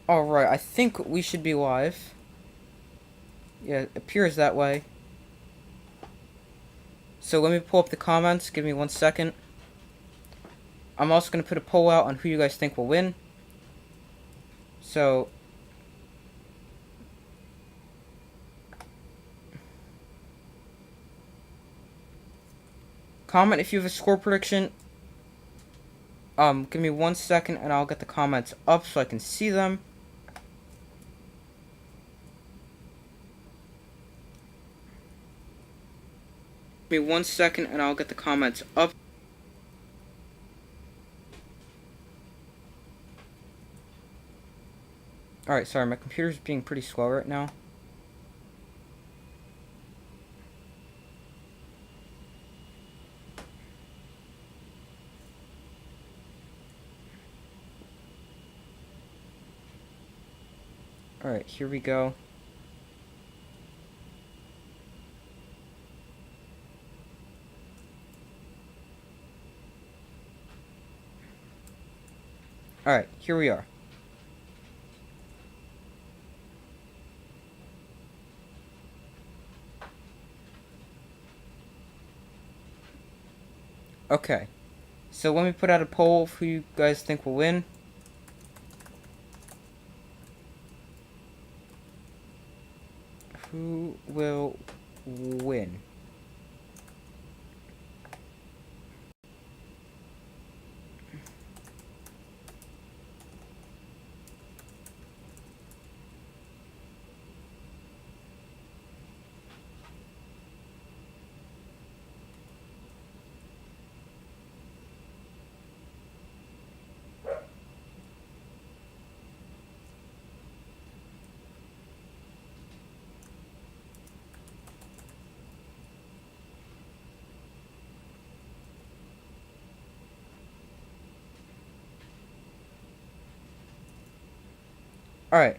Alright, I think we should be live. Yeah, it appears that way. So let me pull up the comments. Give me 1 second. I'm also going to put a poll out on who you guys think will win. So, comment if you have a score prediction. Give me 1 second and I'll get the comments up so I can see them. Give me 1 second and I'll get the comments up. Alright, sorry, my computer's being pretty slow right now. Alright, here we go. Alright, here we are. Okay, so let me put out a poll of who you guys think will win. Who will win? Alright,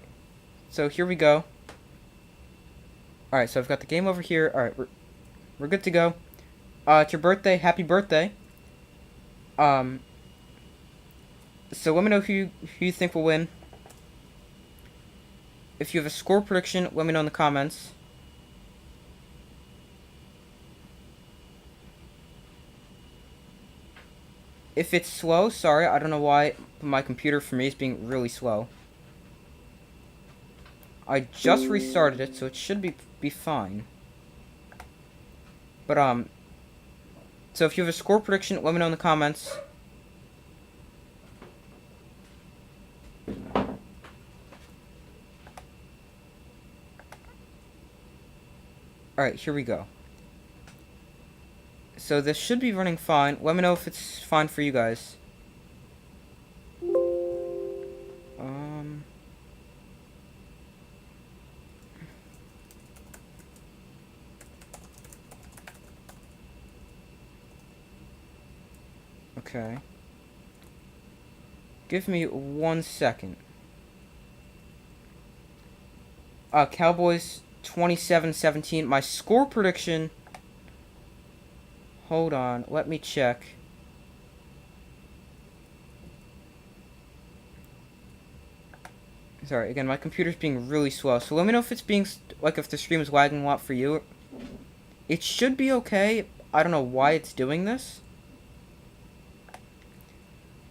so here we go. Alright, so I've got the game over here. Alright, we're good to go. It's your birthday. Happy birthday. So let me know who you think will win. If you have a score prediction, let me know in the comments. If it's slow, sorry, I don't know why, but my computer for me is being really slow. I just restarted it, so it should be fine. But, so if you have a score prediction, let me know in the comments. Alright, here we go. So this should be running fine. Let me know if it's fine for you guys. Okay. Give me 1 second. Cowboys 27-17. My score prediction. Hold on, let me check. Sorry, again, my computer's being really slow. So let me know if it's being, like, if the stream is lagging a lot for you. It should be okay. I don't know why it's doing this.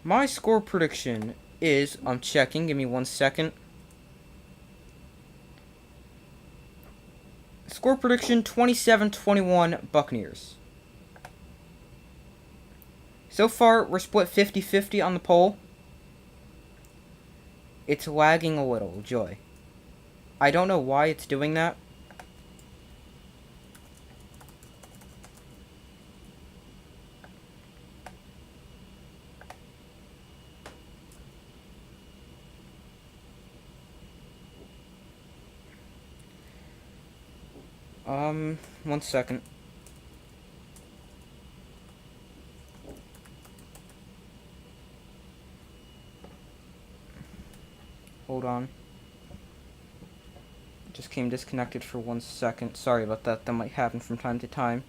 My score prediction is, I'm checking, give me 1 second. Score prediction, 27-21 Buccaneers. So far, we're split 50-50 on the poll. It's lagging a little, joy. I don't know why it's doing that. Um, 1 second. Hold on. Just came disconnected for 1 second. Sorry about that. That might happen from time to time.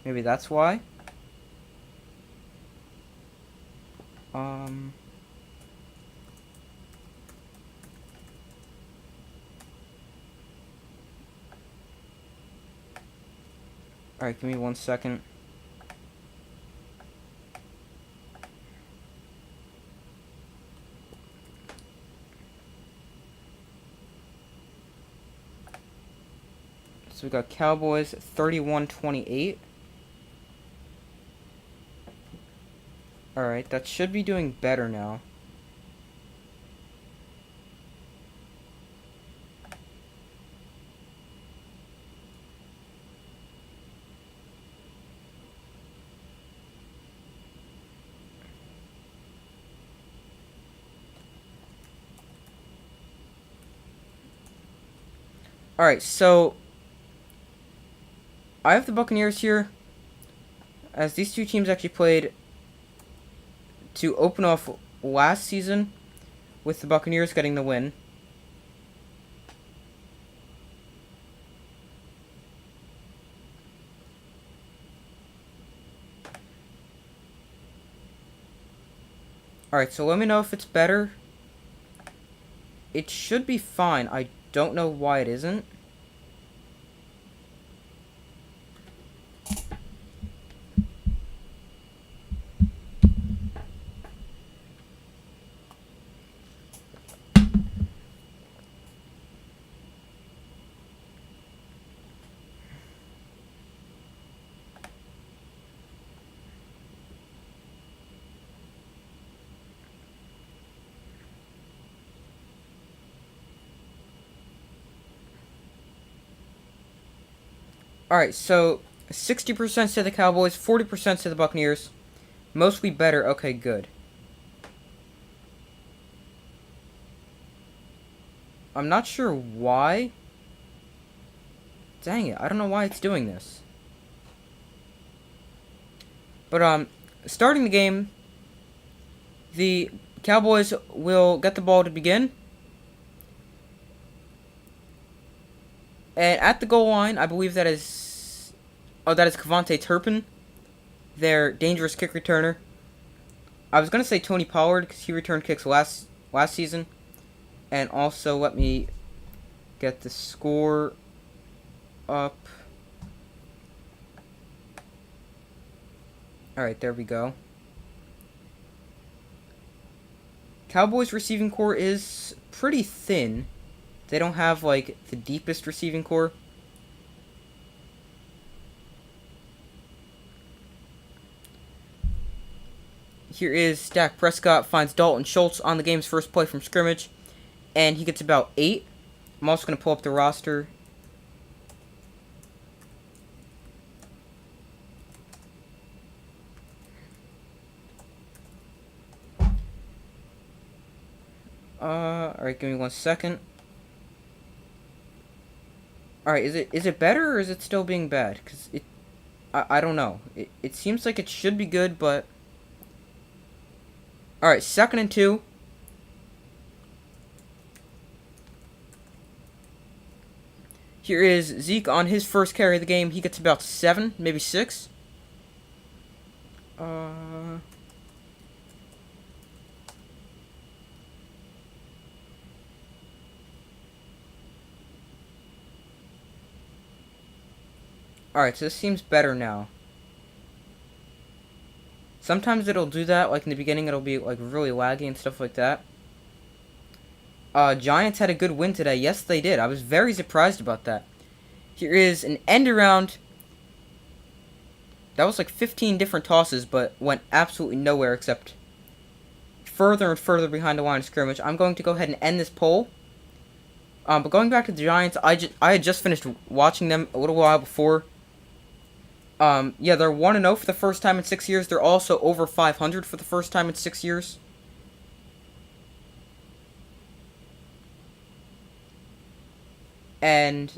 Maybe that's why. Alright, give me 1 second. So we got Cowboys 31-28. Alright, that should be doing better now. Alright, so I have the Buccaneers here, as these two teams actually played to open off last season, with the Buccaneers getting the win. Alright, so let me know if it's better. It should be fine. I don't know why it isn't. Alright, so 60% to the Cowboys, 40% to the Buccaneers. Mostly better. Okay, good. I'm not sure why. Dang it, I don't know why it's doing this. But, starting the game, the Cowboys will get the ball to begin. And at the goal line, I believe that is... Oh, that is Cavante Turpin, their dangerous kick returner. I was going to say Tony Pollard, because he returned kicks last season. And also, let me get the score up. Alright, there we go. Cowboys receiving core is pretty thin. They don't have, like, the deepest receiving core. Here is Dak Prescott finds Dalton Schultz on the game's first play from scrimmage. And he gets about 8. I'm also going to pull up the roster. Alright, give me 1 second. Alright, is it better or is it still being bad? Because I don't know. It seems like it should be good, but... Alright, 2nd and 2. Here is Zeke on his first carry of the game. He gets about 7, maybe 6. Alright, so this seems better now. Sometimes it'll do that, like in the beginning it'll be like really laggy and stuff like that. Giants had a good win today. Yes, they did. I was very surprised about that. Here is an end around. That was like 15 different tosses, but went absolutely nowhere except further and further behind the line of scrimmage. I'm going to go ahead and end this poll. But going back to the Giants, I had just finished watching them a little while before. Yeah, they're 1-0 for the first time in 6 years. They're also over 500 for the first time in 6 years. And,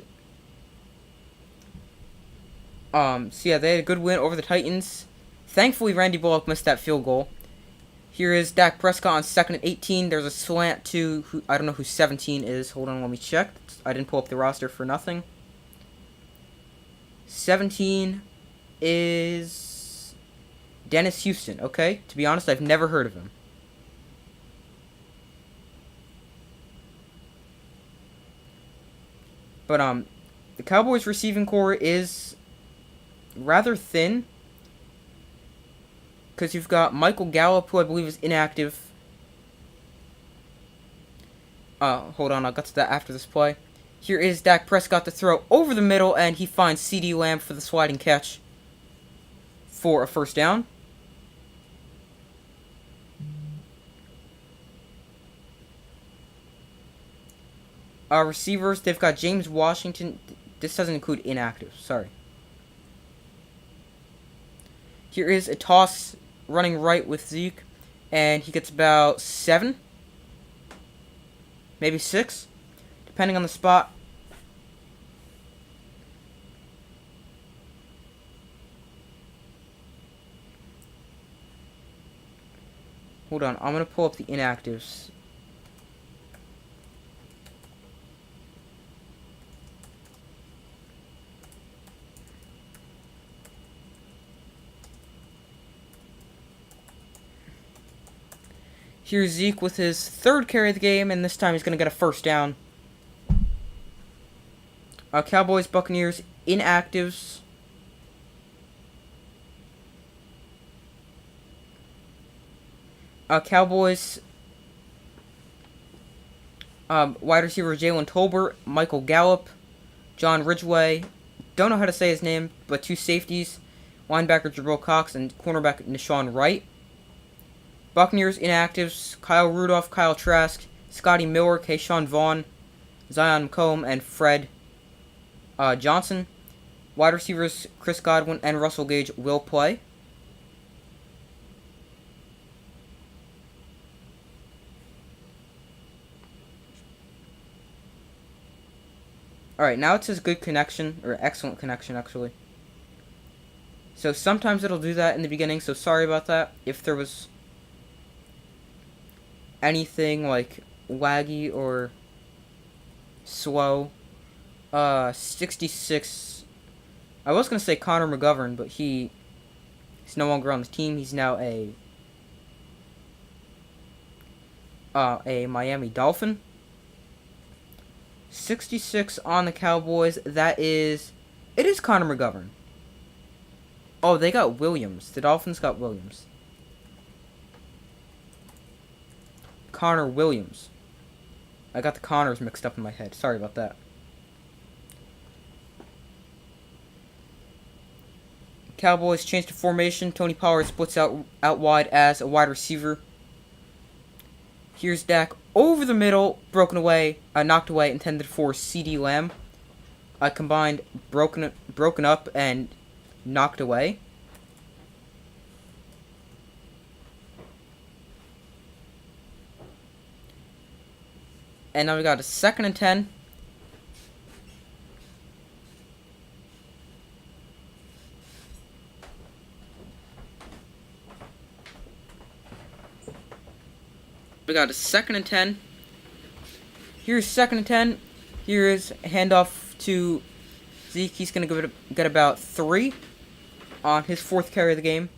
so yeah, they had a good win over the Titans. Thankfully, Randy Bullock missed that field goal. Here is Dak Prescott on 2nd and 18. There's a slant to, I don't know who 17 is. Hold on, let me check. I didn't pull up the roster for nothing. 17 is Dennis Houston. Okay, to be honest, I've never heard of him. But, the Cowboys receiving core is rather thin. Because you've got Michael Gallup, who I believe is inactive. Hold on, I'll get to that after this play. Here is Dak Prescott to throw over the middle, and he finds CeeDee Lamb for the sliding catch for a first down. Receivers, they've got James Washington. This doesn't include inactive, sorry. Here is a toss running right with Zeke, and he gets about 7, maybe 6, depending on the spot. Hold on, I'm going to pull up the inactives. Here's Zeke with his third carry of the game, and this time he's going to get a first down. Cowboys, Buccaneers, inactives. Cowboys, wide receiver Jalen Tolbert, Michael Gallup, John Ridgeway. Don't know how to say his name, but 2 safeties, linebacker Jabril Cox and cornerback Nashawn Wright. Buccaneers inactives: Kyle Rudolph, Kyle Trask, Scotty Miller, Kayshawn Vaughn, Zion McComb, and Fred Johnson. Wide receivers Chris Godwin and Russell Gage will play. Alright, now it says good connection, or excellent connection actually. So sometimes it'll do that in the beginning, so sorry about that. If there was anything like laggy or slow. 66. I was going to say Connor McGovern, but he's no longer on the team. He's now a Miami Dolphin. 66 on the Cowboys. It is Connor McGovern. Oh, they got Williams. The Dolphins got Williams. Connor Williams. I got the Connors mixed up in my head. Sorry about that. Cowboys change to formation. Tony Pollard splits out wide as a wide receiver. Here's Dak over the middle, knocked away, intended for CeeDee Lamb. Combined, broken up, and knocked away. And now we got a 2nd and 10. We got a 2nd and 10. Here's 2nd and 10. Here's handoff to Zeke. He's going to get about 3 on his 4th carry of the game.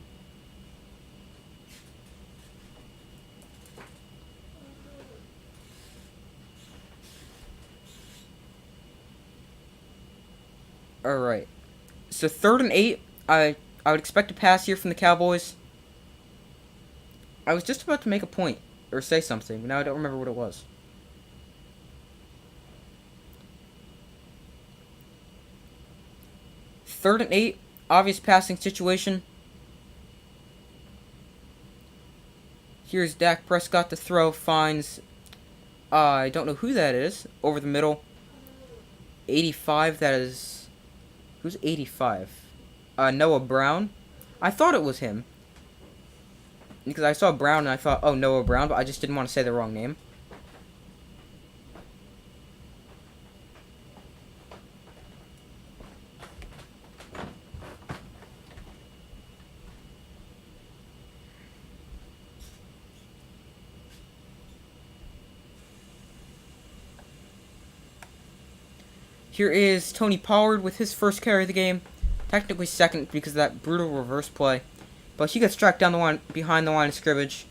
Alright. So 3rd and 8. I would expect a pass here from the Cowboys. I was just about to make a point or say something, but now I don't remember what it was. Third and 8, obvious passing situation. Here's Dak Prescott to throw, finds, I don't know who that is, over the middle. 85, that is, who's 85? Noah Brown. I thought it was him, because I saw Brown and I thought, oh, Noah Brown, but I just didn't want to say the wrong name. Here is Tony Pollard with his first carry of the game. Technically second because of that brutal reverse play. But he gets tracked down the line, behind the line of scrimmage.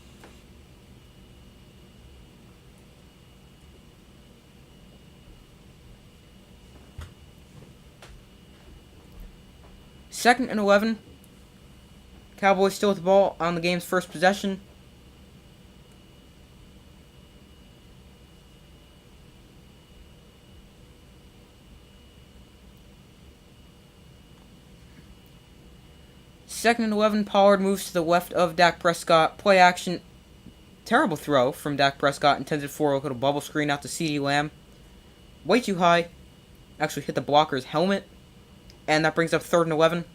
Second and 11. Cowboys still with the ball on the game's first possession. Second and 11. Pollard moves to the left of Dak Prescott. Play action. Terrible throw from Dak Prescott. Intended for a little bubble screen out to CeeDee Lamb. Way too high. Actually hit the blocker's helmet. And that brings up third and 11.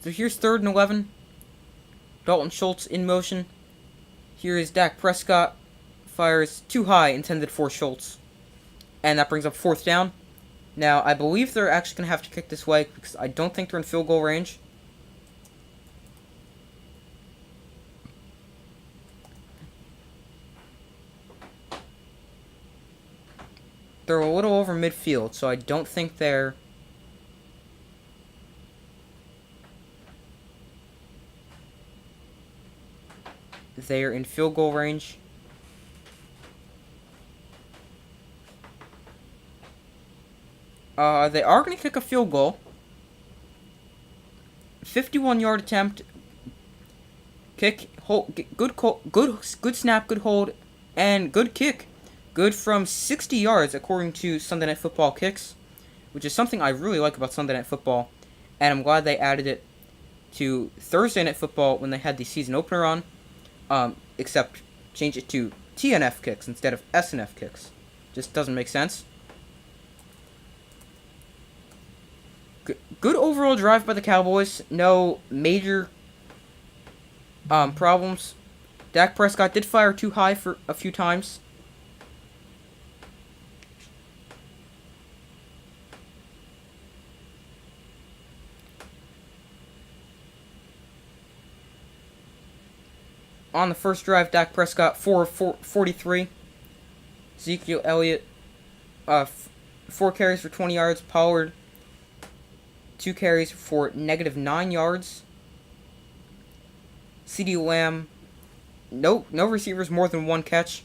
So here's third and 11. Dalton Schultz in motion. Here is Dak Prescott. Fires too high, intended for Schultz. And that brings up fourth down. Now, I believe they're actually going to have to kick this way because I don't think they're in field goal range. They're a little over midfield, so I don't think they're in field goal range. They are going to kick a field goal. 51-yard attempt. Kick, hold, good snap, good hold, and good kick. Good from 60 yards, according to Sunday Night Football kicks, which is something I really like about Sunday Night Football, and I'm glad they added it to Thursday Night Football when they had the season opener on. Except change it to TNF kicks instead of SNF kicks. Just doesn't make sense. Good overall drive by the Cowboys. No major problems. Dak Prescott did fire too high for a few times. On the first drive, Dak Prescott 4-43. Ezekiel Elliott 4 carries for 20 yards. Pollard 2 carries for -9 yards. CeeDee Lamb, no receivers more than 1 catch.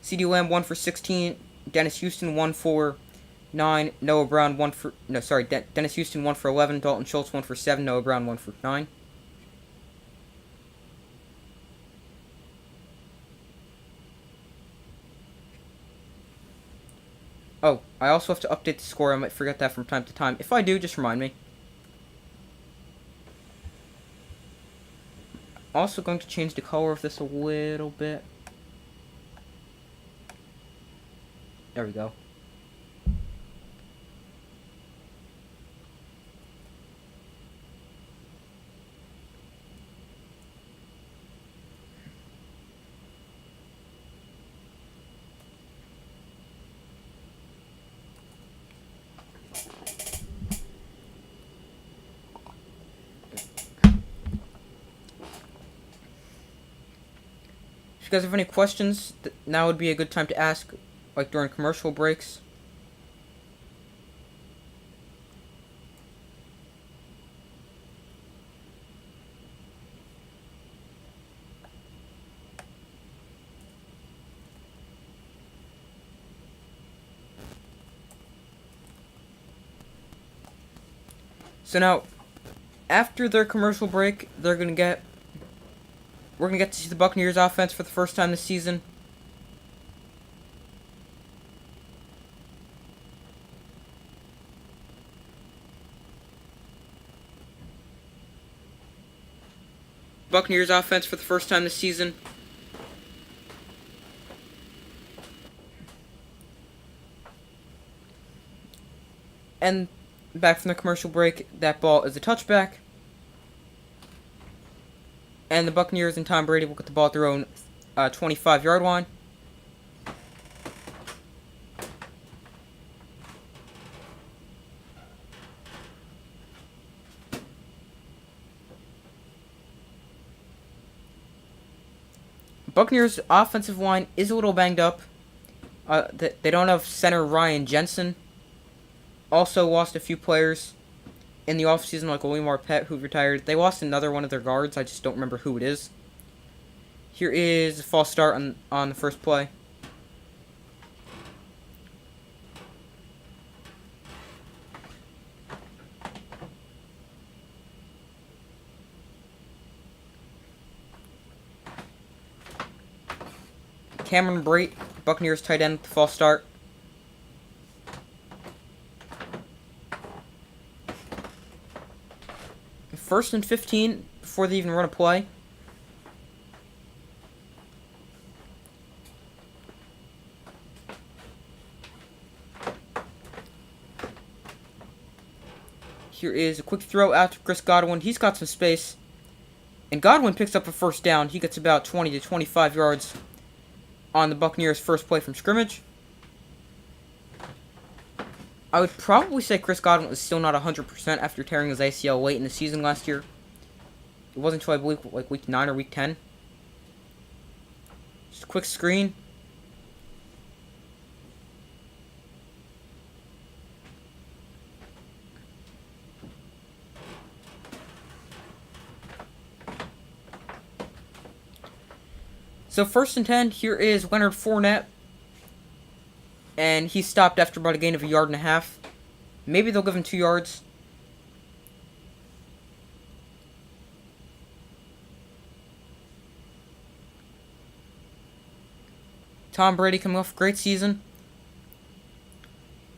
CeeDee Lamb 1 for 16. Dennis Houston 1 for 9. Noah Brown Dennis Houston 1 for 11. Dalton Schultz 1 for 7. Noah Brown 1 for 9. Oh, I also have to update the score. I might forget that from time to time. If I do, just remind me. Also going to change the color of this a little bit. There we go. If you guys have any questions, now would be a good time to ask, like during commercial breaks. So now, after their commercial break, we're gonna get to see the Buccaneers offense for the first time this season. Buccaneers offense for the first time this season. And back from the commercial break, that ball is a touchback. And the Buccaneers and Tom Brady will get the ball at their own 25-yard line. Buccaneers' offensive line is a little banged up. They don't have center Ryan Jensen. Also lost a few players in the offseason, like William Marpet, who retired. They lost another one of their guards. I just don't remember who it is. Here is a false start on the first play. Cameron Brate, Buccaneers tight end, false start. First and 15 before they even run a play. Here is a quick throw out to Chris Godwin. He's got some space. And Godwin picks up a first down. He gets about 20 to 25 yards on the Buccaneers' first play from scrimmage. I would probably say Chris Godwin was still not 100% after tearing his ACL late in the season last year. It wasn't until, I believe, like week 9 or week 10. Just a quick screen. So first and 10, here is Leonard Fournette. And he stopped after about a gain of 1.5 yards. Maybe they'll give him 2 yards. Tom Brady coming off a great season.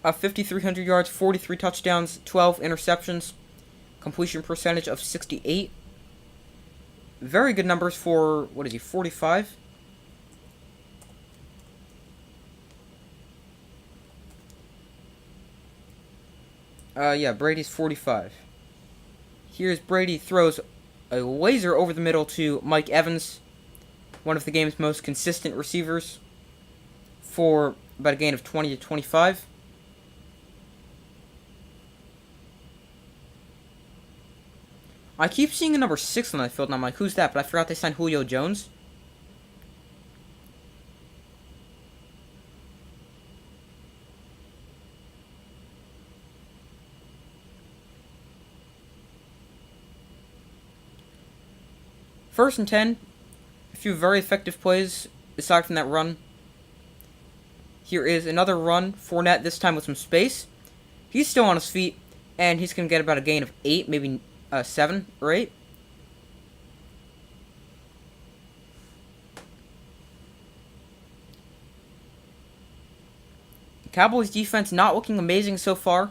5,300 yards, 43 touchdowns, 12 interceptions. Completion percentage of 68. Very good numbers for, 45? Yeah, Brady's 45. Here's Brady throws a laser over the middle to Mike Evans, one of the game's most consistent receivers, for about a gain of 20 to 25. I keep seeing a number 6 on that field, and I'm like, who's that? But I forgot they signed Julio Jones. First and 10. A few very effective plays aside from that run. Here is another run. Fournette, this time with some space. He's still on his feet, and he's going to get about a gain of 8, maybe 7 or 8. Cowboys defense not looking amazing so far.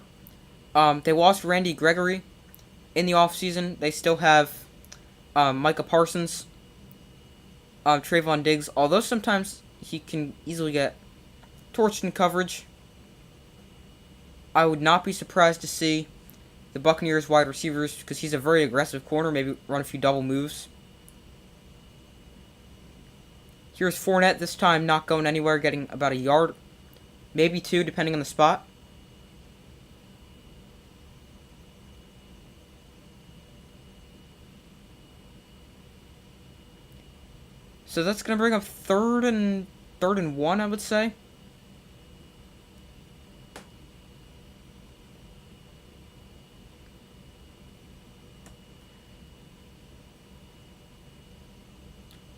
They lost Randy Gregory in the offseason. They still have Micah Parsons, Trayvon Diggs, although sometimes he can easily get torched in coverage. I would not be surprised to see the Buccaneers wide receivers, because he's a very aggressive corner, maybe run a few double moves. Here's Fournette, this time not going anywhere, getting about 1 yard, maybe 2, depending on the spot. So that's going to bring up third and 1, I would say.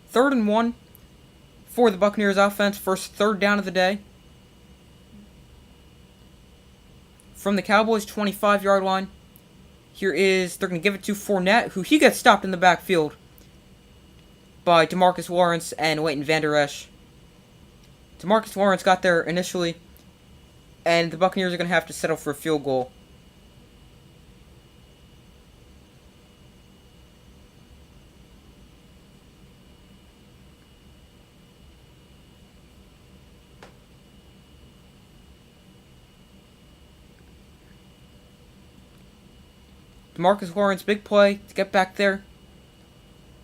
Third and 1 for the Buccaneers offense. First third down of the day. From the Cowboys' 25-yard line. They're going to give it to Fournette, who he gets stopped in the backfield by DeMarcus Lawrence and Leighton Vander Esch. DeMarcus Lawrence got there initially, and the Buccaneers are going to have to settle for a field goal. DeMarcus Lawrence, big play to get back there.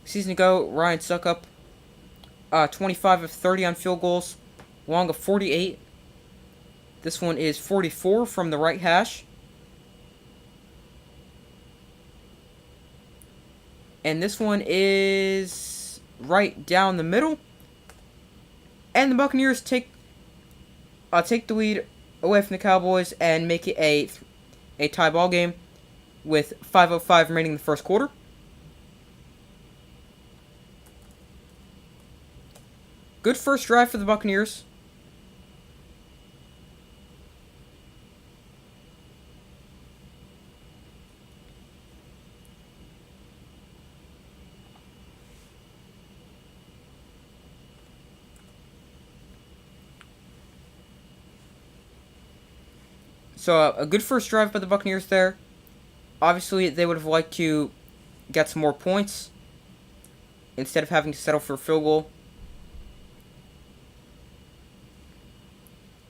Season ago, Ryan Suckup, 25 of 30 on field goals, long of 48. This one is 44 from the right hash. And this one is right down the middle. And the Buccaneers take take the lead away from the Cowboys and make it a tie ball game with 5:05 remaining in the first quarter. Good first drive for the Buccaneers. So a good first drive by the Buccaneers there. Obviously, they would have liked to get some more points instead of having to settle for a field goal.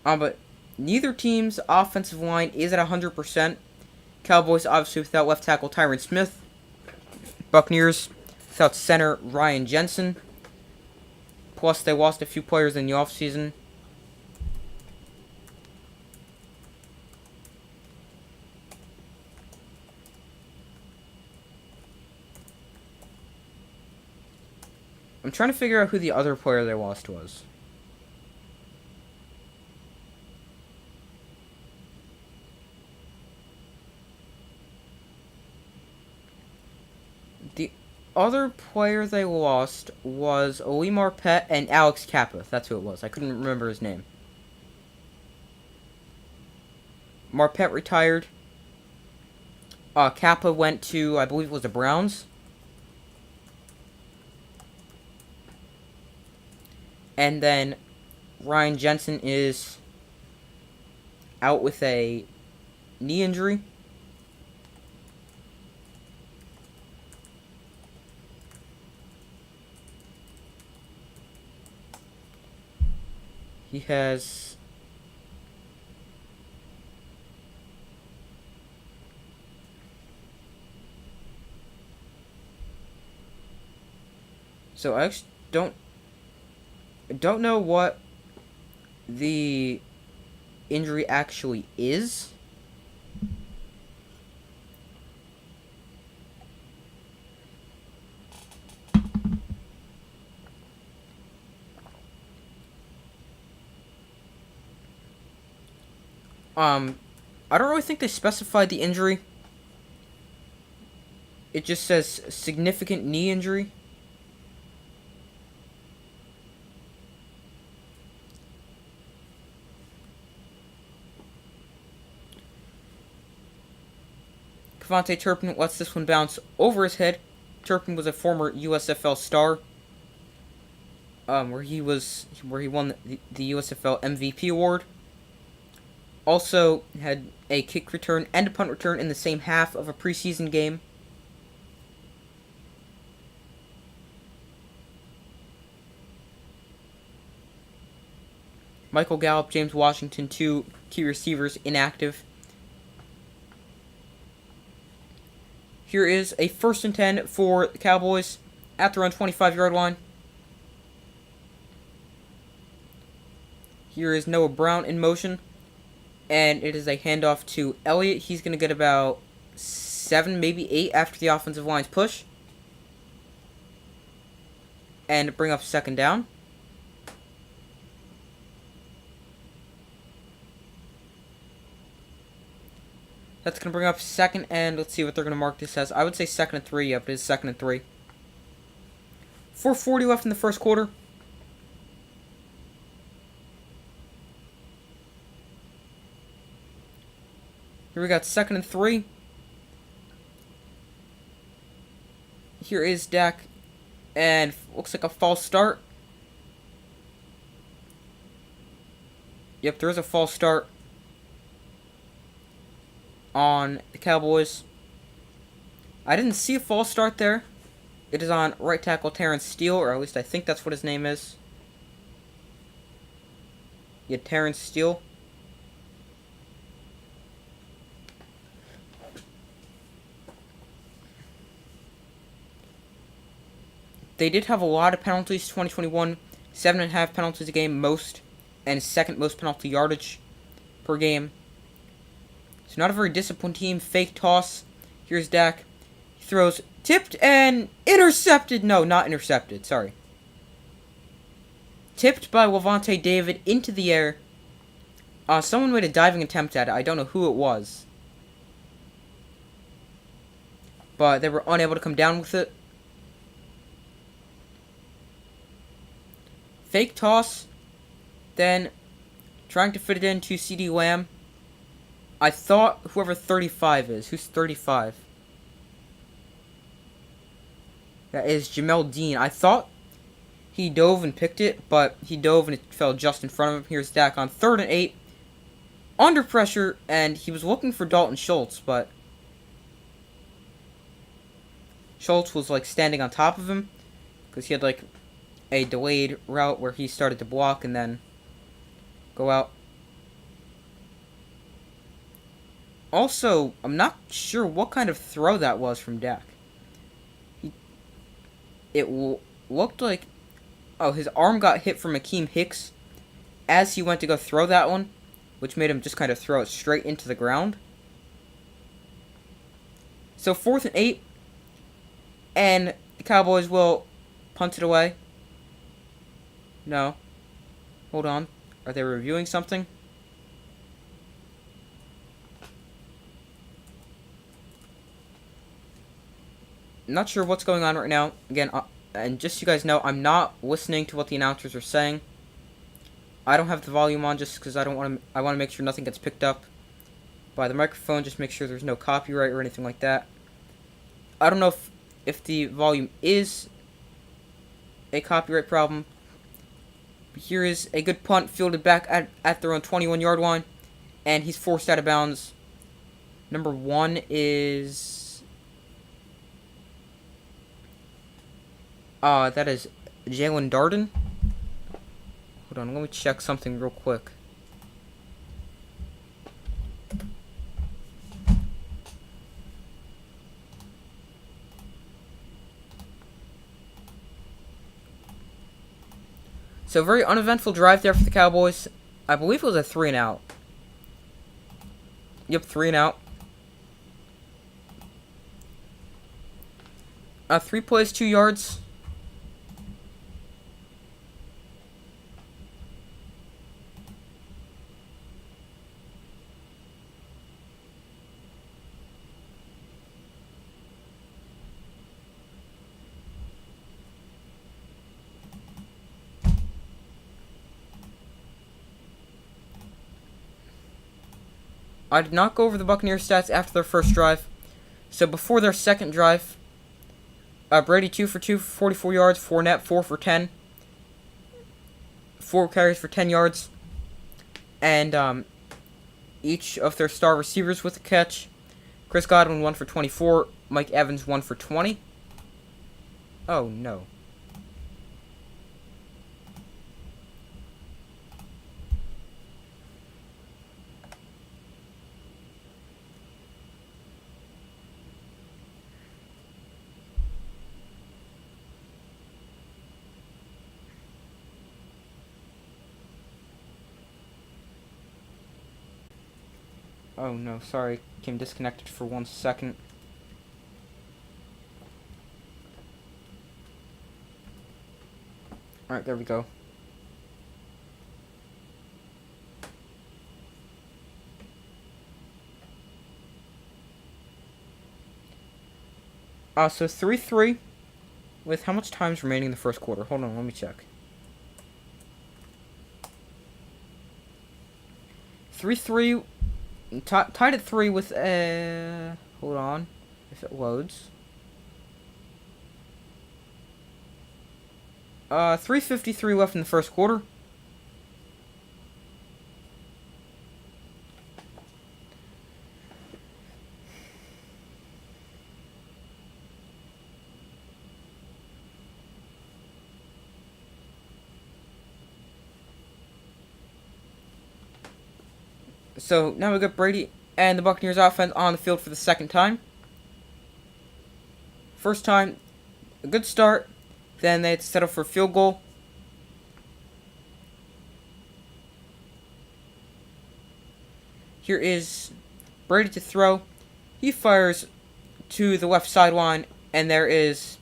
But neither team's offensive line is at 100%. Cowboys obviously without left tackle Tyron Smith. Buccaneers without center Ryan Jensen. Plus, they lost a few players in the offseason. I'm trying to figure out who the other player they lost was. The other player they lost was Lee Marpet and Alex Kappa. That's who it was. I couldn't remember his name. Marpet retired. Kappa went to, I believe it was the Browns. And then Ryan Jensen is out with a knee injury. He has so I actually don't know what the injury actually is. I don't really think they specified the injury. It just says significant knee injury. Devontae Turpin lets this one bounce over his head. Turpin was a former USFL star, where he won the USFL MVP award. Also had a kick return and a punt return in the same half of a preseason game. Michael Gallup, James Washington, two key receivers, inactive. Here is a 1st and 10 for the Cowboys at their own 25-yard line. Here is Noah Brown in motion. And it is a handoff to Elliott. He's going to get about 7, maybe 8 after the offensive line's push. And bring up 2nd down. That's going to bring up 2nd and let's see what they're going to mark this as. I would say 2nd and 3. Yep, it is 2nd and 3. 4:40 left in the first quarter. Here we got 2nd and 3. Here is Dak. And looks like a false start. Yep, there is a false start on the Cowboys. I didn't see a false start there. It is on right tackle Terrence Steele, or at least I think that's what his name is. Yeah, Terrence Steele. They did have a lot of penalties, 2021, 7.5 penalties a game, most, and 2nd most penalty yardage per game. So not a very disciplined team. Fake toss. Here's Dak. He throws tipped and intercepted. No, not intercepted. Sorry. Tipped by Lavonte David into the air. Someone made a diving attempt at it. I don't know who it was, but they were unable to come down with it. Fake toss, then trying to fit it into CD Lamb. I thought whoever 35 is. Who's 35? That is Jamel Dean. I thought he dove and picked it, but he dove and it fell just in front of him. Here's Dak on 3rd and 8. Under pressure, and he was looking for Dalton Schultz, but Schultz was like standing on top of him because he had like a delayed route where he started to block and then go out. Also, I'm not sure what kind of throw that was from Dak. It looked like, oh, his arm got hit from Akeem Hicks as he went to go throw that one, which made him just kind of throw it straight into the ground. So 4th and 8, and the Cowboys will punt it away. No. Hold on. Are they reviewing something? Not sure what's going on right now. Again, and just so you guys know, I'm not listening to what the announcers are saying. I don't have the volume on just because I want to make sure nothing gets picked up by the microphone. Just make sure there's no copyright or anything like that. I don't know if the volume is a copyright problem. But here is a good punt fielded back at their own 21-yard line, and he's forced out of bounds. Number 1 is that is Jalen Darden. Hold on, let me check something real quick. So, very uneventful drive there for the Cowboys. I believe it was a 3 and out. Yep, 3 and out. 3 plays, 2 yards. I did not go over the Buccaneers stats after their first drive. So before their second drive, Brady 2 for 2 for 44 yards, Fournette 4 for 10. 4 carries for 10 yards. And each of their star receivers with a catch. Chris Godwin 1 for 24, Mike Evans 1 for 20. Oh no. Oh no, sorry, came disconnected for 1 second. Alright, there we go. So 3-3 with how much time's remaining in the first quarter? Hold on, let me check. 3-3, tied at 3 with hold on, if it loads. 3:53 left in the first quarter. So now we got Brady and the Buccaneers offense on the field for the second time. First time, a good start. Then they had to settle for a field goal. Here is Brady to throw. He fires to the left sideline, and there is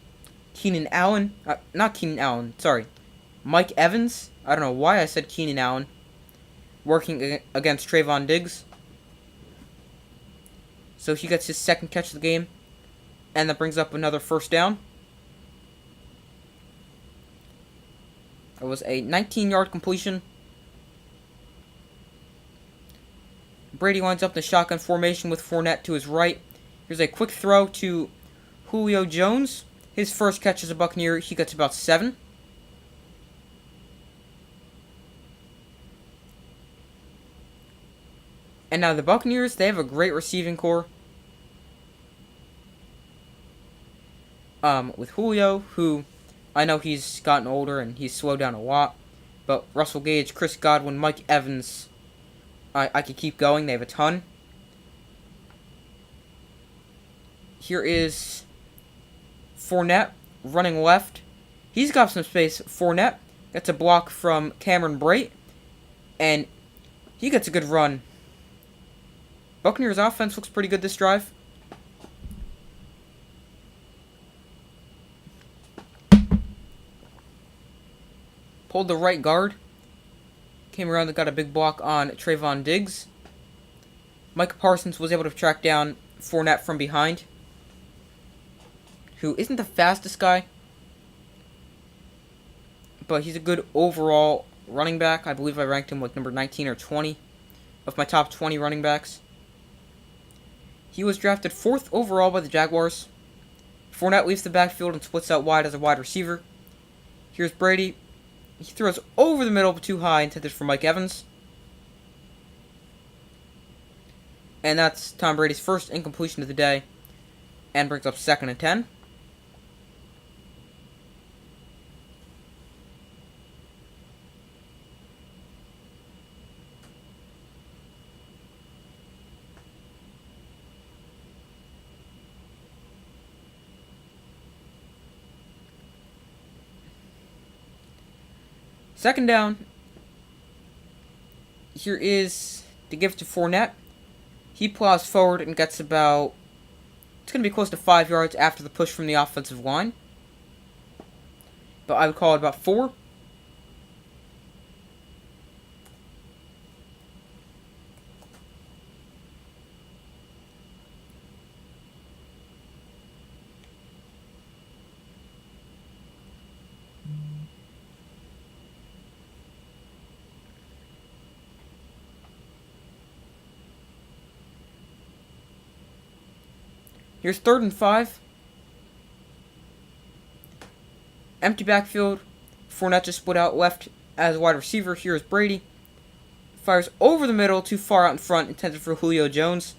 Keenan Allen. Not Keenan Allen, sorry. Mike Evans. I don't know why I said Keenan Allen. working against Trayvon Diggs. So he gets his second catch of the game, and that brings up another first down. It was a 19-yard completion. Brady winds up in the shotgun formation with Fournette to his right. Here's a quick throw to Julio Jones. His first catch as a Buccaneer, he gets about 7. And now the Buccaneers, they have a great receiving core. With Julio, who I know he's gotten older and he's slowed down a lot. But Russell Gage, Chris Godwin, Mike Evans, I could keep going. They have a ton. Here is Fournette running left. He's got some space. Fournette gets a block from Cameron Brate, and he gets a good run. Buccaneers offense looks pretty good this drive. Pulled the right guard. Came around and got a big block on Trayvon Diggs. Micah Parsons was able to track down Fournette from behind, who isn't the fastest guy, but he's a good overall running back. I believe I ranked him like number 19 or 20 of my top 20 running backs. He was drafted 4th overall by the Jaguars. Fournette leaves the backfield and splits out wide as a wide receiver. Here's Brady. He throws over the middle, but too high, intended for Mike Evans. And that's Tom Brady's first incompletion of the day, and brings up 2nd and 10. Second down. Here is to give to Fournette. He plows forward and gets about, it's going to be close to 5 yards after the push from the offensive line. But I would call it about 4. Here's 3rd and 5. Empty backfield. Fournette just split out left as a wide receiver. Here's Brady. Fires over the middle, too far out in front, intended for Julio Jones.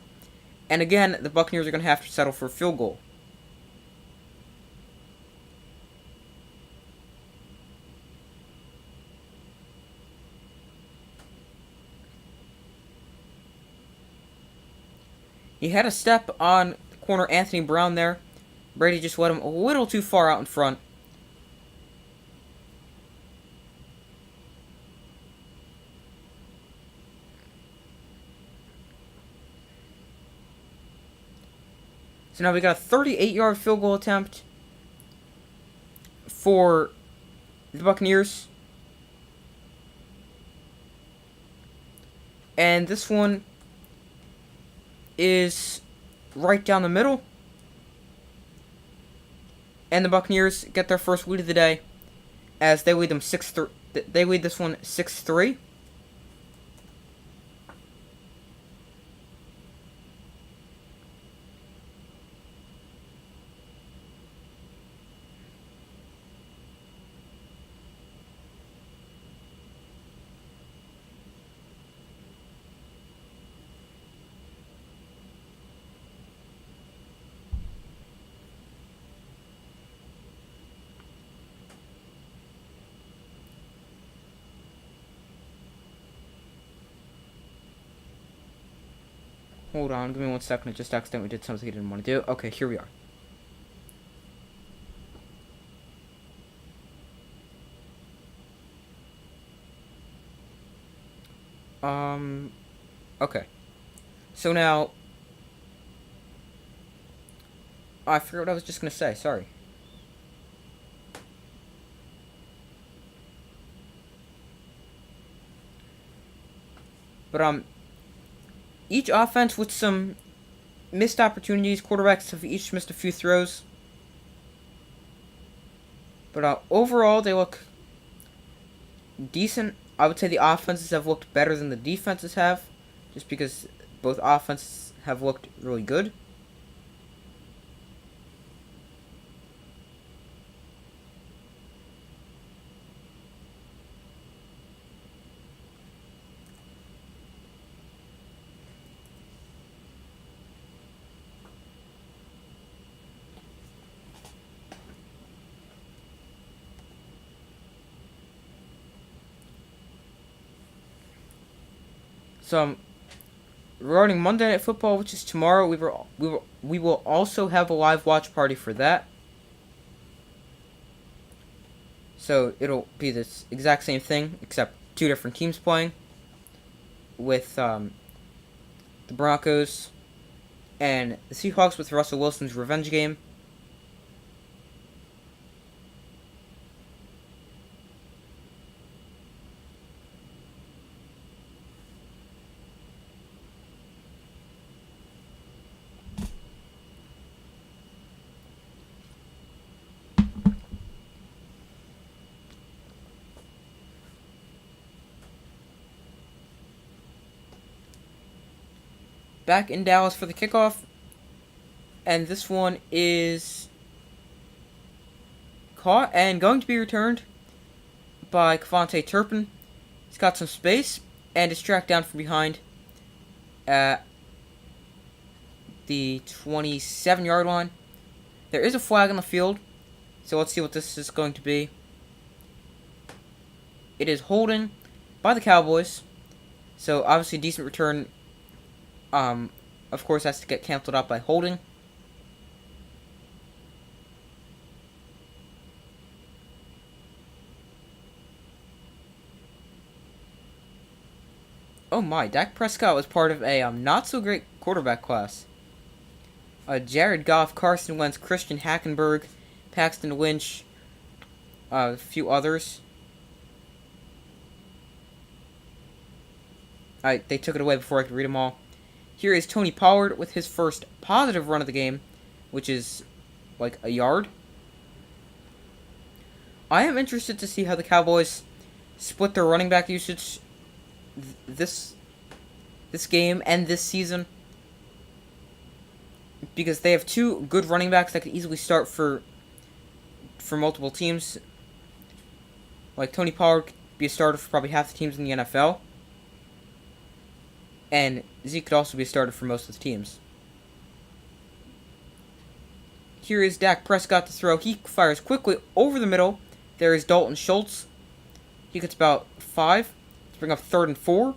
And again, the Buccaneers are going to have to settle for a field goal. He had a step on corner Anthony Brown there. Brady just led him a little too far out in front. So now we got a 38-yard field goal attempt for the Buccaneers. And this one is right down the middle. And the Buccaneers get their first lead of the day as they lead them 6-3. They lead this one 6-3. Hold on, give me 1 second. I just accidentally did something I didn't want to do. Okay, here we are. Okay. So now, I forgot what I was just gonna say. Sorry. But each offense with some missed opportunities. Quarterbacks have each missed a few throws. But overall, they look decent. I would say the offenses have looked better than the defenses have, just because both offenses have looked really good. So regarding Monday Night Football, which is tomorrow, we will also have a live watch party for that. So it'll be this exact same thing, except two different teams playing, with the Broncos and the Seahawks with Russell Wilson's revenge game. Back in Dallas for the kickoff, and this one is caught and going to be returned by Kevontae Turpin. He's got some space and is tracked down from behind at the 27-yard line. There is a flag on the field, so let's see what this is going to be. It is holding by the Cowboys, so obviously a decent return. Of course, has to get canceled out by holding. Oh my, Dak Prescott was part of a not-so-great quarterback class. Jared Goff, Carson Wentz, Christian Hackenberg, Paxton Lynch, a few others. They took it away before I could read them all. Here is Tony Pollard with his first positive run of the game, which is like a yard. I am interested to see how the Cowboys split their running back usage this game and this season, because they have two good running backs that could easily start for multiple teams. Like Tony Pollard could be a starter for probably half the teams in the NFL. And Zeke could also be a starter for most of the teams. Here is Dak Prescott to throw. He fires quickly over the middle. There is Dalton Schultz. He gets about 5 to bring up 3rd and 4.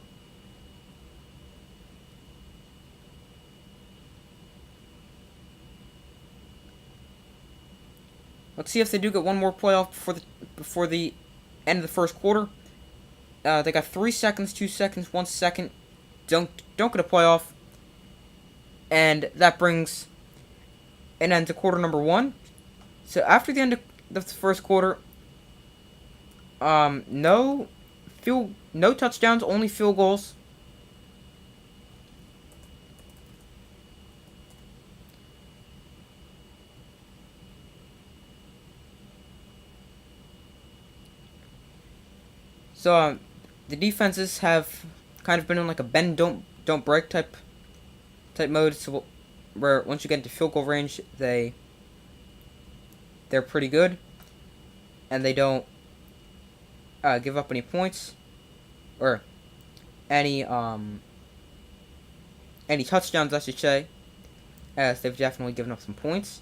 Let's see if they do get one more playoff before the end of the first quarter. They got 3 seconds, 2 seconds, 1 second. Don't get a playoff, and that brings an end to quarter number 1. So after the end of the first quarter, no touchdowns, only field goals. So the defenses have kind of been in like a bend don't break type mode, so where once you get into field goal range, they're pretty good, and they don't give up any points or any touchdowns, I should say, as they've definitely given up some points.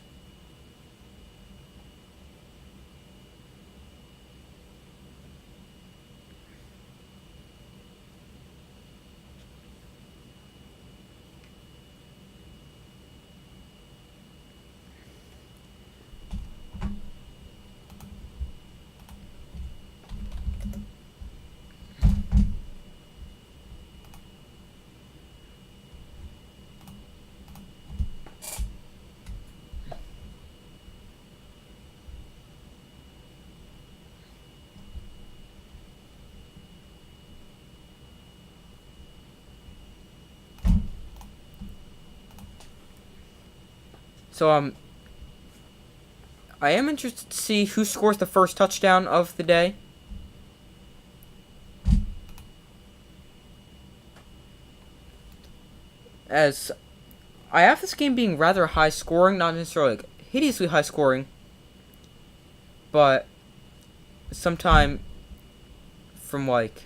So, I am interested to see who scores the first touchdown of the day. As I have this game being rather high scoring, not necessarily like hideously high scoring, but sometime from like,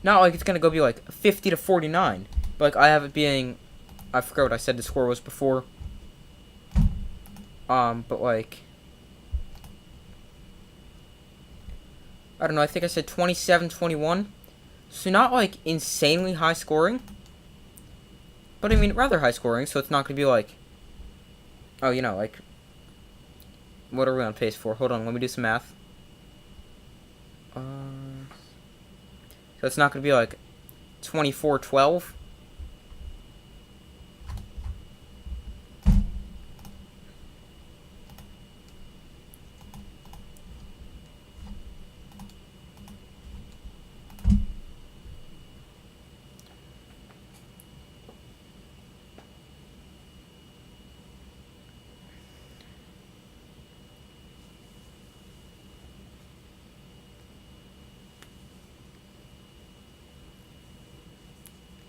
not like it's gonna go be like 50-49, but like I have it being, I forgot what I said the score was before. But like, I don't know, I think I said 27-21. So not like insanely high scoring, but I mean rather high scoring, so it's not gonna be like, oh, you know, like, what are we on pace for? Hold on, let me do some math. So it's not gonna be like 24-12.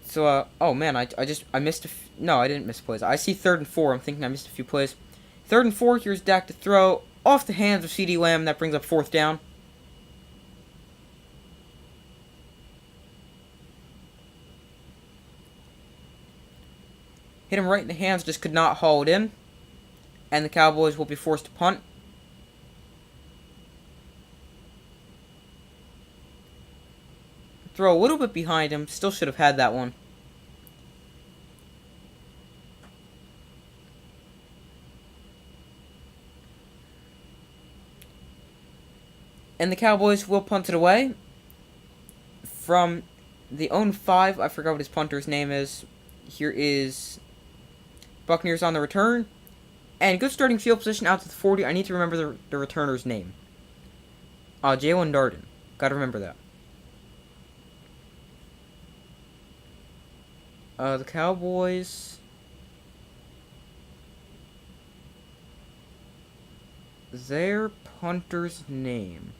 So, oh man, I missed no, I didn't miss plays. I see 3rd and 4. I'm thinking I missed a few plays. 3rd and 4, here's Dak to throw off the hands of CeeDee Lamb. That brings up 4th down. Hit him right in the hands, just could not haul it in. And the Cowboys will be forced to punt. Throw a little bit behind him, still should have had that one. And the Cowboys will punt it away from the own 5. I forgot what his punter's name is. Here is Buccaneers on the return. And good starting field position out to the 40. I need to remember the returner's name. Jalen Darden. Gotta remember that. The Cowboys, their punter's name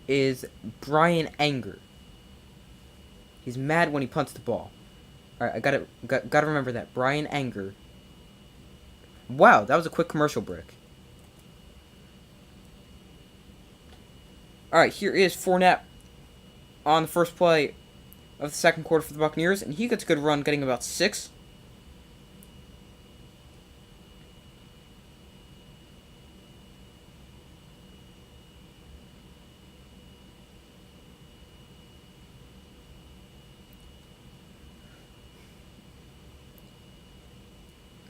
is Brian Anger. He's mad when he punts the ball. Alright, I gotta remember that. Brian Anger. Wow, that was a quick commercial break. Alright, here is Fournette on the first play of the second quarter for the Buccaneers, and he gets a good run, getting about 6.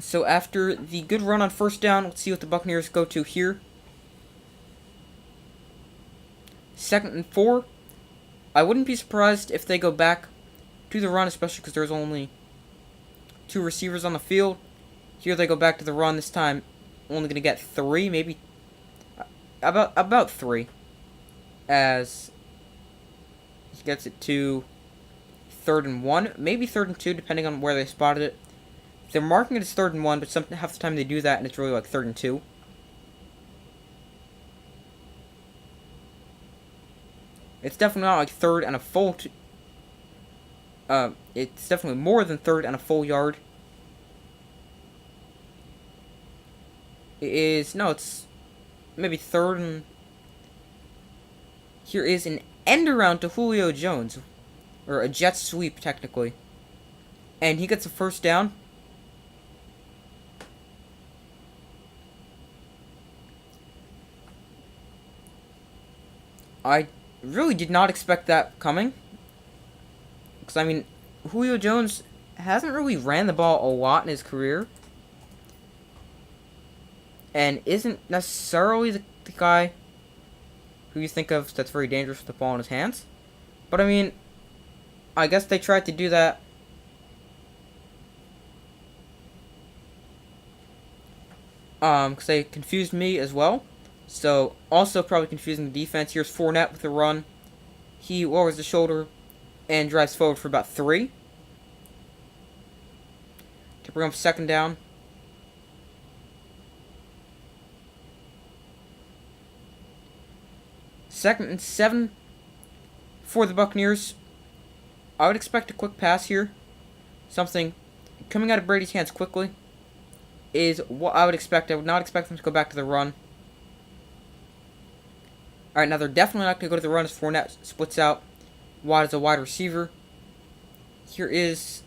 So after the good run on first down, let's see what the Buccaneers go to here. 2nd and 4. I wouldn't be surprised if they go back to the run, especially because there's only 2 receivers on the field. Here they go back to the run, this time only going to get 3, maybe about 3, as he gets it to 3rd and 1, maybe 3rd and 2, depending on where they spotted it. They're marking it as 3rd and 1, but half the time they do that and it's really like 3rd and 2. It's definitely not like 3rd and a full. It's definitely more than 3rd and a full yard. It's maybe 3rd and. Here is an end around to Julio Jones, or a jet sweep technically, and he gets a first down. I really did not expect that coming. Because, I mean, Julio Jones hasn't really ran the ball a lot in his career. And isn't necessarily the guy who you think of that's very dangerous with the ball in his hands. But, I mean, I guess they tried to do that. Because they confused me as well. So, also probably confusing the defense. Here's Fournette with a run. He lowers the shoulder and drives forward for about 3. bring up second down. Second and 7 for the Buccaneers. I would expect a quick pass here. Something coming out of Brady's hands quickly is what I would expect. I would not expect them to go back to the run. Alright, now they're definitely not going to go to the run as Fournette splits out wide as a wide receiver. Here is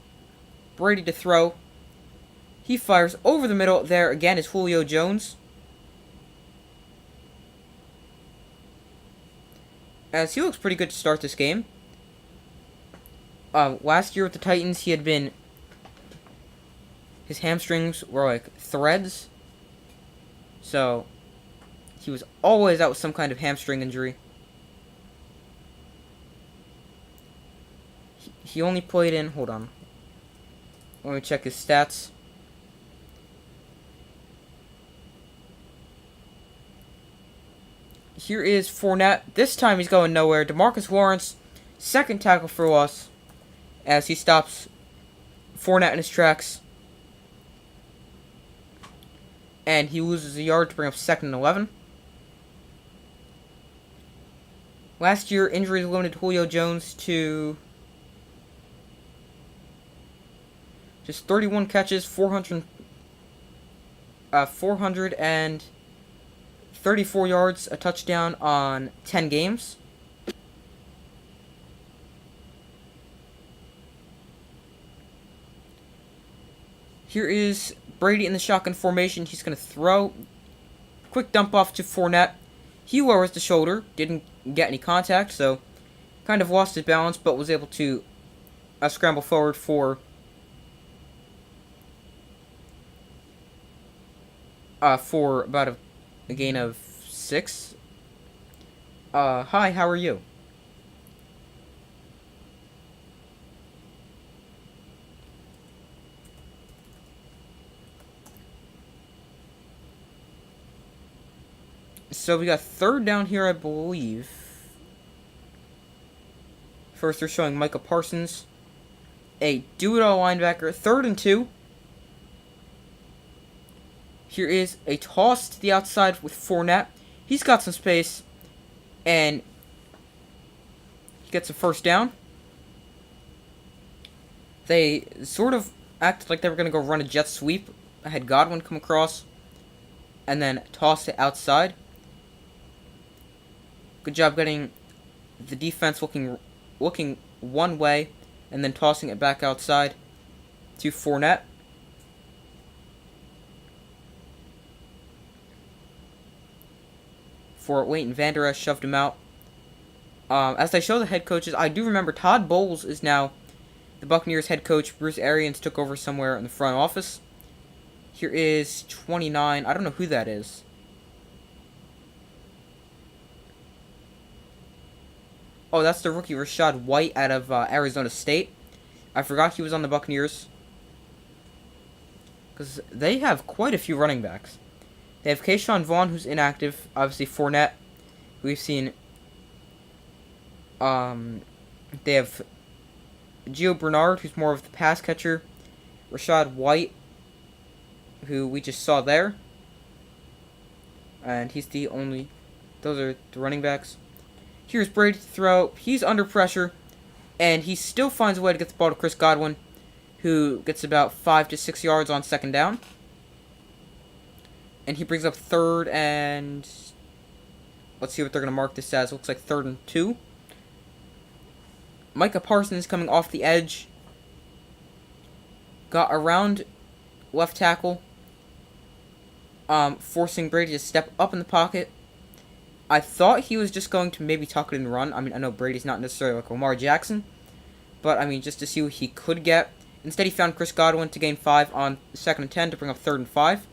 Brady to throw. He fires over the middle. There again is Julio Jones, as he looks pretty good to start this game. Last year with the Titans, his hamstrings were like threads. So, he was always out with some kind of hamstring injury. He only played in, hold on. Let me check his stats. Here is Fournette. This time he's going nowhere. DeMarcus Lawrence, second tackle for loss, as he stops Fournette in his tracks. And he loses a yard to bring up second and 11. Last year, injuries limited Julio Jones to just 31 catches, 434 yards, a touchdown on 10 games. Here is Brady in the shotgun formation. He's going to throw. Quick dump off to Fournette. He lowers the shoulder. Didn't get any contact, so kind of lost his balance, but was able to scramble forward for about a gain of 6. Hi, how are you? So we got third down here, I believe. First, they're showing Micah Parsons, a do-it-all linebacker. 3rd and 2. Here is a toss to the outside with Fournette. He's got some space, and he gets a first down. They sort of acted like they were going to go run a jet sweep. I had Godwin come across, and then toss it outside. Good job getting the defense looking one way, and then tossing it back outside to Fournette. Fort Wayne and Vander Esch shoved him out. As I show the head coaches, I do remember Todd Bowles is now the Buccaneers head coach. Bruce Arians took over somewhere in the front office. Here is 29. I don't know who that is. Oh, that's the rookie Rashad White out of Arizona State. I forgot he was on the Buccaneers, because they have quite a few running backs. They have Keyshawn Vaughn, who's inactive. Obviously, Fournette, who we've seen. They have Gio Bernard, who's more of the pass catcher. Rashad White, who we just saw there. And he's the only... Those are the running backs. Here's Brady to throw. He's under pressure, and he still finds a way to get the ball to Chris Godwin, who gets about 5 to 6 yards on second down. And he brings up 3rd and... Let's see what they're going to mark this as. Looks like 3rd and 2. Micah Parsons coming off the edge. Got around left tackle, forcing Brady to step up in the pocket. I thought he was just going to maybe tuck it and run. I mean, I know Brady's not necessarily like Lamar Jackson, but I mean, just to see what he could get. Instead, he found Chris Godwin to gain 5 on 2nd and 10 to bring up 3rd and 5.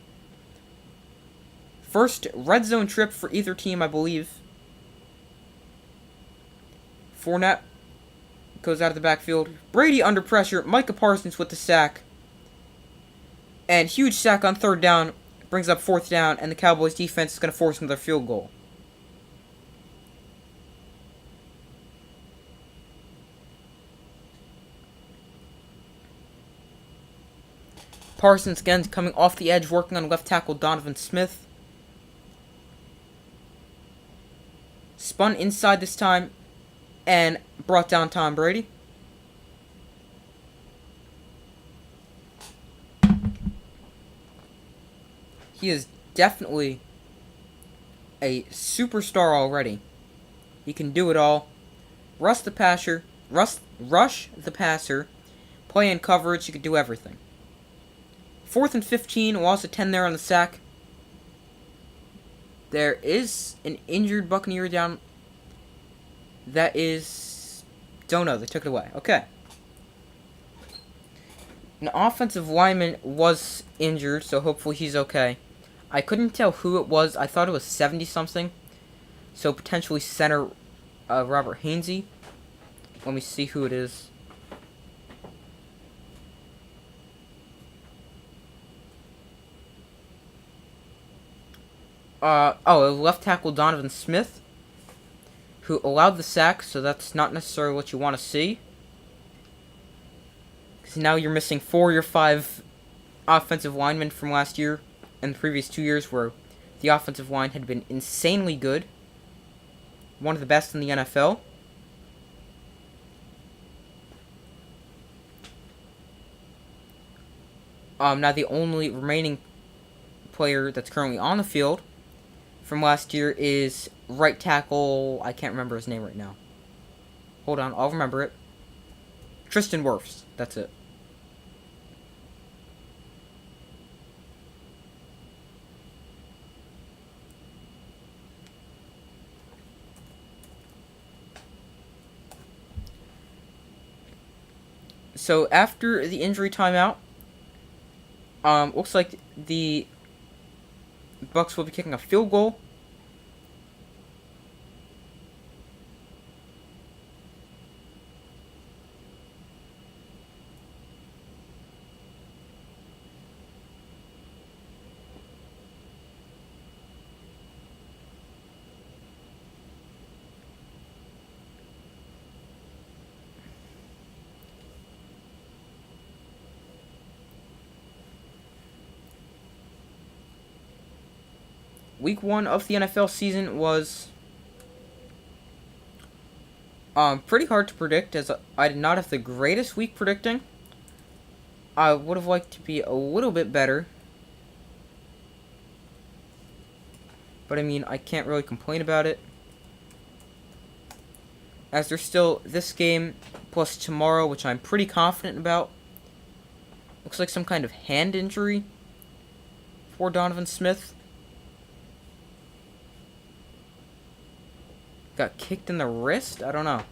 First red zone trip for either team, I believe. Fournette goes out of the backfield. Brady under pressure. Micah Parsons with the sack. And huge sack on 3rd down. Brings up 4th down, and the Cowboys defense is going to force another field goal. Parsons again coming off the edge, working on left tackle Donovan Smith. Spun inside this time and brought down Tom Brady. He is definitely a superstar already. He can do it all. Rush the passer, play in coverage, he could do everything. 4th and 15, lost a 10 there on the sack. There is an injured Buccaneer down. That is... Don't know, they took it away. Okay. An offensive lineman was injured, so hopefully he's okay. I couldn't tell who it was. I thought it was 70-something. So potentially center Robert Hainsey. Let me see who it is. Left tackle Donovan Smith, who allowed the sack, so that's not necessarily what you want to see. Because now you're missing 4 of your 5 offensive linemen from last year and the previous 2 years where the offensive line had been insanely good. One of the best in the NFL. Now the only remaining player that's currently on the field from last year is right tackle. I can't remember his name right now. Hold on, I'll remember it. Tristan Wirfs. That's it. So after the injury timeout, looks like the Bucs will be kicking a field goal. Week 1 of the NFL season was pretty hard to predict, as I did not have the greatest week predicting. I would have liked to be a little bit better. But I mean, I can't really complain about it, as there's still this game plus tomorrow, which I'm pretty confident about. Looks like some kind of hand injury for Donovan Smith. Got kicked in the wrist? I don't know.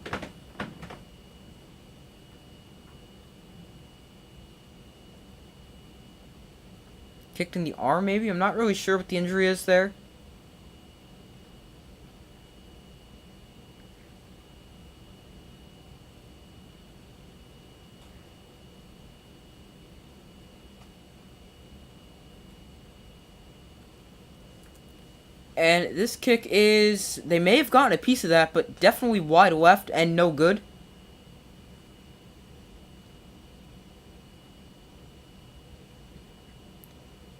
Kicked in the arm, maybe? I'm not really sure what the injury is there. And this kick is... They may have gotten a piece of that, but definitely wide left and no good.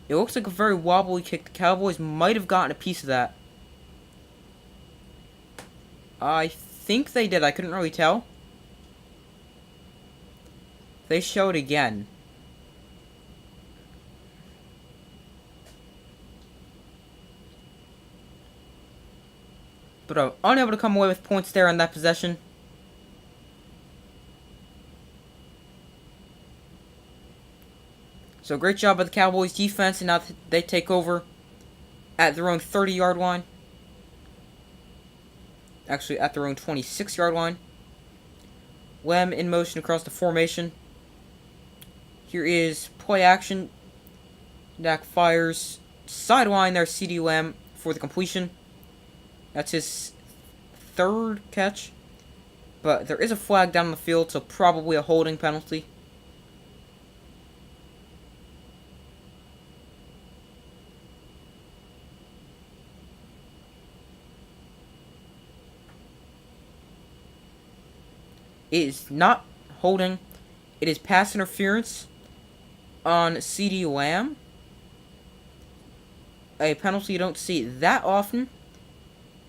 It looks like a very wobbly kick. The Cowboys might have gotten a piece of that. I think they did. I couldn't really tell. They show it again. But unable to come away with points there on that possession. So great job by the Cowboys defense, and now they take over at their own 30-yard line. Actually, at their own 26-yard line. Lem in motion across the formation. Here is play action. Dak fires sideline there, CD Lamb for the completion. That's his 3rd catch. But there is a flag down the field, so probably a holding penalty. It is not holding. It is pass interference. on CeeDee Lamb. A penalty you don't see that often.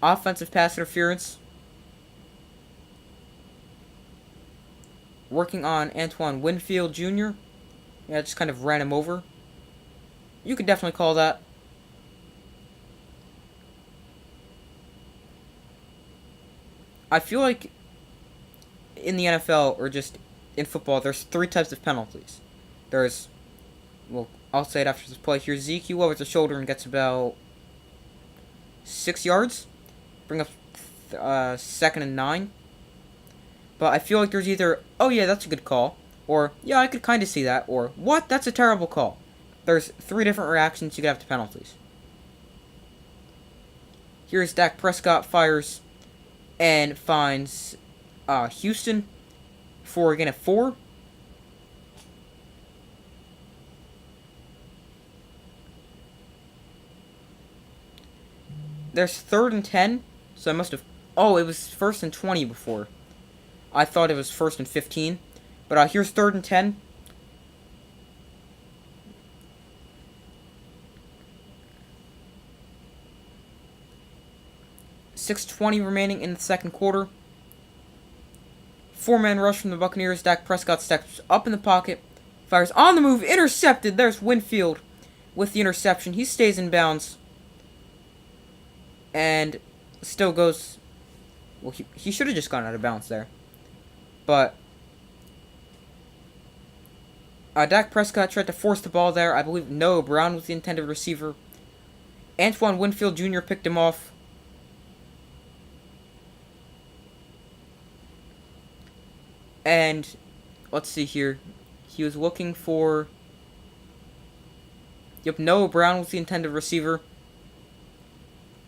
Offensive pass interference. Working on Antoine Winfield Jr. Yeah, just kind of ran him over. You could definitely call that. I feel like in the NFL, or just in football, there's 3 types of penalties. There's, well, I'll say it after this play here. Zeke, he lowers the shoulder and gets about 6 yards. Bring up 2nd and 9. But I feel like there's either, oh yeah, that's a good call, or yeah, I could kind of see that, or what, that's a terrible call. There's 3 different reactions you could have to penalties. Here's Dak Prescott fires and finds Houston for a gain of 4. There's 3rd and 10, so I must have, oh, it was 1st and 20 before. I thought it was 1st and 15, but here's 3rd and 10. .6:20 remaining in the second quarter. 4-man rush from the Buccaneers. Dak Prescott steps up in the pocket, fires on the move, intercepted. There's Winfield with the interception. He stays in bounds and still goes. Well, he should have just gone out of bounds there, but Dak Prescott tried to force the ball there. I believe Noah Brown was the intended receiver. Antoine Winfield Jr. picked him off. And let's see here. He was looking for. Yep, Noah Brown was the intended receiver.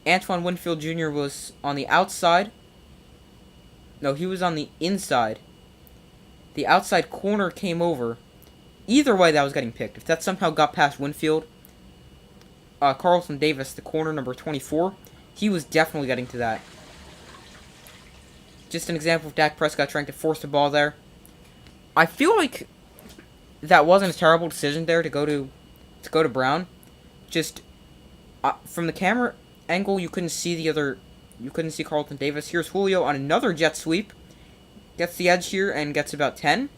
Antoine Winfield Jr. was on the outside. No, he was on the inside. The outside corner came over. Either way, that was getting picked. If that somehow got past Winfield, Carlton Davis, the corner, number 24, he was definitely getting to that. Just an example of Dak Prescott trying to force the ball there. I feel like that wasn't a terrible decision there to go to Brown. Just from the camera angle, you couldn't see Carlton Davis. Here's Julio on another jet sweep. Gets the edge here and gets about 10.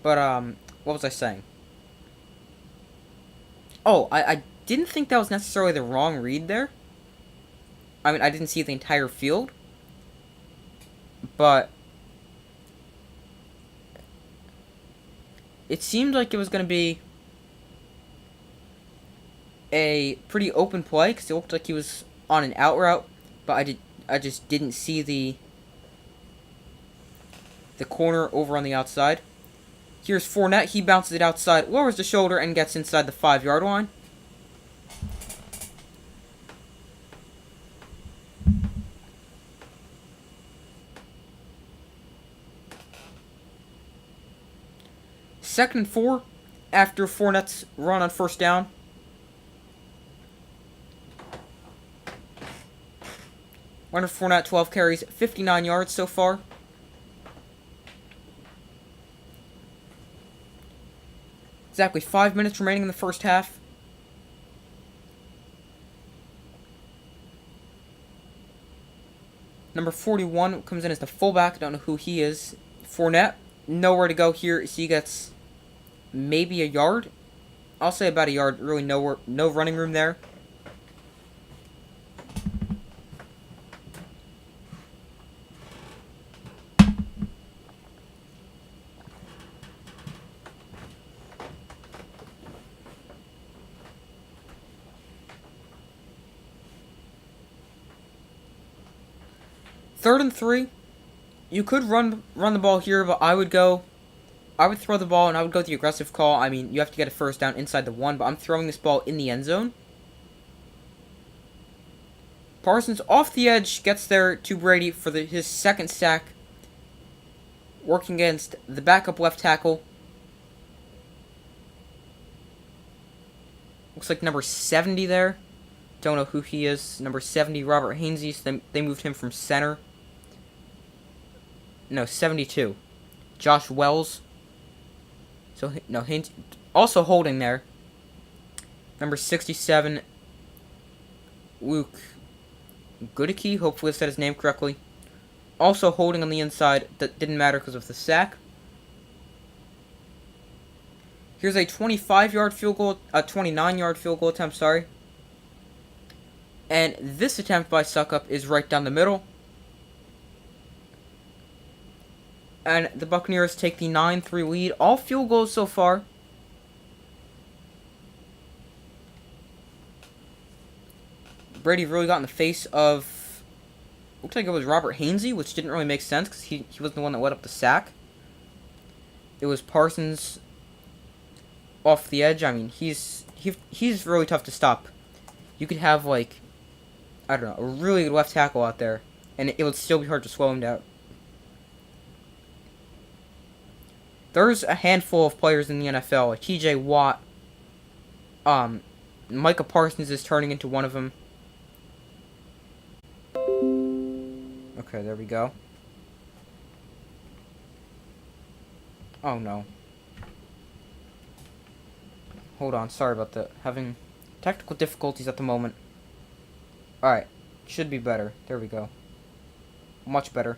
But what was I saying? Oh, I didn't think that was necessarily the wrong read there. I mean, I didn't see the entire field, but it seemed like it was going to be a pretty open play because it looked like he was on an out route, but I just didn't see the corner over on the outside. Here's Fournette. He bounces it outside, lowers the shoulder, and gets inside the 5-yard line. Second and 4 after Fournette's run on first down. Leonard Fournette, 12 carries, 59 yards so far. Exactly 5 minutes remaining in the first half. Number 41 comes in as the fullback. I don't know who he is. Fournette, nowhere to go here. So he gets maybe a yard. I'll say about a yard. Really no running room there. Third and 3. You could run the ball here, but I would throw the ball and I would go with the aggressive call. I mean, you have to get a first down inside the 1, but I'm throwing this ball in the end zone. Parsons off the edge gets there to Brady for his second sack. Working against the backup left tackle. Looks like number 70 there. Don't know who he is. Number 70, Robert Hainsey. So they moved him from center. No, 72. Josh Wells. So, no, Haynes. Also holding there. Number 67, Luke Goodicke. Hopefully I said his name correctly. Also holding on the inside. That didn't matter because of the sack. Here's a 25-yard field goal, a 29-yard field goal attempt, sorry. And this attempt by Suckup is right down the middle. And the Buccaneers take the 9-3 lead. All field goals so far. Brady really got in the face of, looks like it was Robert Hainsey, which didn't really make sense because he wasn't the one that let up the sack. It was Parsons off the edge. I mean, he's really tough to stop. You could have, like, I don't know, a really good left tackle out there, and it would still be hard to slow him down. There's a handful of players in the NFL, like T.J. Watt. Micah Parsons is turning into one of them. Okay, there we go. Oh no. Hold on, sorry about that. Having technical difficulties at the moment. Alright, should be better. There we go. Much better.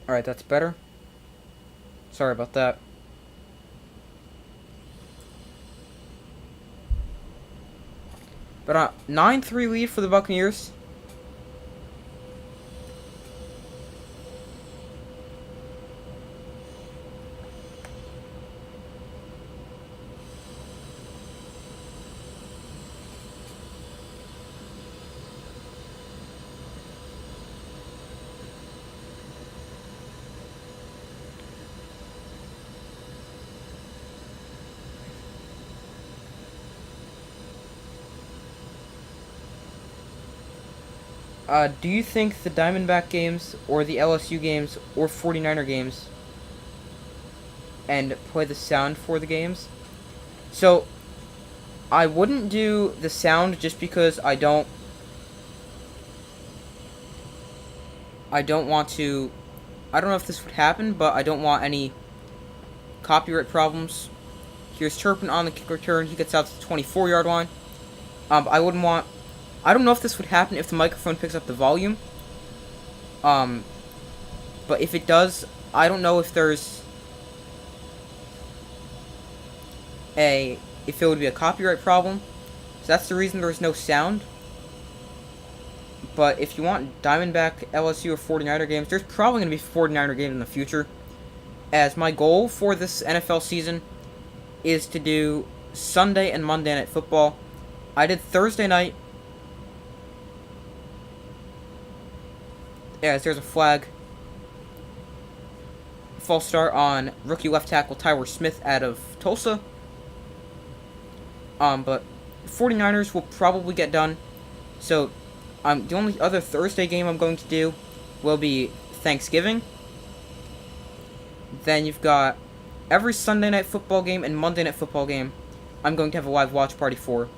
Alright, that's better. Sorry about that. But 9-3 lead for the Buccaneers. Do you think the Diamondback games, or the LSU games, or 49er games, and play the sound for the games? So, I wouldn't do the sound just because I don't want to, I don't know if this would happen, but I don't want any copyright problems. Here's Turpin on the kick return. He gets out to the 24-yard line. I don't know if this would happen if the microphone picks up the volume. But if it does, I don't know if if it would be a copyright problem. So that's the reason there's no sound. But if you want Diamondback, LSU, or 49er games, there's probably going to be 49er games in the future. As my goal for this NFL season is to do Sunday and Monday Night Football. I did Thursday night. Yeah, there's a flag. False start on rookie left tackle Tyler Smith out of Tulsa. But 49ers will probably get done. So, the only other Thursday game I'm going to do will be Thanksgiving. Then you've got every Sunday Night Football game and Monday Night Football game I'm going to have a live watch party for.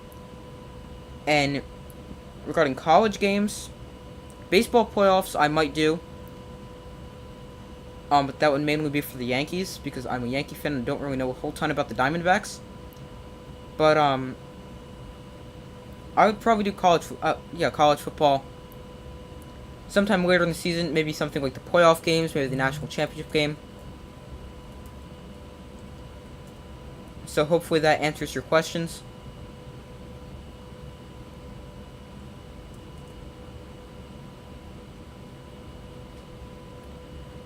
And regarding college games, baseball playoffs I might do. But that would mainly be for the Yankees, because I'm a Yankee fan and don't really know a whole ton about the Diamondbacks. But, I would probably do college football sometime later in the season, maybe something like the playoff games, maybe the national championship game. So hopefully that answers your questions.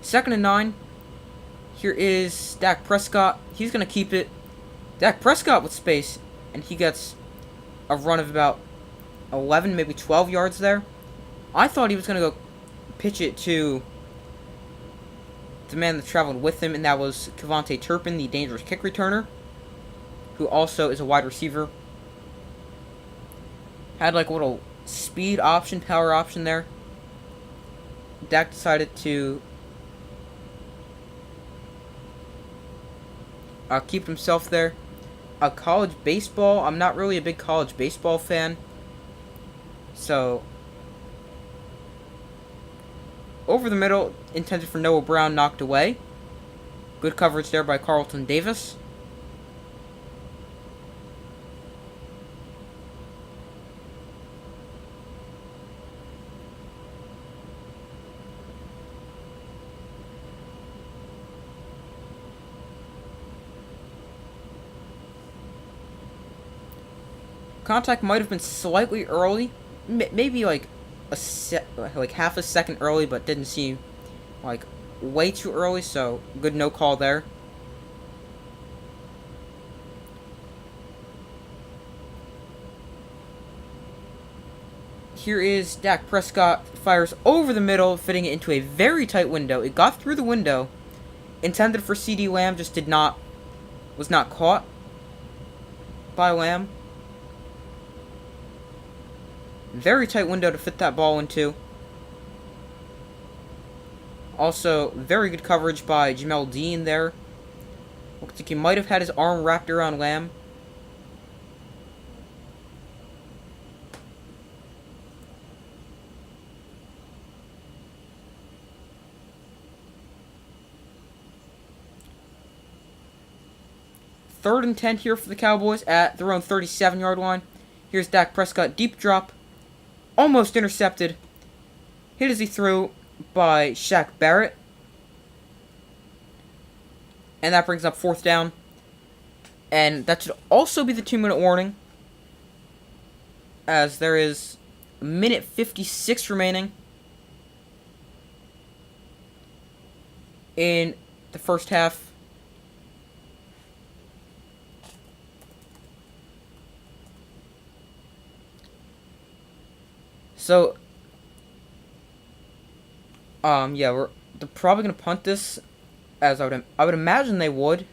Second and 9. Here is Dak Prescott. He's going to keep it. Dak Prescott with space, and he gets a run of about 11, maybe 12 yards there. I thought he was going to go pitch it to the man that traveled with him, and that was Kevontae Turpin, the dangerous kick returner, who also is a wide receiver. Had like a little speed option, power option there. Dak decided to keep himself there. College baseball, I'm not really a big college baseball fan. So, over the middle, intended for Noah Brown, knocked away. Good coverage there by Carlton Davis. Contact might have been slightly early, maybe like like half a second early, but didn't seem like way too early. So good no call there. Here is Dak Prescott, fires over the middle, fitting it into a very tight window. It got through the window, intended for CeeDee Lamb, just was not caught by Lamb. Very tight window to fit that ball into. Also, very good coverage by Jamel Dean there. Looks like he might have had his arm wrapped around Lamb. Third and 10 here for the Cowboys at their own 37-yard line. Here's Dak Prescott, deep drop. Almost intercepted. Hit as he threw by Shaq Barrett. And that brings up fourth down. And that should also be the 2-minute warning, as there is a minute 56 remaining in the first half. So, yeah, they're probably gonna punt this, as I would imagine they would.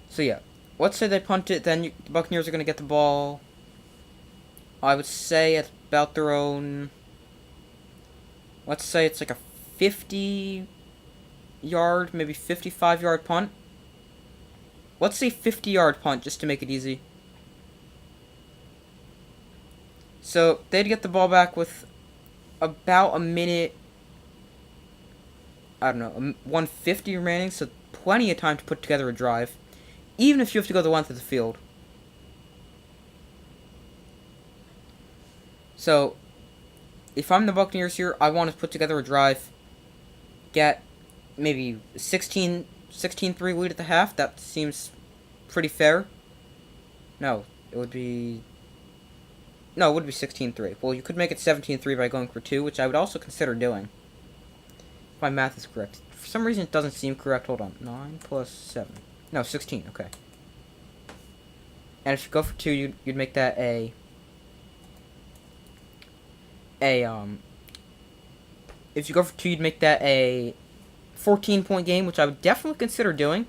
So yeah, let's say they punt it, then the Buccaneers are gonna get the ball. I would say at about their own. Let's say it's like a 50-yard, maybe 55-yard punt. Let's say 50-yard punt, just to make it easy. So, they'd get the ball back with about a minute, I don't know, 150 remaining, so plenty of time to put together a drive, even if you have to go the length of the field. So, if I'm the Buccaneers here, I want to put together a drive, get maybe 16-3 lead at the half. That seems pretty fair. No, it would be 16-3. Well, you could make it 17-3 by going for 2, which I would also consider doing, if my math is correct. For some reason, it doesn't seem correct. Hold on. 9 plus 7. No, 16. Okay. And if you go for 2, you'd make that if you go for 2, you'd make that a 14-point game, which I would definitely consider doing.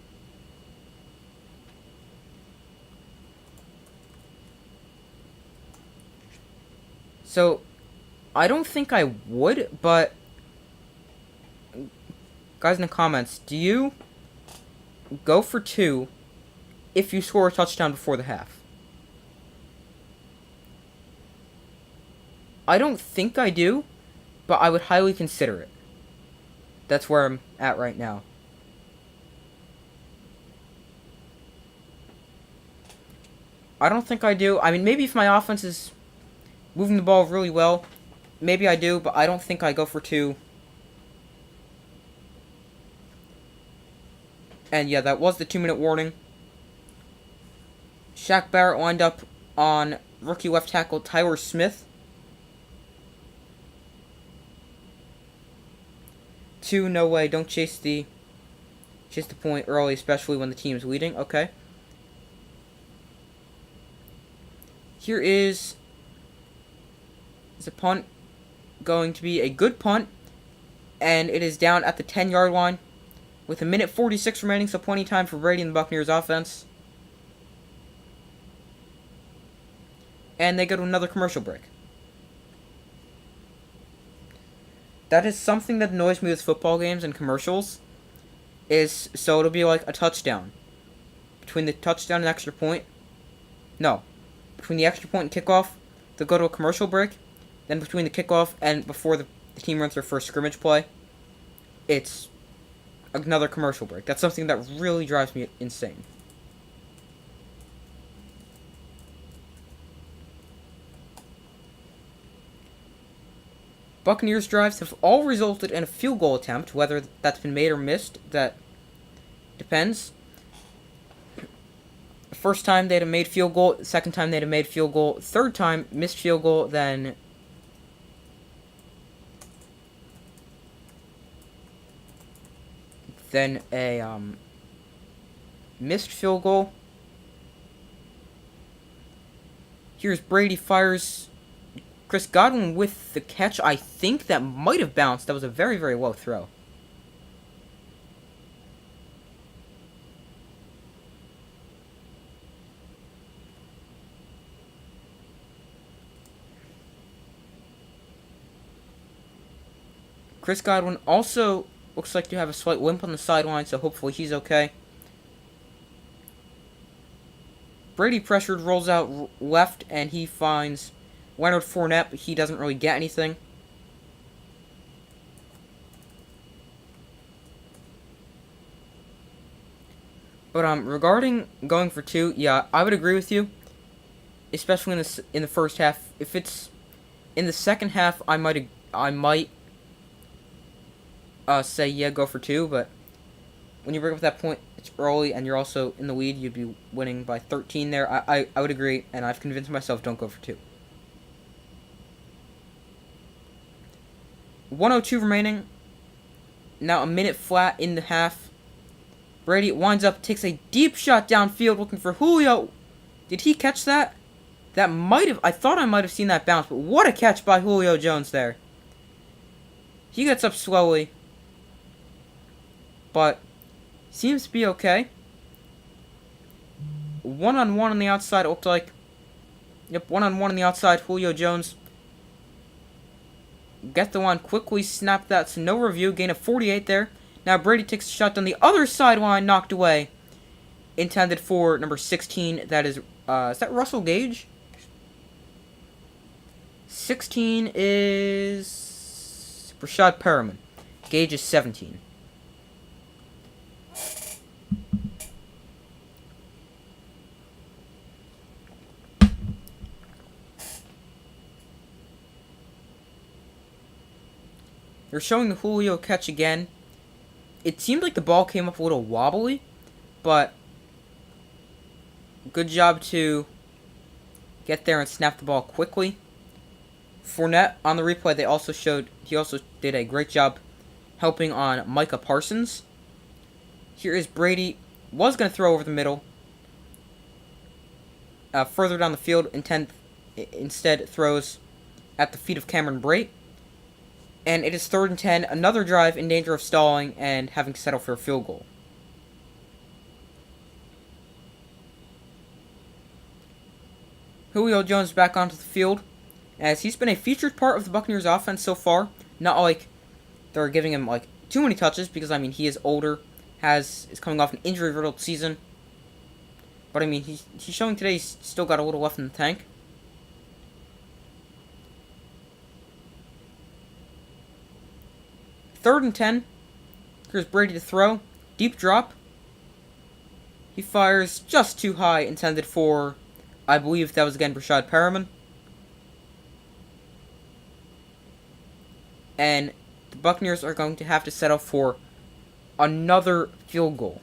So, I don't think I would, but guys in the comments, do you go for 2 if you score a touchdown before the half? I don't think I do, but I would highly consider it. That's where I'm at right now. I don't think I do. I mean, maybe if my offense is moving the ball really well, maybe I do, but I don't think I go for 2. And yeah, that was the 2-minute warning. Shaq Barrett lined up on rookie left tackle Tyler Smith. 2, no way. Don't chase the point early, especially when the team's leading. Okay. Here is a punt, going to be a good punt, and it is down at the 10-yard line with a minute 46 remaining, so plenty of time for Brady and the Buccaneers offense. And they go to another commercial break. That is something that annoys me with football games and commercials. Is so it'll be like a touchdown. Between the touchdown and extra point. No. Between the extra point and kickoff, they'll go to a commercial break. Then between the kickoff and before the team runs their first scrimmage play, it's another commercial break. That's something that really drives me insane. Buccaneers drives have all resulted in a field goal attempt. Whether that's been made or missed, that depends. The first time they'd have made field goal, the second time they'd have made field goal, third time missed field goal, then a missed field goal. Here's Brady fires Chris Godwin with the catch. I think that might have bounced. That was a very, very low throw. Chris Godwin also looks like to have a slight limp on the sideline, so hopefully he's okay. Brady pressured, rolls out left, and he finds Leonard Fournette, but he doesn't really get anything. But regarding going for two, yeah, I would agree with you, especially in the first half. If it's in the second half, I might say yeah, go for two, but when you bring up that point, it's early, and you're also in the lead. You'd be winning by 13 there. I would agree, and I've convinced myself don't go for two. 1:02 remaining. Now a minute flat in the half. Brady winds up, takes a deep shot downfield, looking for Julio. Did he catch that? That might have. I thought I might have seen that bounce, but what a catch by Julio Jones there. He gets up slowly, but seems to be okay. 1-on-1 on the outside, it looked like. Yep, 1-on-1 on the outside. Julio Jones get the one, quickly snap that to no review, gain of 48 there. Now Brady takes a shot down the other sideline, knocked away. Intended for number 16, that is that Russell Gage? 16 is Rashad Perriman. Gage is 17. They're showing the Julio catch again. It seemed like the ball came up a little wobbly, but good job to get there and snap the ball quickly. Fournette on the replay, he also did a great job helping on Micah Parsons. Here is Brady, was going to throw over the middle. Further down the field, instead throws at the feet of Cameron Brate. And it is 3rd and 10, another drive in danger of stalling and having to settle for a field goal. Julio Jones back onto the field, as he's been a featured part of the Buccaneers offense so far. Not like they're giving him like too many touches, because I mean he is older, is coming off an injury-riddled season. But I mean he's showing today he's still got a little left in the tank. Third and 10. Here's Brady to throw. Deep drop. He fires just too high, intended for, I believe that was again Rashad Perriman. And the Buccaneers are going to have to settle for another field goal.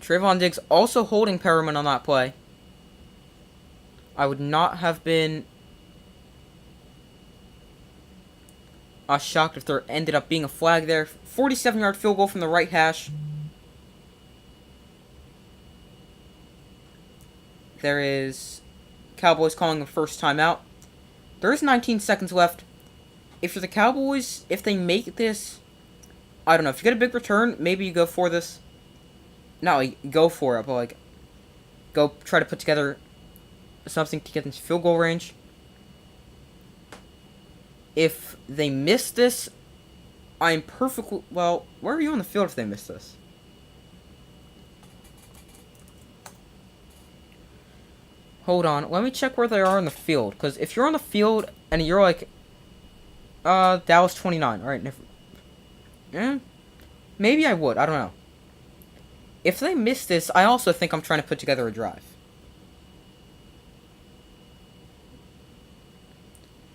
Trayvon Diggs also holding Perriman on that play. I would not have been shocked if there ended up being a flag there. 47-yard field goal from the right hash. There is Cowboys calling the first timeout. There is 19 seconds left. If you're the Cowboys, if they make this, I don't know, if you get a big return, maybe you go for this. Not like, go for it, but like, go try to put together something to get into field goal range. If they miss this, I'm perfectly... Well, where are you on the field if they miss this? Hold on. Let me check where they are in the field. Because if you're on the field and you're like... that was 29. Alright, maybe I would. I don't know. If they miss this, I also think I'm trying to put together a drive.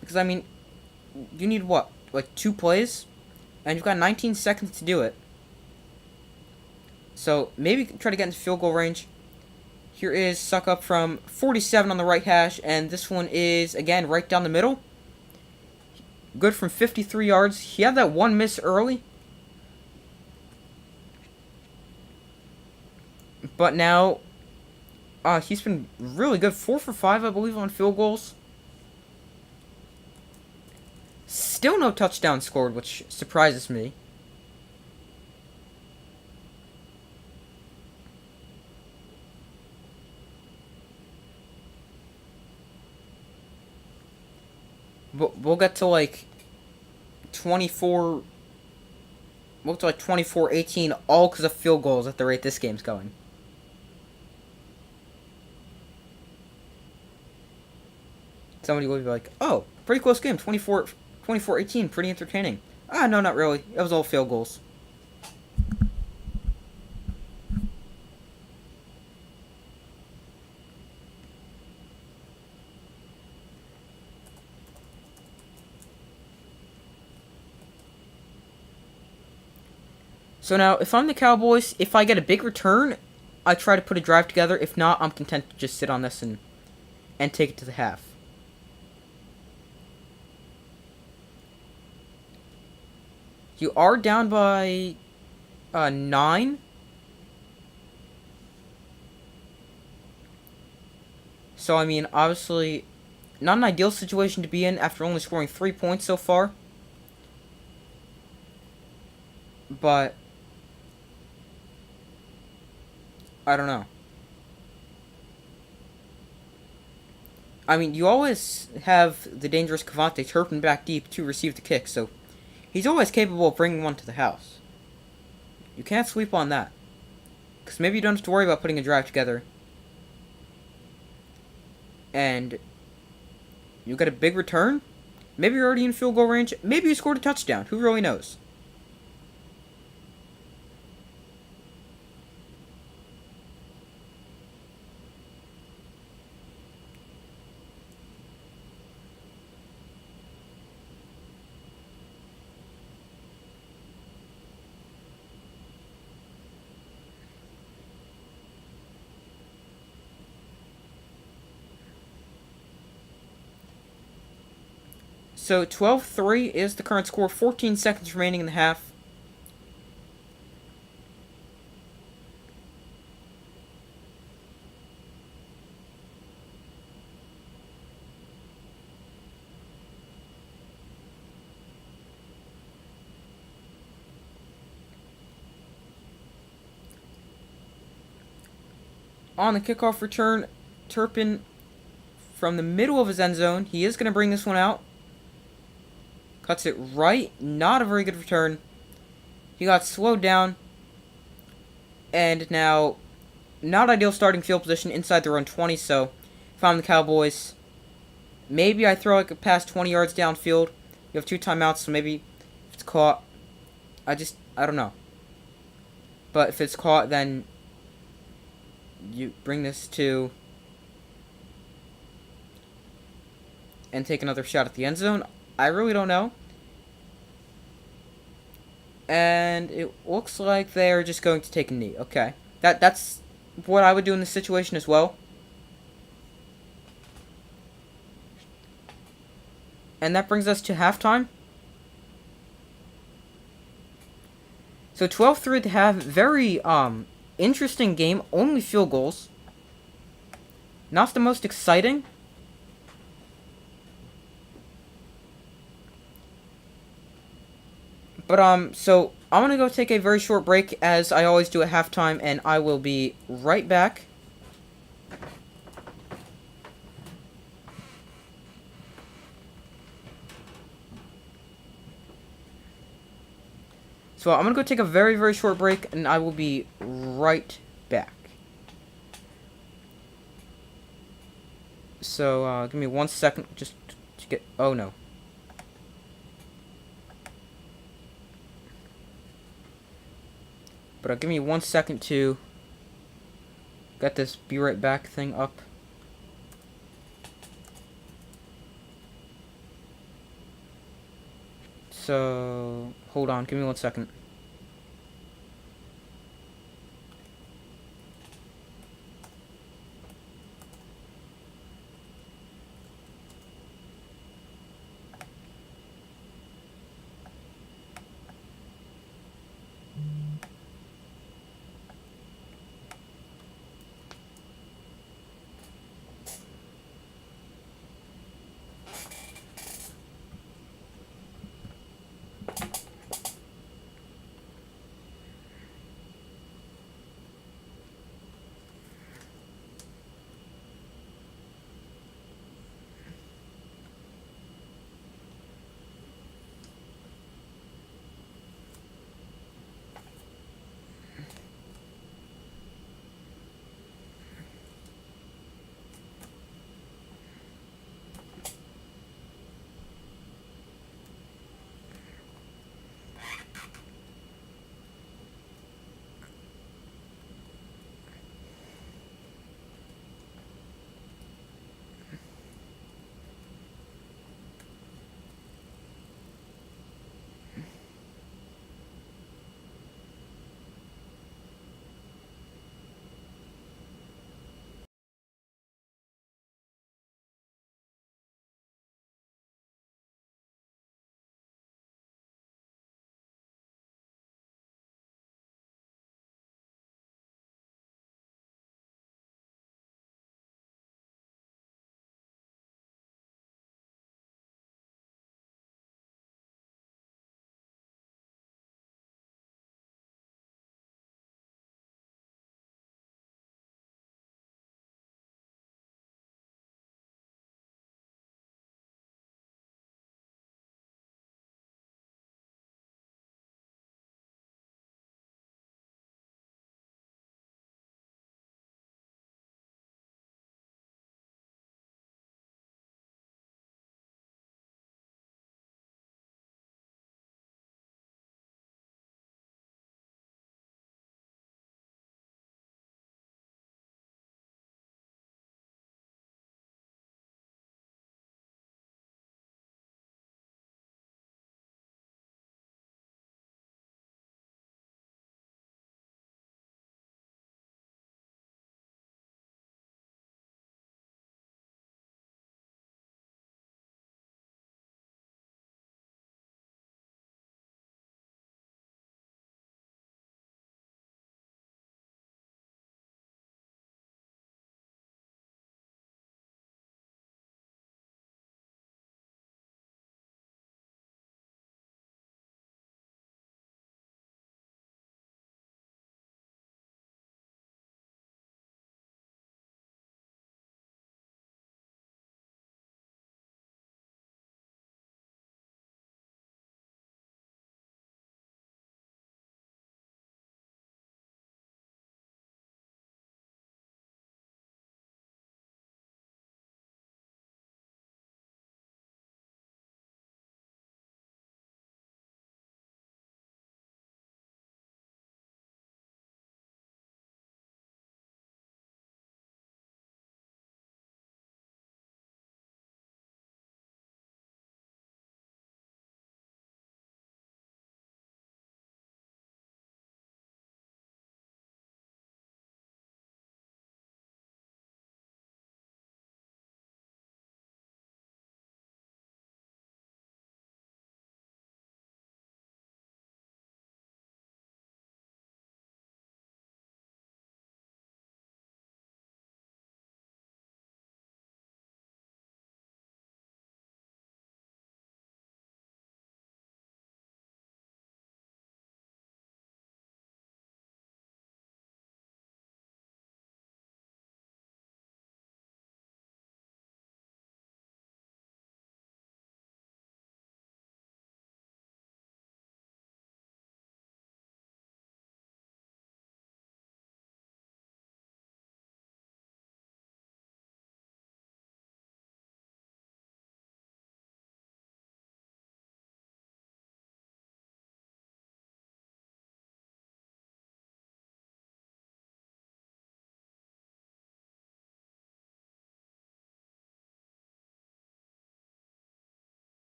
Because, I mean, you need what? Like 2 plays? And you've got 19 seconds to do it. So, maybe try to get into field goal range. Here is suck up from 47 on the right hash. And this one is, again, right down the middle. Good from 53 yards. He had that one miss early. But now, he's been really good. 4 for 5, I believe, on field goals. Still no touchdown scored, which surprises me. But we'll get to like 24. We'll get to like 24-18, all because of field goals at the rate this game's going. Somebody will be like, oh, pretty close game, 24-18, pretty entertaining. No, not really. It was all field goals. So now, if I'm the Cowboys, if I get a big return, I try to put a drive together. If not, I'm content to just sit on this and take it to the half. You are down by 9. So, I mean, obviously, not an ideal situation to be in after only scoring 3 points so far. But I don't know. I mean, you always have the dangerous Cavante Turpin back deep to receive the kick, so he's always capable of bringing one to the house. You can't sleep on that. Because maybe you don't have to worry about putting a drive together. And you get a big return. Maybe you're already in field goal range. Maybe you scored a touchdown. Who really knows? So 12-3 is the current score. 14 seconds remaining in the half. On the kickoff return, Turpin from the middle of his end zone. He is going to bring this one out. Cuts it right. Not a very good return. He got slowed down. And now, not ideal starting field position inside their own 20. So, if I'm the Cowboys, maybe I throw like a pass 20 yards downfield. You have 2 timeouts, so maybe if it's caught, I don't know. But if it's caught, then you bring this to and take another shot at the end zone. I really don't know. And it looks like they're just going to take a knee. Okay. That's what I would do in this situation as well. And that brings us to halftime. So 12-3 to have. Very interesting game. Only field goals. Not the most exciting. But, so, I'm gonna go take a very short break, as I always do at halftime, and I will be right back. So I'm gonna go take a very, very short break, and I will be right back. So, give me 1 second just to get... Oh, no. But give me 1 second to get this be right back thing up. So, hold on, give me 1 second.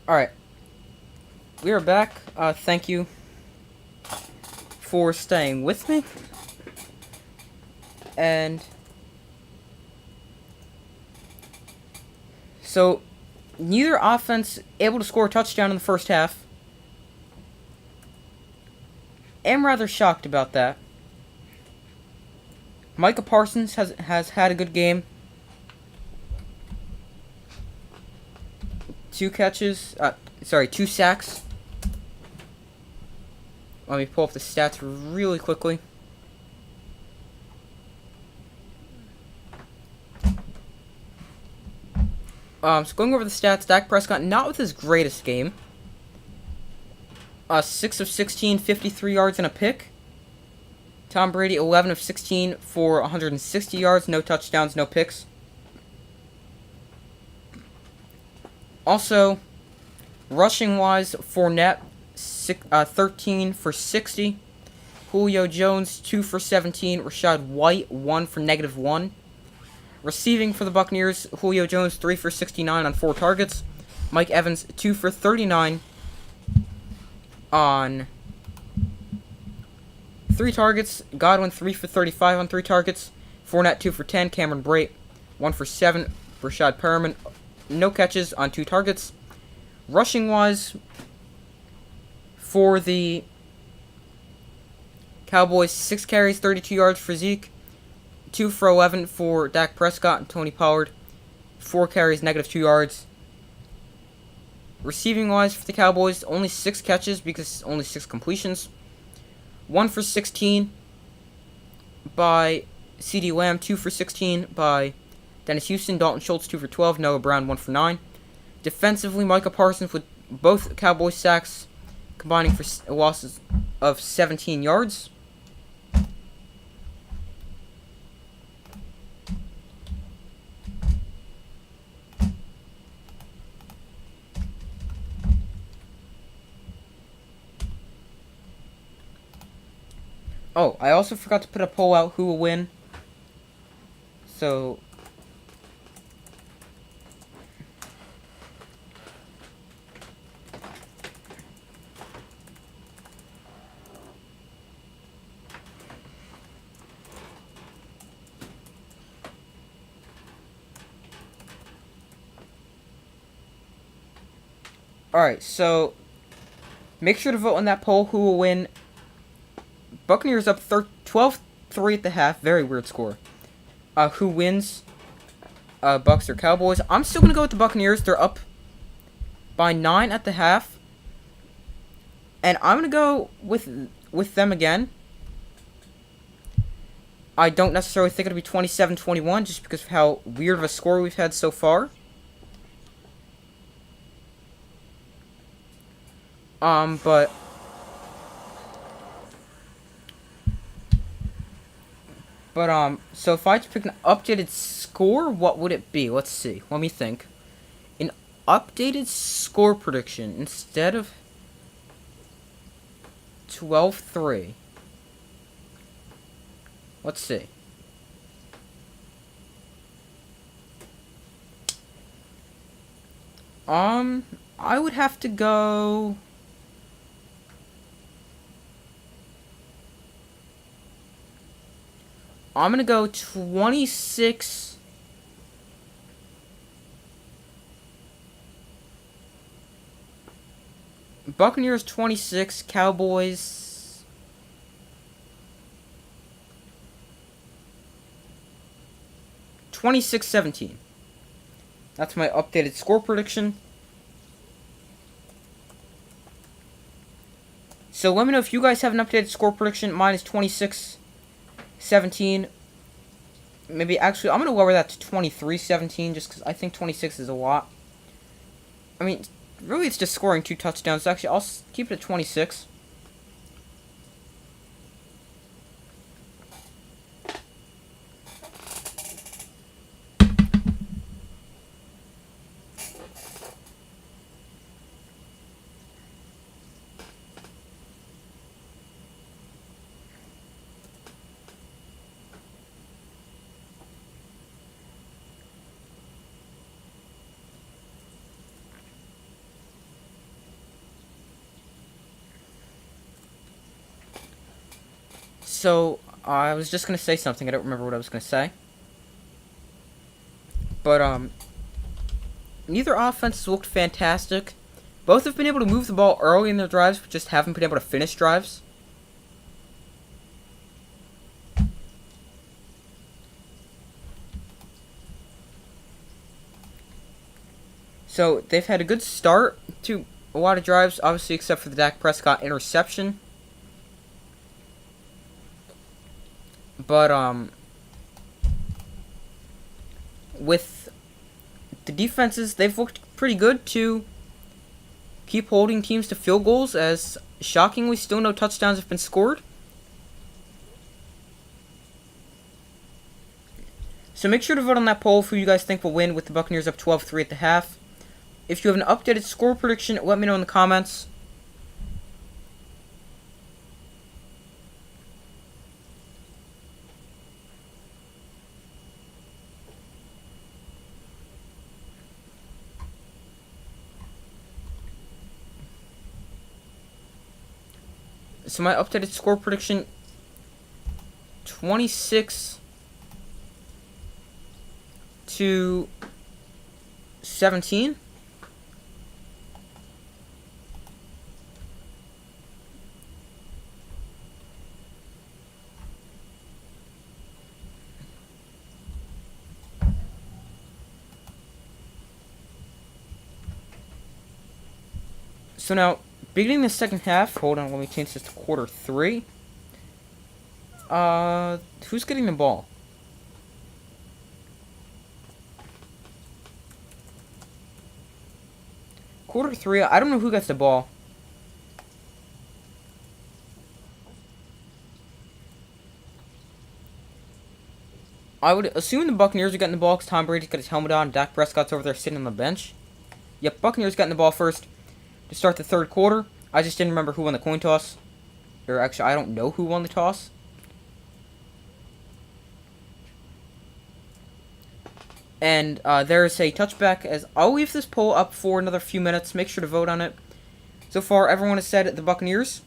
Alright, we are back. Thank you for staying with me. And so, neither offense able to score a touchdown in the first half. Am rather shocked about that. Micah Parsons has had a good game. 2 sacks. Let me pull up the stats really quickly. So going over the stats, Dak Prescott not with his greatest game. 6 of 16, 53 yards and a pick. Tom Brady, 11 of 16 for 160 yards, no touchdowns, no picks. Also, rushing-wise, Fournette, 13 for 60. Julio Jones, 2 for 17. Rachaad White, 1 for -1. Receiving for the Buccaneers, Julio Jones, 3 for 69 on 4 targets. Mike Evans, 2 for 39 on 3 targets. Godwin, 3 for 35 on 3 targets. Fournette, 2 for 10. Cameron Brate, 1 for 7. Rashad Perriman, no catches on 2 targets. Rushing-wise, for the Cowboys, 6 carries, 32 yards for Zeke. 2 for 11 for Dak Prescott and Tony Pollard. 4 carries, -2 yards. Receiving-wise for the Cowboys, only 6 catches because only 6 completions. 1 for 16 by CeeDee Lamb, 2 for 16 by Dennis Houston, Dalton Schultz, 2 for 12, Noah Brown, 1 for 9. Defensively, Micah Parsons with both Cowboys sacks combining for losses of 17 yards. Oh, I also forgot to put a poll out who will win. So, alright, so make sure to vote on that poll who will win. Buccaneers up 12-3 at the half. Very weird score. Who wins? Bucks or Cowboys? I'm still going to go with the Buccaneers. They're up by 9 at the half. And I'm going to go with them again. I don't necessarily think it'll be 27-21 just because of how weird of a score we've had so far. So if I had to pick an updated score, what would it be? Let's see. Let me think. An updated score prediction instead of 12-3. Let's see. I would have to go. I'm going to go 26. Buccaneers 26, Cowboys 26-17. That's my updated score prediction. So let me know if you guys have an updated score prediction. Mine is 26-17. Maybe, actually, I'm going to lower that to 23-17 just because I think 26 is a lot. I mean, really it's just scoring 2 touchdowns. Actually, I'll keep it at 26. So, I was just going to say something. I don't remember what I was going to say. But, neither offense looked fantastic. Both have been able to move the ball early in their drives, but just haven't been able to finish drives. So, they've had a good start to a lot of drives, obviously, except for the Dak Prescott interception. But, with the defenses, they've looked pretty good to keep holding teams to field goals, as shockingly still no touchdowns have been scored. So make sure to vote on that poll for who you guys think will win, with the Buccaneers up 12-3 at the half. If you have an updated score prediction, let me know in the comments. So my updated score prediction, 26-17. So now, beginning the second half, hold on, let me change this to quarter 3. Who's getting the ball? Quarter 3, I don't know who gets the ball. I would assume the Buccaneers are getting the ball because Tom Brady's got his helmet on. Dak Prescott's over there sitting on the bench. Yep, Buccaneers getting the ball first to start the third quarter. I just didn't remember who won the coin toss. Or actually, I don't know who won the toss. And there's a touchback, as I'll leave this poll up for another few minutes. Make sure to vote on it. So far, everyone has said the Buccaneers.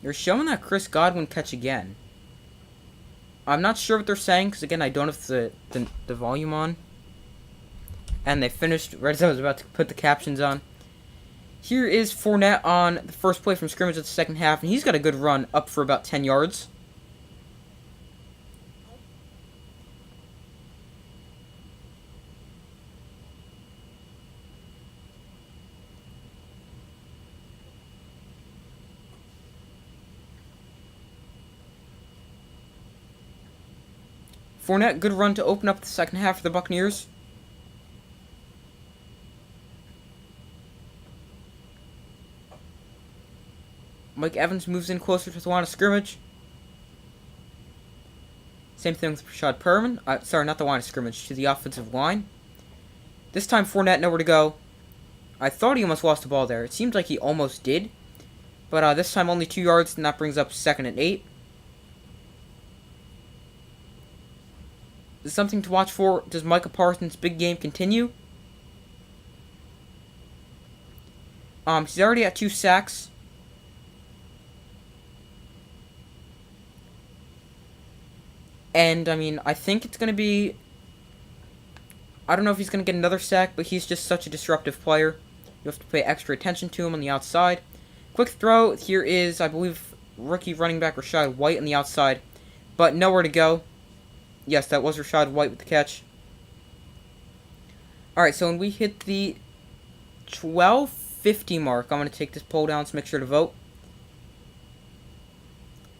They're showing that Chris Godwin catch again. I'm not sure what they're saying, because again, I don't have the volume on. And they finished right as I was about to put the captions on. Here is Fournette on the first play from scrimmage of the second half, and he's got a good run up for about 10 yards. Fournette, good run to open up the second half for the Buccaneers. Mike Evans moves in closer to the line of scrimmage. Same thing with Rashad Perriman. Sorry, not the line of scrimmage, to the offensive line. This time, Fournette nowhere to go. I thought he almost lost the ball there. It seemed like he almost did. But this time only 2 yards, and that brings up 2nd and 8. This is something to watch for. Does Micah Parsons' big game continue? He's already at 2 sacks. And, I mean, I think it's going to be... I don't know if he's going to get another sack, but he's just such a disruptive player. You have to pay extra attention to him on the outside. Quick throw. Here is, I believe, rookie running back Rachaad White on the outside. But nowhere to go. Yes, that was Rachaad White with the catch. Alright, so when we hit the 12:50 mark, I'm going to take this poll down, so make sure to vote.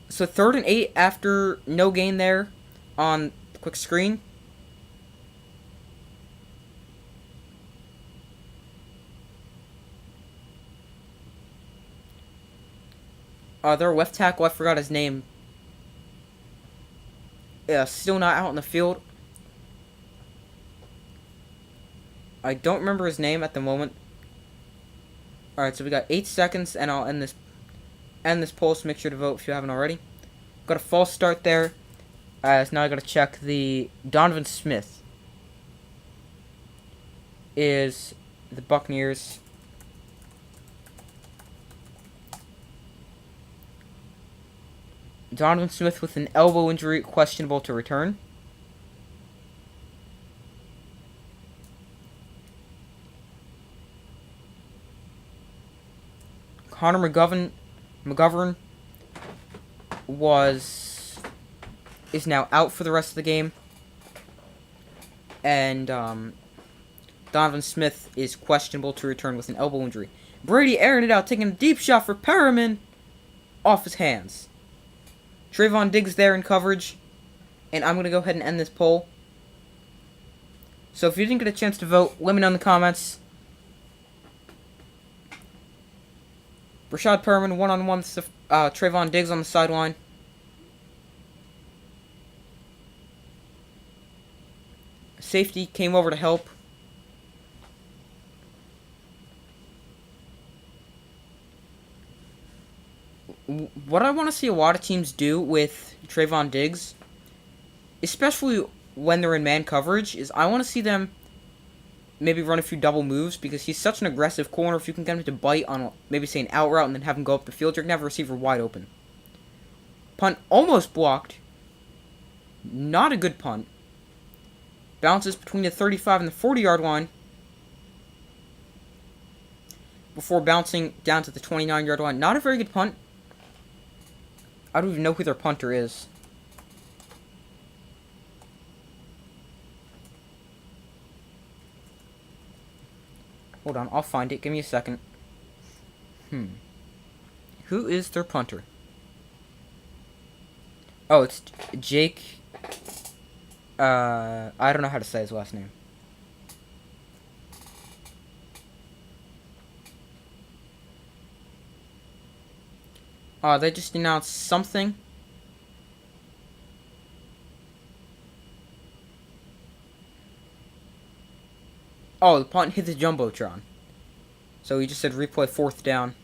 So 3rd and 8 after no gain there on the quick screen. Their left tackle, I forgot his name. Still not out in the field. I don't remember his name at the moment. Alright, so we got 8 seconds, and I'll end this poll, so make sure to vote if you haven't already. Got a false start there. So now I gotta check the Donovan Smith is the Buccaneers. Donovan Smith with an elbow injury, questionable to return. Connor McGovern is now out for the rest of the game. And Donovan Smith is questionable to return with an elbow injury. Brady airing it out, taking a deep shot for Perriman off his hands. Trayvon Diggs there in coverage. And I'm going to go ahead and end this poll. So if you didn't get a chance to vote, let me know in the comments. Rashad Perriman one-on-one with Trayvon Diggs on the sideline. Safety came over to help. What I want to see a lot of teams do with Trayvon Diggs, especially when they're in man coverage, is I want to see them maybe run a few double moves, because he's such an aggressive corner. If you can get him to bite on, maybe say, an out route and then have him go up the field, you're going to have a receiver wide open. Punt almost blocked. Not a good punt. Bounces between the 35 and the 40-yard line before bouncing down to the 29-yard line. Not a very good punt. I don't even know who their punter is. Hold on, I'll find it. Give me a second. Who is their punter? Oh, it's Jake. I don't know how to say his last name. They just announced something. Oh, the punt hit the Jumbotron. So he just said replay 4th down.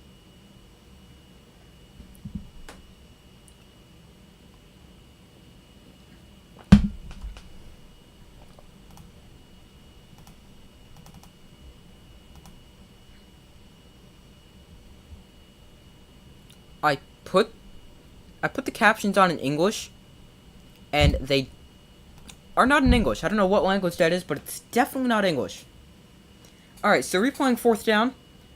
I put the captions on in English, and they are not in English. I don't know what language that is, but it's definitely not English. Alright, so replaying 4th down.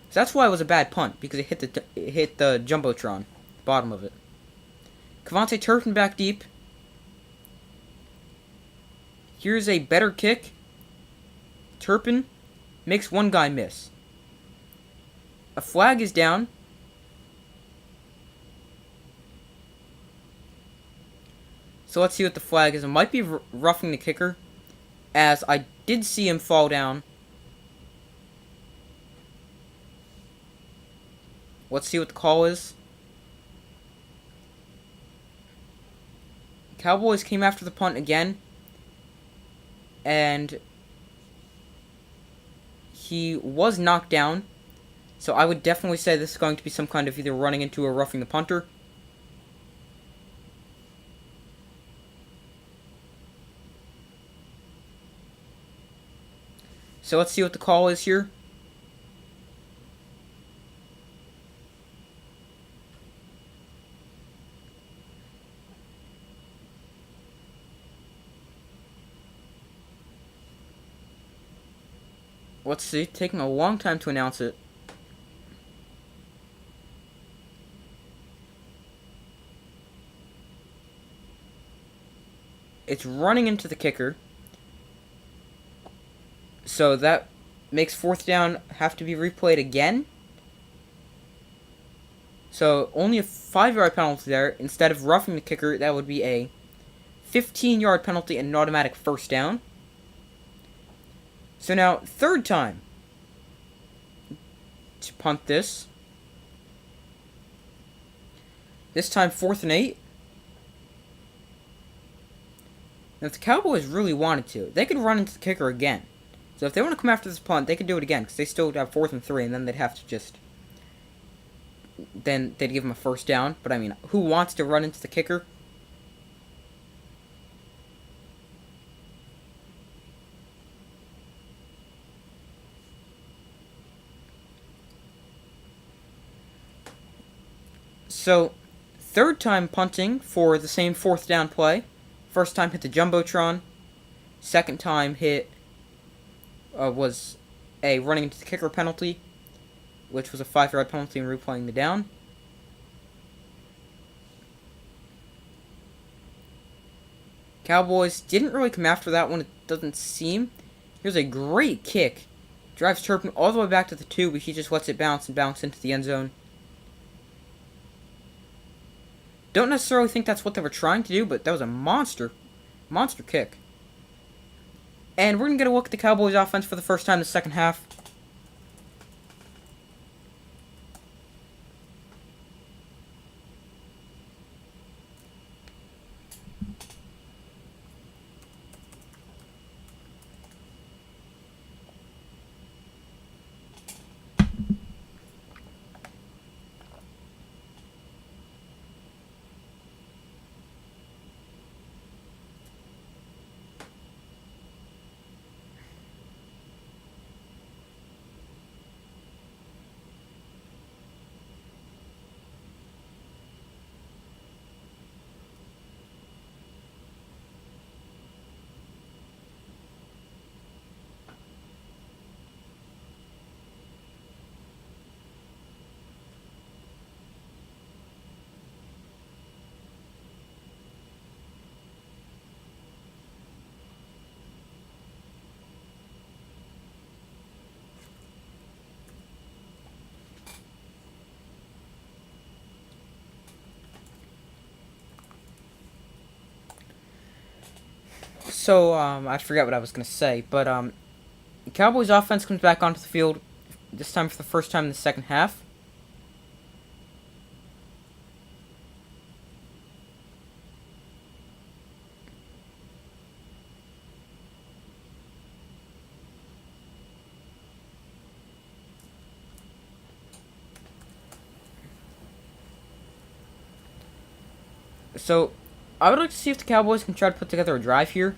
So that's why it was a bad punt, because it hit the Jumbotron, bottom of it. Kevontae Turpin back deep. Here's a better kick. Turpin makes one guy miss. A flag is down. So let's see what the flag is. It might be roughing the kicker, as I did see him fall down. Let's see what the call is. Cowboys came after the punt again, and he was knocked down. So I would definitely say this is going to be some kind of either running into or roughing the punter. So let's see what the call is here. Let's see, taking a long time to announce it. It's running into the kicker. So that makes 4th down have to be replayed again. So only a 5-yard penalty there. Instead of roughing the kicker, that would be a 15-yard penalty and an automatic 1st down. So now, 3rd time to punt this. This time 4th and 8. Now if the Cowboys really wanted to, they could run into the kicker again. So if they want to come after this punt, they could do it again, because they still would have 4th and 3, and then they'd have to just... Then they'd give him a 1st down. But I mean, who wants to run into the kicker? So, third time punting for the same fourth down play. First time hit the Jumbotron. Second time hit was a running into the kicker penalty, which was a 5-yard penalty and replaying the down. Cowboys didn't really come after that one, it doesn't seem. Here's a great kick. Drives Turpin all the way back to the 2, but he just lets it bounce and bounce into the end zone. Don't necessarily think that's what they were trying to do, but that was a monster kick. And we're going to get a look at the Cowboys offense for the first time in the second half. So, I forget what I was going to say, but, the Cowboys offense comes back onto the field, this time for the first time in the second half. So, I would like to see if the Cowboys can try to put together a drive here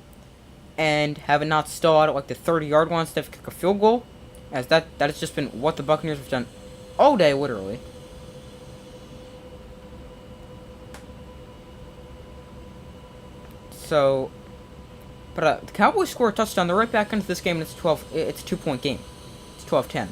and have it not stall out at like the 30-yard line instead of kick a field goal, as that has just been what the Buccaneers have done all day, literally. So, but the Cowboys score a touchdown. They're right back into this game, and it's a 2-point game. It's 12-10.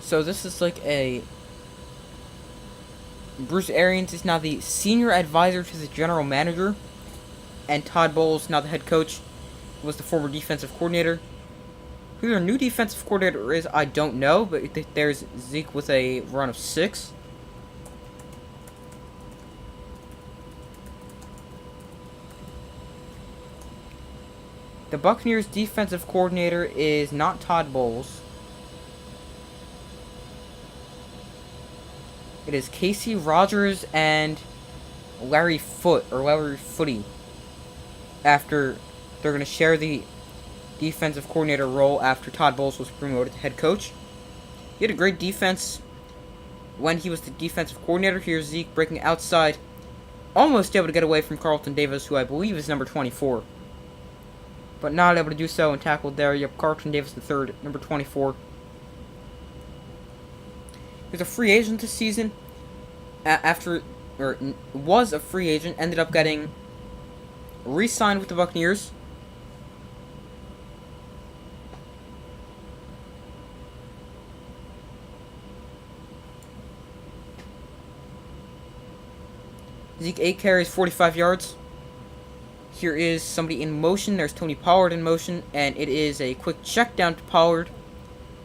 So this is like a... Bruce Arians is now the senior advisor to the general manager, and Todd Bowles, now the head coach, was the former defensive coordinator. Who their new defensive coordinator is, I don't know, but there's Zeke with a run of 6. The Buccaneers defensive coordinator is not Todd Bowles. It is Casey Rogers and Larry Footy. After they're going to share the defensive coordinator role after Todd Bowles was promoted to head coach. He had a great defense when he was the defensive coordinator. Here's Zeke breaking outside, almost able to get away from Carlton Davis, who I believe is number 24. But not able to do so and tackled there. Yep, Carlton Davis III, number 24. He was a free agent this season. Was a free agent, ended up getting re-signed with the Buccaneers. Zeke 8 carries, 45 yards. Here is somebody in motion. There's Tony Pollard in motion, and it is a quick check down to Pollard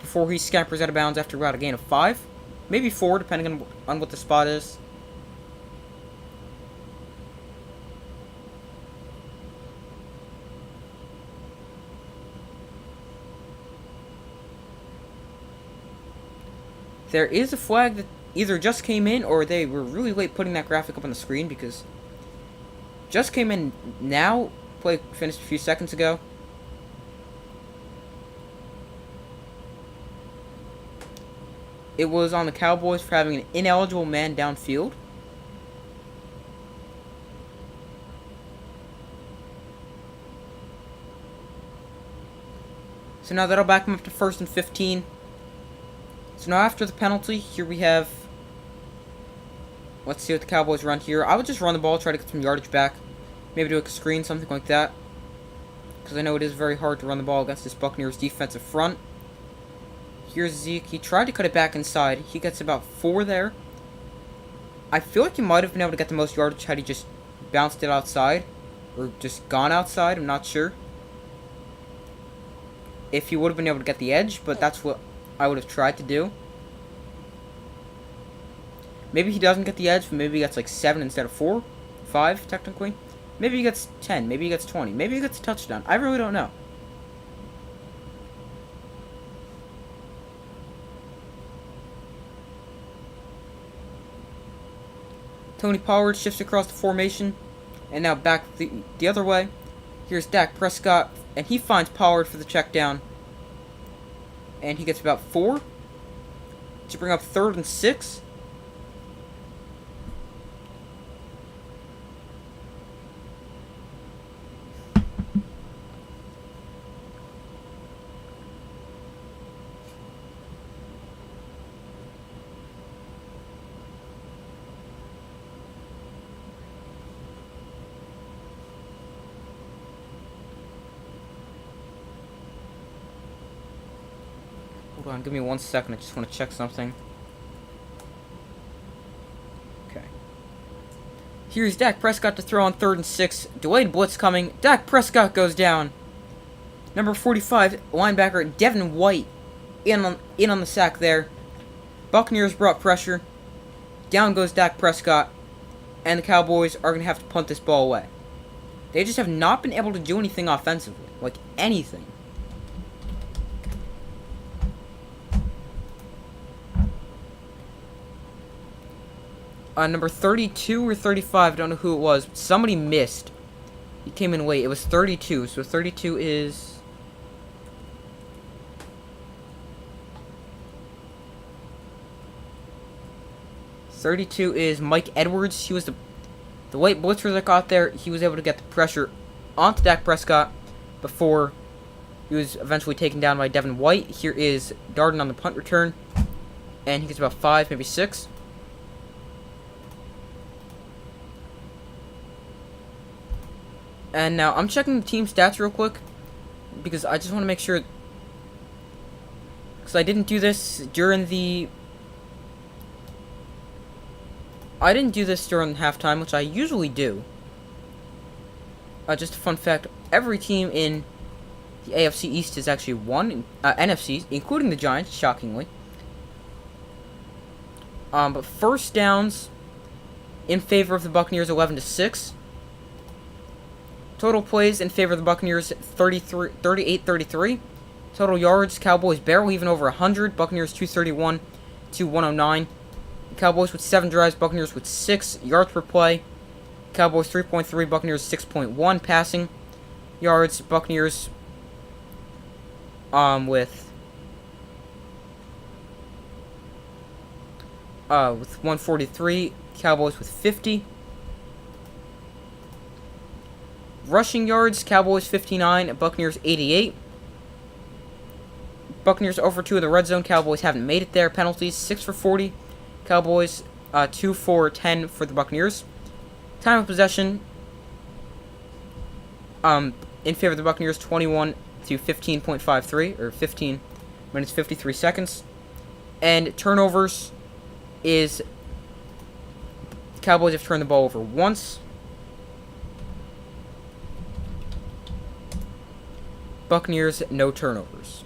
before he scampers out of bounds after about a gain of 5. Maybe 4, depending on what the spot is. There is a flag that either just came in or they were really late putting that graphic up on the screen, because just came in now. Play finished a few seconds ago. It was on the Cowboys for having an ineligible man downfield. So now that'll back him up to 1st and 15. So now after the penalty, here we have... Let's see what the Cowboys run here. I would just run the ball, try to get some yardage back. Maybe do a screen, something like that. Because I know it is very hard to run the ball against this Buccaneers defensive front. Here's Zeke. He tried to cut it back inside. He gets about 4 there. I feel like he might have been able to get the most yardage had he just bounced it outside. Or just gone outside, I'm not sure. If he would have been able to get the edge, but that's what I would have tried to do. Maybe he doesn't get the edge, but maybe he gets like 7 instead of 4. 5, technically. Maybe he gets 10. Maybe he gets 20. Maybe he gets a touchdown. I really don't know. Tony Pollard shifts across the formation. And now back the other way. Here's Dak Prescott. And he finds Pollard for the check down. And he gets about 4. To bring up 3rd and 6. Hold on, give me 1 second. I just want to check something. Okay. Here's Dak Prescott to throw on 3rd and 6. Delayed blitz coming. Dak Prescott goes down. Number 45, linebacker Devin White in on the sack there. Buccaneers brought pressure. Down goes Dak Prescott. And the Cowboys are going to have to punt this ball away. They just have not been able to do anything offensively. Like, anything. Number 32 or 35, I don't know who it was. But somebody missed. He came in late. It was 32, so 32 is... Mike Edwards. He was the late blitzer that got there. He was able to get the pressure onto Dak Prescott before he was eventually taken down by Devin White. Here is Darden on the punt return. And he gets about 5, maybe 6. And now I'm checking the team stats real quick because I just want to make sure, because I didn't do this during halftime, which I usually do. Just a fun fact, every team in the AFC East has actually won, NFC, including the Giants, shockingly. But first downs in favor of the Buccaneers, 11-6. Total plays in favor of the Buccaneers, 38-33. Total yards, Cowboys barely even over 100. Buccaneers 231 to 109. Cowboys with 7 drives, Buccaneers with 6 yards per play. Cowboys 3.3, Buccaneers 6.1 passing yards. Buccaneers with 143. Cowboys with 50. Rushing yards, Cowboys 59, Buccaneers 88. Buccaneers over 2 in the red zone. Cowboys haven't made it there. Penalties, 6 for 40. Cowboys 2 for 10 for the Buccaneers. Time of possession in favor of the Buccaneers, 21 to 15.53, or 15 minutes 53 seconds. And turnovers is Cowboys have turned the ball over once. Buccaneers, no turnovers.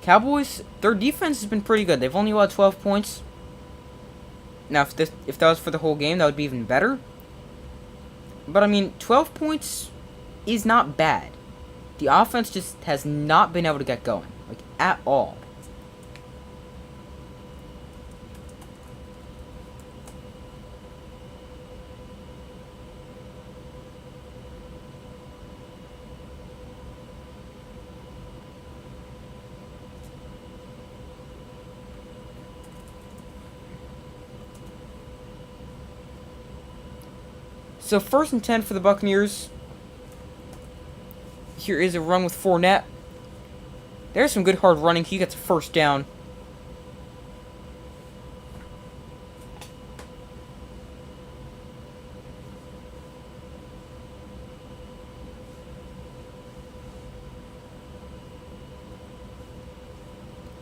Cowboys, their defense has been pretty good. They've only allowed 12 points. Now, if that was for the whole game, that would be even better. But I mean, 12 points is not bad. The offense just has not been able to get going, like, at all. So 1st and 10 for the Buccaneers. Here is a run with Fournette. There's some good hard running. He gets a first down.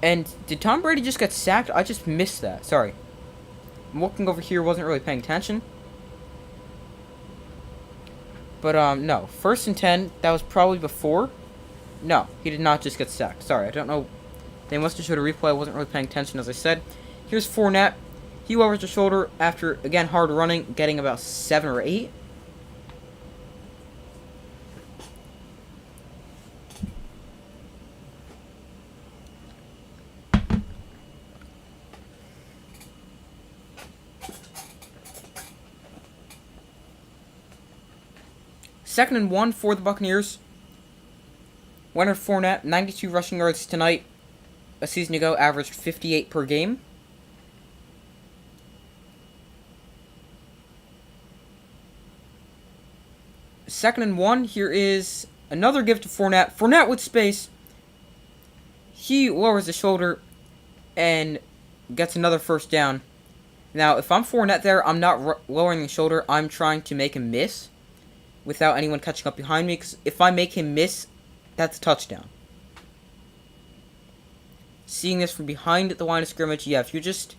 And did Tom Brady just get sacked? I just missed that. Sorry. I'm looking over here, wasn't really paying attention. But, no. 1st and 10, that was probably before. No, he did not just get sacked. Sorry, I don't know. They must have showed a replay. I wasn't really paying attention, as I said. Here's Fournette. He lowers the shoulder after, again, hard running, getting about 7 or 8. Second and 1 for the Buccaneers. Leonard Fournette, 92 rushing yards tonight. A season ago, averaged 58 per game. Second and 1. Here is another give to Fournette. Fournette with space. He lowers the shoulder and gets another first down. Now, if I'm Fournette there, I'm not lowering the shoulder. I'm trying to make him miss without anyone catching up behind me. Because if I make him miss, that's a touchdown. Seeing this from behind the line of scrimmage, yeah, if you just...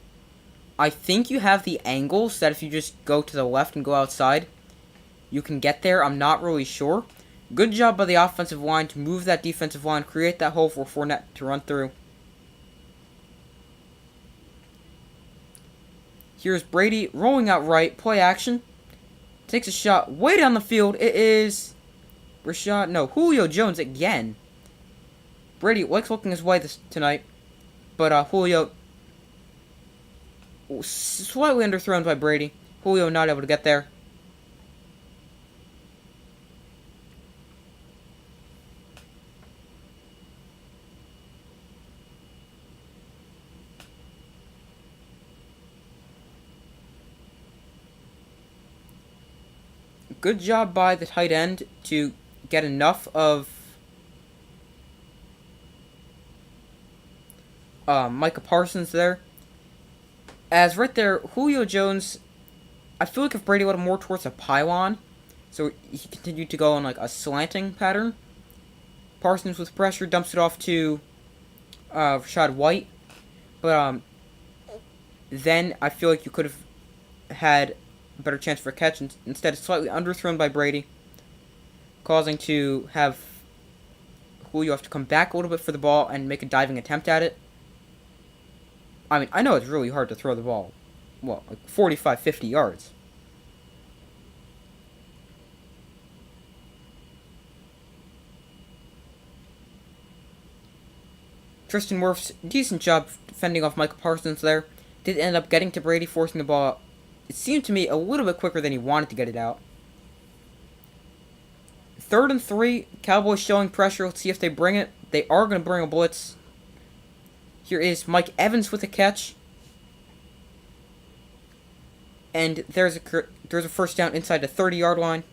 I think you have the angle so that if you just go to the left and go outside, you can get there. I'm not really sure. Good job by the offensive line to move that defensive line, create that hole for Fournette to run through. Here's Brady rolling out right, play action. Takes a shot way down the field. It is Julio Jones again. Brady likes looking his way tonight, but Julio slightly underthrown by Brady. Julio not able to get there. Good job by the tight end to get enough of Micah Parsons there. As right there, Julio Jones, I feel like if Brady led him more towards a pylon, so he continued to go on like a slanting pattern. Parsons with pressure dumps it off to Rashad White, but then I feel like you could have had a better chance for a catch. Instead, slightly underthrown by Brady, causing to have Julio have to come back a little bit for the ball and make a diving attempt at it. I mean, I know it's really hard to throw the ball, well, like 45, 50 yards. Tristan Wirfs, decent job fending off Michael Parsons there. Did end up getting to Brady, forcing the ball out. It seemed to me a little bit quicker than he wanted to get it out. 3rd and 3, Cowboys showing pressure. Let's see if they bring it. They are going to bring a blitz. Here is Mike Evans with a catch. And there's a first down inside the 30-yard line.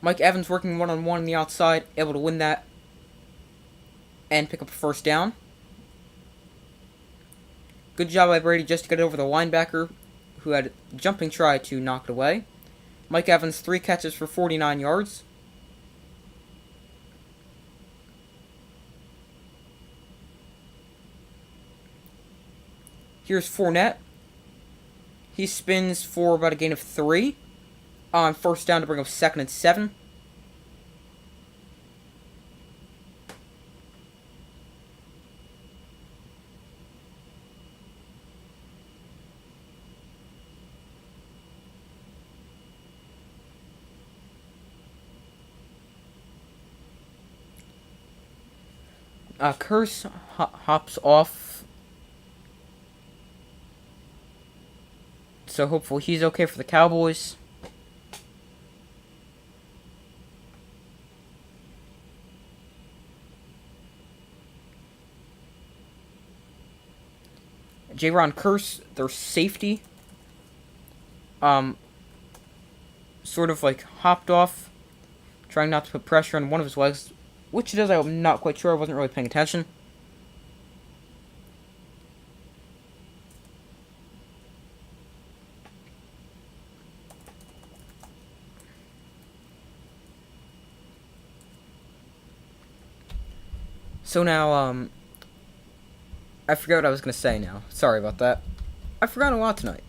Mike Evans working one-on-one on the outside, able to win that and pick up a first down. Good job by Brady just to get it over the linebacker, who had a jumping try to knock it away. Mike Evans, 3 catches for 49 yards. Here's Fournette. He spins for about a gain of 3 on first down to bring up 2nd and 7. Curse hops off. So hopefully he's okay for the Cowboys. J-Ron Curse, their safety, sort of like hopped off, trying not to put pressure on one of his legs. Which it is, I'm not quite sure. I wasn't really paying attention. So now, I forgot what I was going to say now. Sorry about that. I forgot a lot tonight.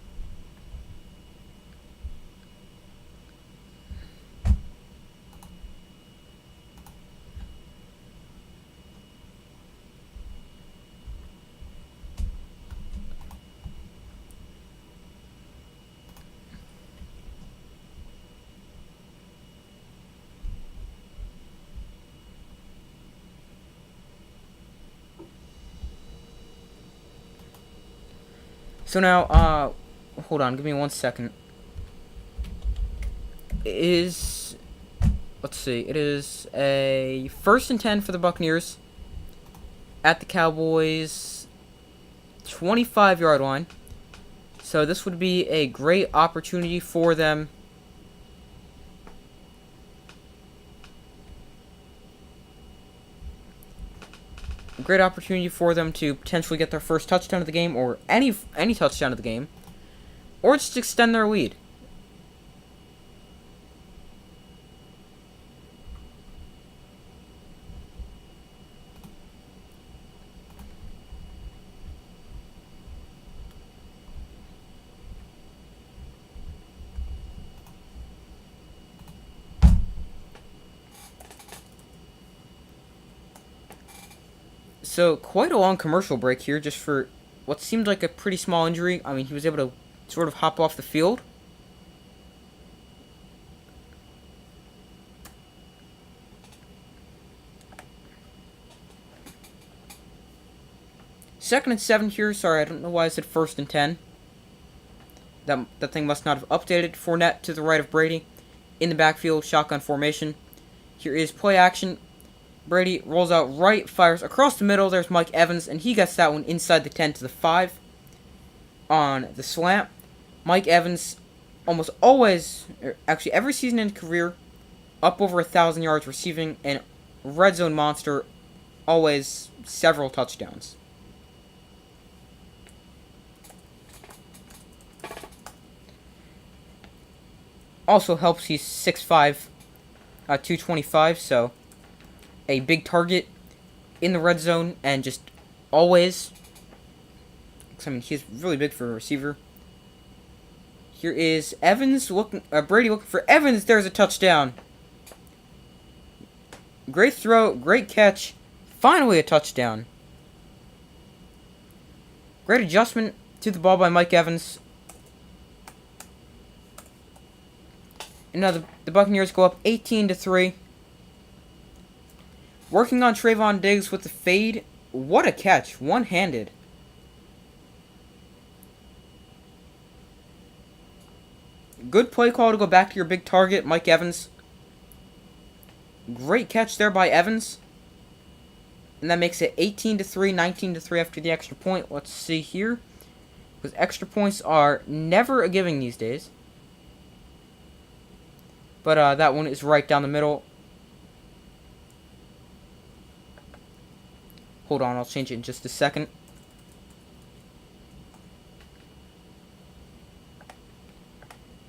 So now, hold on, give me 1 second. Let's see, it is a 1st and 10 for the Buccaneers at the Cowboys 25-yard line. So this would be a great opportunity for them. Great opportunity for them to potentially get their first touchdown of the game, or any touchdown of the game, or just extend their lead. So, quite a long commercial break here, just for what seemed like a pretty small injury. I mean, he was able to sort of hop off the field. Second and 7 here. Sorry, I don't know why I said 1st and 10. That thing must not have updated. Fournette to the right of Brady. In the backfield, shotgun formation. Here is play action. Brady rolls out right, fires across the middle. There's Mike Evans, and he gets that one inside the 10 to the 5 on the slant. Mike Evans, almost always, actually every season in his career, up over 1,000 yards receiving, and red zone monster, always several touchdowns. Also helps he's 6'5", 225, so a big target in the red zone, and just always, I mean, he's really big for a receiver. Here is Evans Brady looking for Evans. There's a touchdown. Great throw, great catch. Finally a touchdown. Great adjustment to the ball by Mike Evans. And now the Buccaneers go up 18-3. Working on Trayvon Diggs with the fade. What a catch. One-handed. Good play call to go back to your big target, Mike Evans. Great catch there by Evans. And that makes it 18-3, 19-3 after the extra point. Let's see here. Because extra points are never a giving these days. But that one is right down the middle. Hold on, I'll change it in just a second.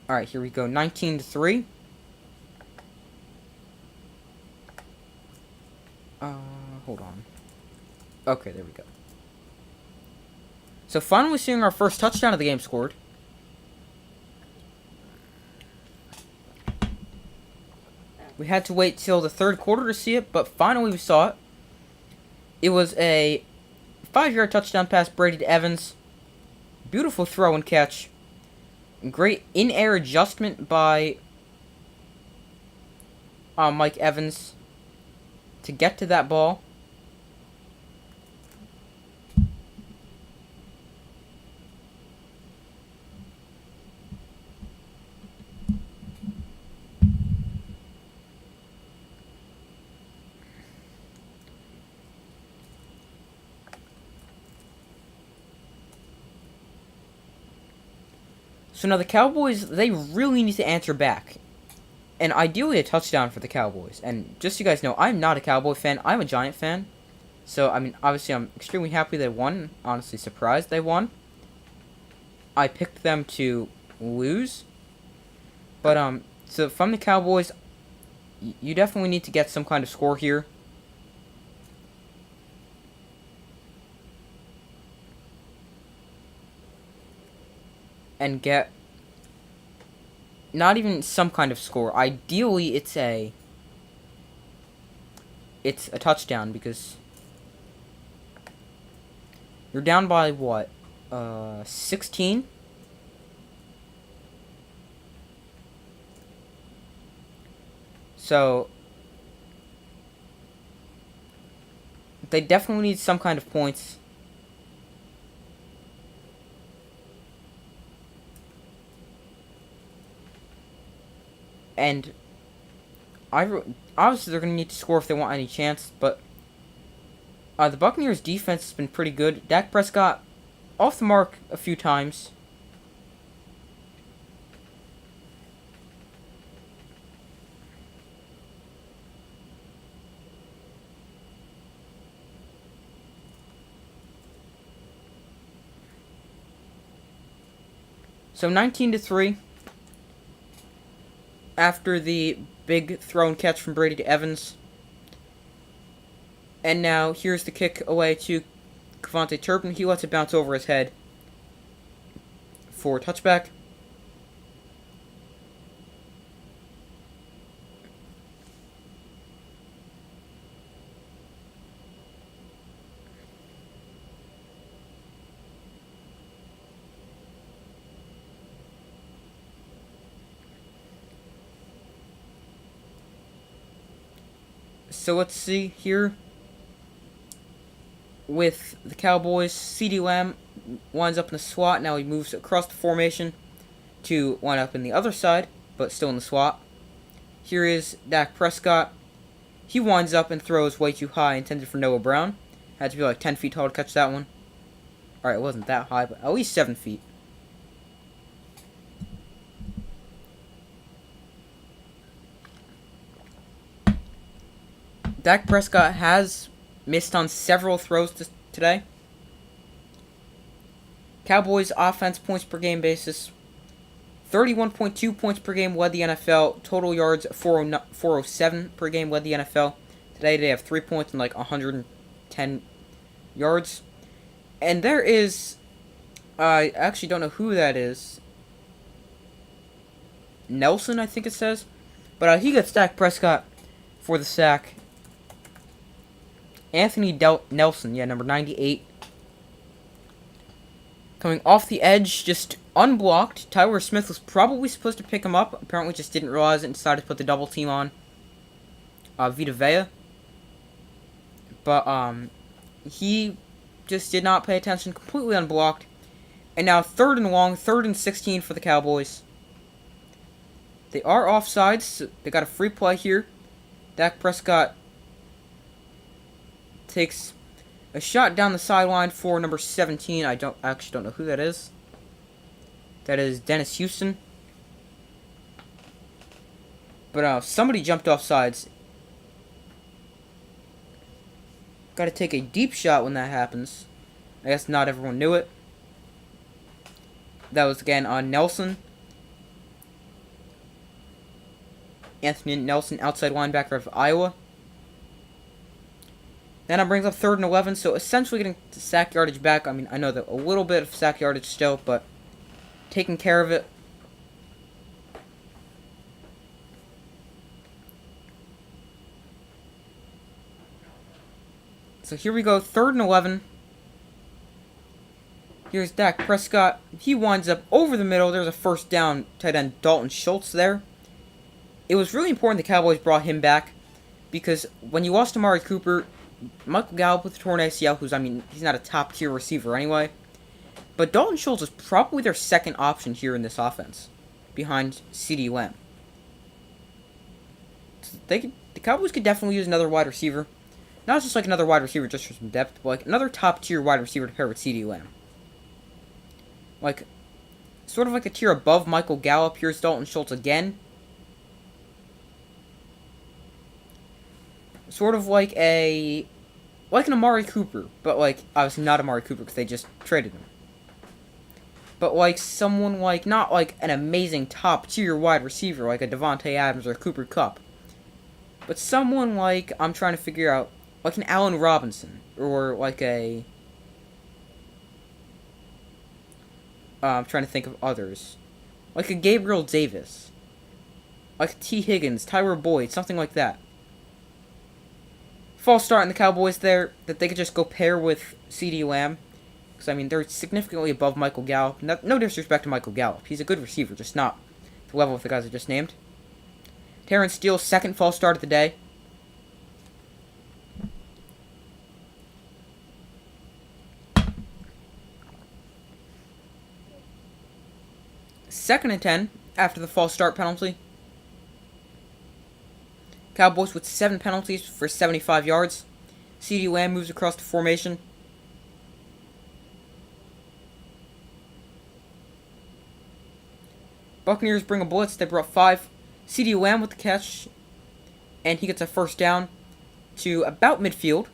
Alright, here we go. 19-3. Hold on. Okay, there we go. So finally seeing our first touchdown of the game scored. We had to wait till the third quarter to see it, but finally we saw it. It was a 5-yard touchdown pass, Brady to Evans. Beautiful throw and catch. Great in-air adjustment by Mike Evans to get to that ball. So now the Cowboys, they really need to answer back. And ideally a touchdown for the Cowboys. And just so you guys know, I'm not a Cowboy fan. I'm a Giant fan. So, I mean, obviously I'm extremely happy they won. Honestly surprised they won. I picked them to lose. But, so from the Cowboys, you definitely need to get some kind of score here. And get not even some kind of score. Ideally, it's a touchdown because you're down by what? 16? So they definitely need some kind of points. And obviously they're going to need to score if they want any chance, but the Buccaneers' defense has been pretty good. Dak Prescott off the mark a few times. So 19-3 after the big throw and catch from Brady to Evans. And now here's the kick away to Kevontae Turpin. He lets it bounce over his head for a touchback. So let's see here. With the Cowboys, CeeDee Lamb winds up in the slot. Now he moves across the formation to wind up in the other side, but still in the slot. Here is Dak Prescott. He winds up and throws way too high, intended for Noah Brown. Had to be like 10 feet tall to catch that one. Alright, it wasn't that high, but at least 7 feet. Dak Prescott has missed on several throws today. Cowboys offense points per game basis. 31.2 points per game led the NFL. Total yards 407 per game led the NFL. Today they have 3 points and like 110 yards. And there is, I actually don't know who that is. Nelson, I think it says. But he gets Dak Prescott for the sack. Anthony Nelson, yeah, number 98. Coming off the edge, just unblocked. Tyler Smith was probably supposed to pick him up. Apparently just didn't realize it and decided to put the double team on Vita Vea. But, he just did not pay attention. Completely unblocked. And now 3rd and long, 3rd and 16 for the Cowboys. They are offsides. So they got a free play here. Dak Prescott takes a shot down the sideline for number 17. I actually don't know who that is. That is Dennis Houston. But somebody jumped off sides. Got to take a deep shot when that happens. I guess not everyone knew it. That was again on Nelson. Anthony Nelson, outside linebacker of Iowa. Then it brings up 3rd and 11, so essentially getting the sack yardage back. I mean, I know that a little bit of sack yardage still, but taking care of it. So here we go, 3rd and 11. Here's Dak Prescott. He winds up over the middle. There's a first down, tight end Dalton Schultz there. It was really important the Cowboys brought him back because when you lost Amari Cooper, Michael Gallup with the torn ACL, who's, I mean, he's not a top-tier receiver anyway. But Dalton Schultz is probably their second option here in this offense, behind CeeDee Lamb. So the Cowboys could definitely use another wide receiver. Not just like another wide receiver just for some depth, but like another top-tier wide receiver to pair with CeeDee Lamb. Like, sort of like a tier above Michael Gallup. Here's Dalton Schultz again. Sort of like an Amari Cooper, but like obviously not Amari Cooper because they just traded him. But like someone like not like an amazing top tier wide receiver like a Devontae Adams or a Cooper Kupp, but someone like I'm trying to figure out like an Allen Robinson or like a I'm trying to think of others, like a Gabriel Davis, like T. Higgins, Tyler Boyd, something like that. False start in the Cowboys there that they could just go pair with CeeDee Lamb. Because, I mean, they're significantly above Michael Gallup. No disrespect to Michael Gallup. He's a good receiver, just not the level of the guys I just named. Terrence Steele's second false start of the day. Second and 10 after the false start penalty. Cowboys with 7 penalties for 75 yards. CeeDee Lamb moves across the formation. Buccaneers bring a blitz. They brought 5. CeeDee Lamb with the catch. And he gets a first down to about midfield.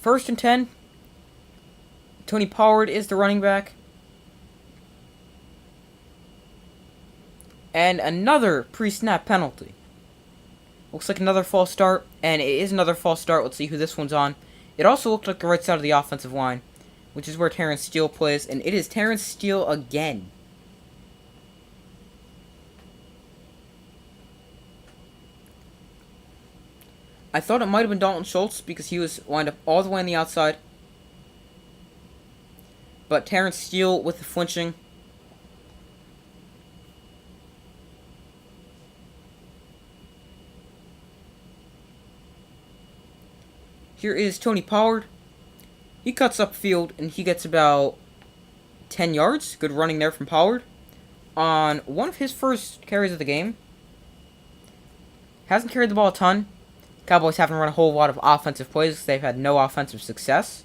First and 10. Tony Pollard is the running back. And another pre-snap penalty. Looks like another false start. And it is another false start. Let's see who this one's on. It also looked like the right side of the offensive line, which is where Terrence Steele plays. And it is Terrence Steele again. I thought it might have been Dalton Schultz because he was lined up all the way on the outside. But Terrence Steele with the flinching. Here is Tony Pollard. He cuts upfield and he gets about 10 yards. Good running there from Pollard. On one of his first carries of the game. Hasn't carried the ball a ton. Cowboys haven't run a whole lot of offensive plays because they've had no offensive success.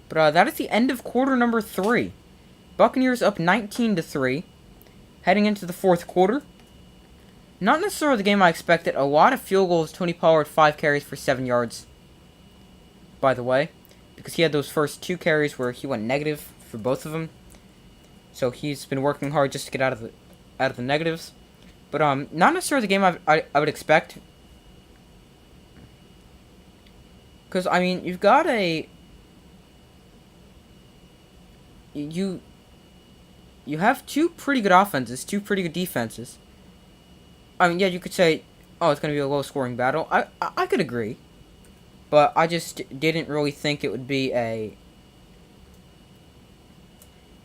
But that is the end of quarter number 3. Buccaneers up 19-3. Heading into the fourth quarter. Not necessarily the game I expected. A lot of field goals. Tony Pollard 5 carries for 7 yards. By the way. Because he had those first 2 carries where he went negative for both of them. So he's been working hard just to get out of the negatives. But not necessarily the game I would expect. Because, I mean, you've got You have 2 pretty good offenses, 2 pretty good defenses. I mean, yeah, you could say, oh, it's going to be a low-scoring battle. I could agree. But I just didn't really think it would be a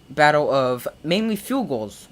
battle of mainly field goals.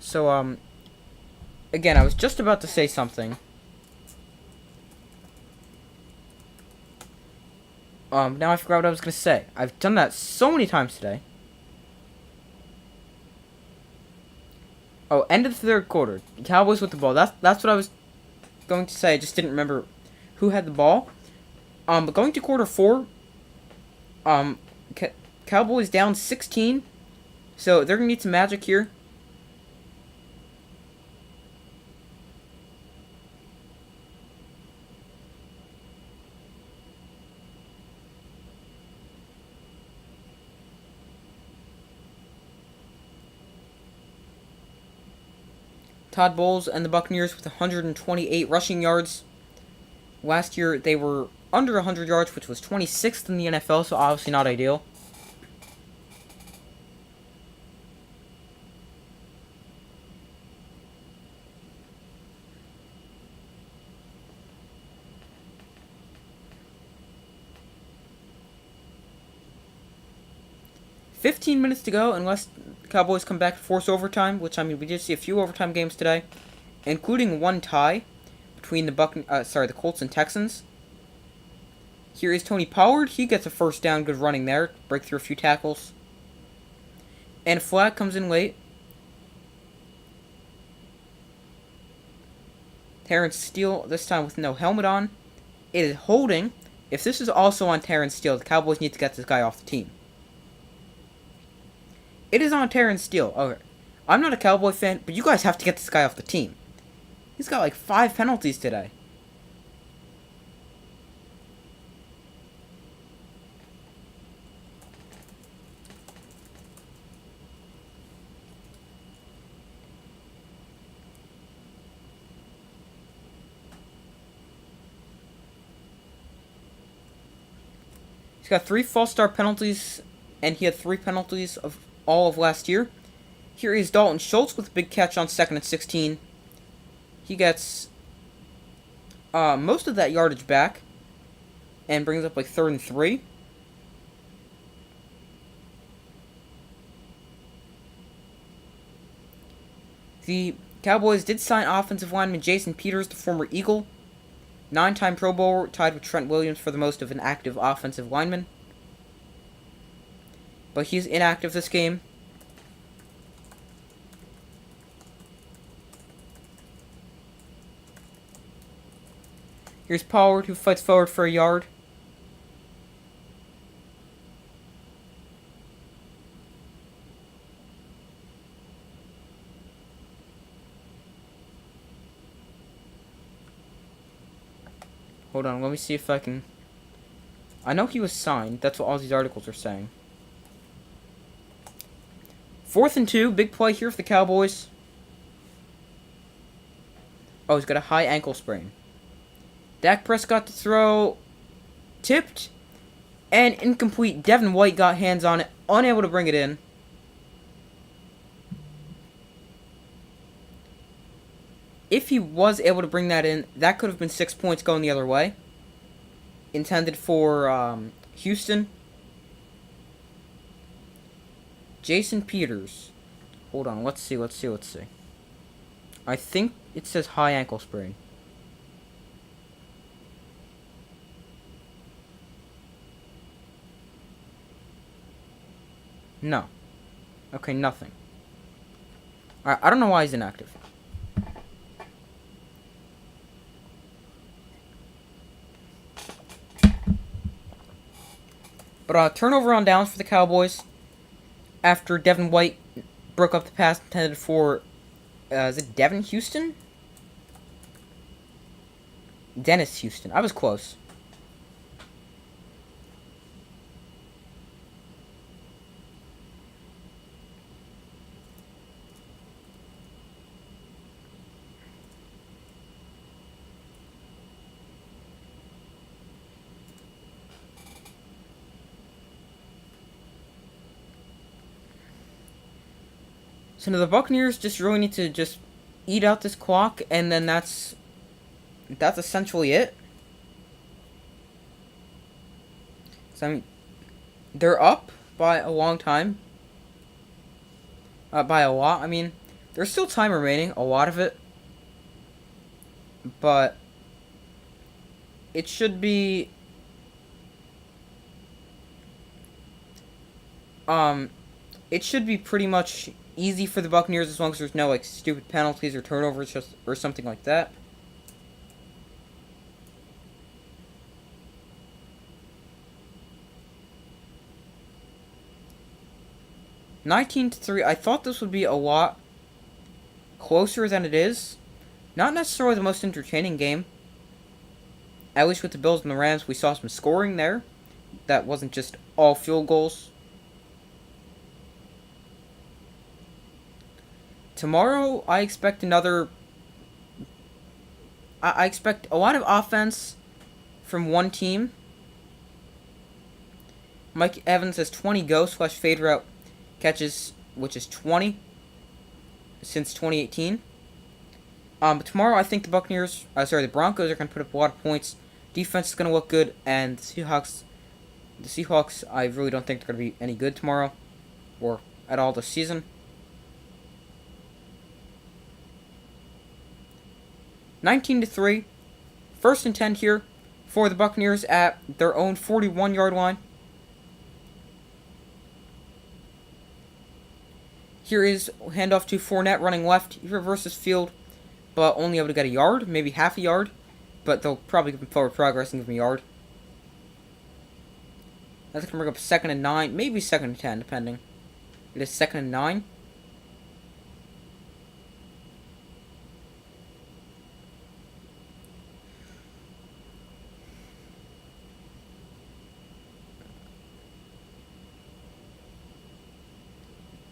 So, again, I was just about to say something. Now I forgot what I was going to say. I've done that so many times today. Oh, end of the third quarter. Cowboys with the ball. That's what I was going to say. I just didn't remember who had the ball. But going to quarter 4, Cowboys down 16. So they're going to need some magic here. Todd Bowles and the Buccaneers with 128 rushing yards. Last year, they were under 100 yards, which was 26th in the NFL, so obviously not ideal. $15 to go, unless the Cowboys come back to force overtime, which, I mean, we did see a few overtime games today, including one tie between the Colts and Texans. Here is Tony Pollard. He gets a first down. Good running there. Break through a few tackles. And a flag comes in late. Terrence Steele, this time with no helmet on. It is holding. If this is also on Terrence Steele, the Cowboys need to get this guy off the team. It is on Terrence Steele. Okay. I'm not a Cowboy fan, but you guys have to get this guy off the team. He's got like 5 penalties today. He's got 3 false start penalties, and he had 3 penalties of all of last year. Here is Dalton Schultz with a big catch on 2nd and 16. He gets most of that yardage back and brings up like 3rd and 3. The Cowboys did sign offensive lineman Jason Peters, the former Eagle. 9-time Pro Bowler, tied with Trent Williams for the most of an active offensive lineman. But he's inactive this game. Here's Pollard, who fights forward for a yard. Hold on, let me see if I can... I know he was signed. That's what all these articles are saying. 4th and 2. Big play here for the Cowboys. Oh, he's got a high ankle sprain. Dak Prescott to throw. Tipped. And incomplete. Devin White got hands on it. Unable to bring it in. If he was able to bring that in, that could have been 6 points going the other way. Intended for Houston. Jason Peters. Hold on, let's see. I think it says high ankle sprain. No. Okay, nothing. Alright, I don't know why he's inactive. But turnover on downs for the Cowboys after Devin White broke up the pass intended for, is it Devin Houston? Dennis Houston. I was close. So now the Buccaneers just really need to just eat out this clock, and then that's essentially it. So I mean, they're up by a long time. By a lot. I mean, there's still time remaining, a lot of it. But it should be pretty much easy for the Buccaneers as long as there's no like stupid penalties or turnovers or something like that. (19-3). I thought this would be a lot closer than it is. Not necessarily the most entertaining game. At least with the Bills and the Rams, we saw some scoring there. That wasn't just all field goals. tomorrow, I expect another. I expect a lot of offense from one team. Mike Evans has 20 go/fade route catches, which is 20 since 2018. But tomorrow, I think the Broncos are going to put up a lot of points. Defense is going to look good, and the Seahawks, I really don't think they're going to be any good tomorrow, or at all this season. 19-3, 1st and 10 here for the Buccaneers at their own 41-yard line. Here is handoff to Fournette running left. He reverses field, but only able to get a yard, maybe half a yard. But they'll probably give him forward progress and give him a yard. That's going to bring up 2nd and 9, maybe 2nd and 10, depending. It is 2nd and 9.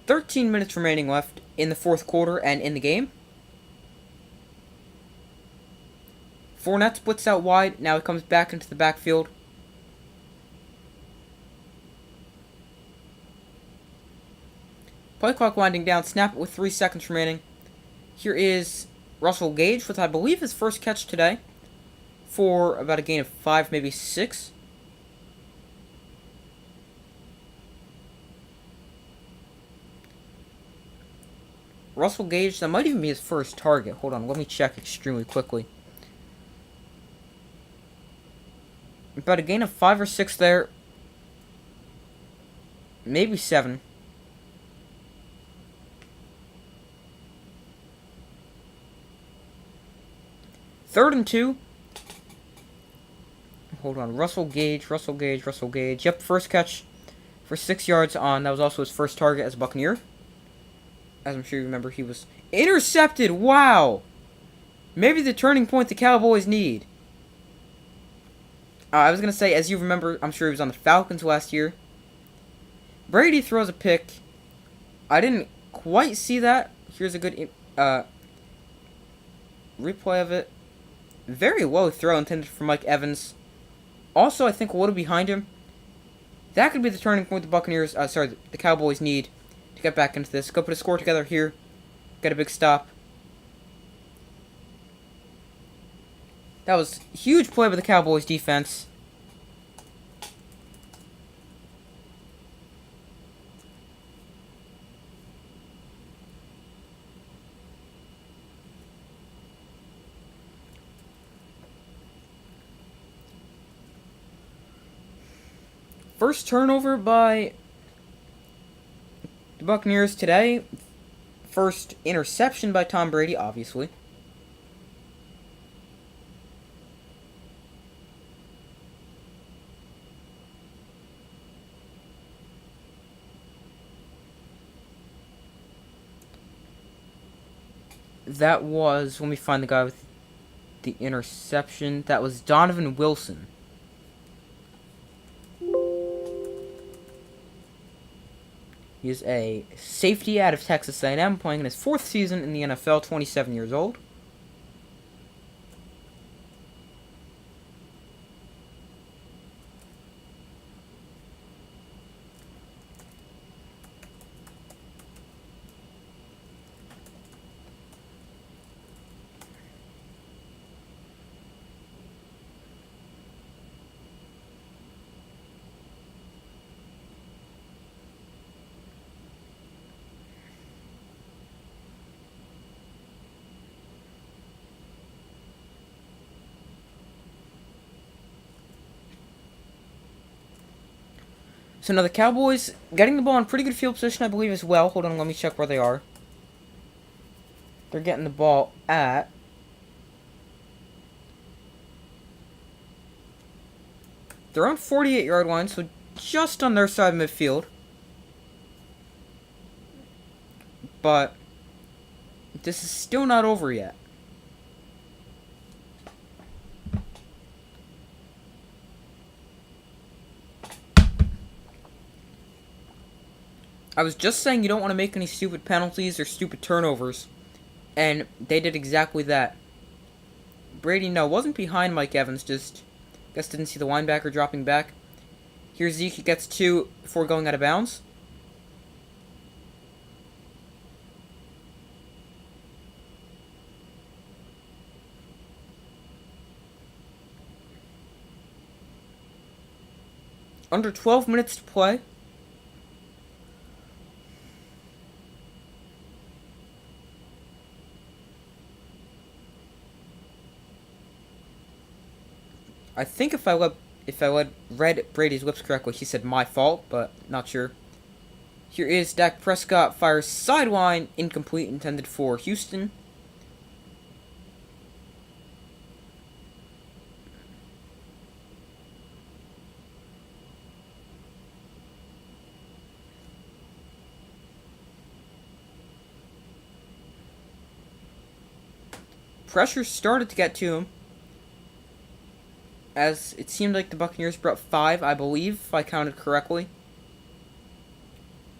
"13 minutes remaining left in the 4th quarter and in the game. Fournette splits out wide. Now he comes back into the backfield. Play clock winding down. Snap it with 3 seconds remaining. Here is Russell Gage with, I believe, his first catch today for about a gain of 5, maybe 6. Russell Gage, that might even be his first target. Hold on, let me check extremely quickly. About a gain of 5 or 6 there. Maybe 7. Third and 2. Hold on, Russell Gage. Yep, first catch for 6 yards on. That was also his first target as a Buccaneer. As I'm sure you remember, he was intercepted. Wow! Maybe the turning point the Cowboys need. I was going to say, as you remember, I'm sure he was on the Falcons last year. Brady throws a pick. I didn't quite see that. Here's a good replay of it. Very low throw intended for Mike Evans. Also, I think a little behind him. That could be the turning point the Cowboys need to get back into this. Go put a score together here. Get a big stop. That was a huge play by the Cowboys defense. First turnover by the Buccaneers today. First interception by Tom Brady, obviously. That was, let me find the guy with the interception. That was Donovan Wilson. He is a safety out of Texas A&M, playing in his 4th season in the NFL, 27 years old. So now the Cowboys getting the ball in pretty good field position, I believe, as well. Hold on, let me check where they are. They're getting the ball at... They're on 48-yard line, so just on their side of midfield. But this is still not over yet. I was just saying you don't want to make any stupid penalties or stupid turnovers. And they did exactly that. Brady, no, wasn't behind Mike Evans, just guess didn't see the linebacker dropping back. Here's Zeke, he gets 2 before going out of bounds. Under 12 minutes to play. I think if I read Brady's lips correctly, he said my fault, but not sure. Here is Dak Prescott, fires sideline, incomplete, intended for Houston. Pressure started to get to him, as it seemed like the Buccaneers brought 5, I believe, if I counted correctly.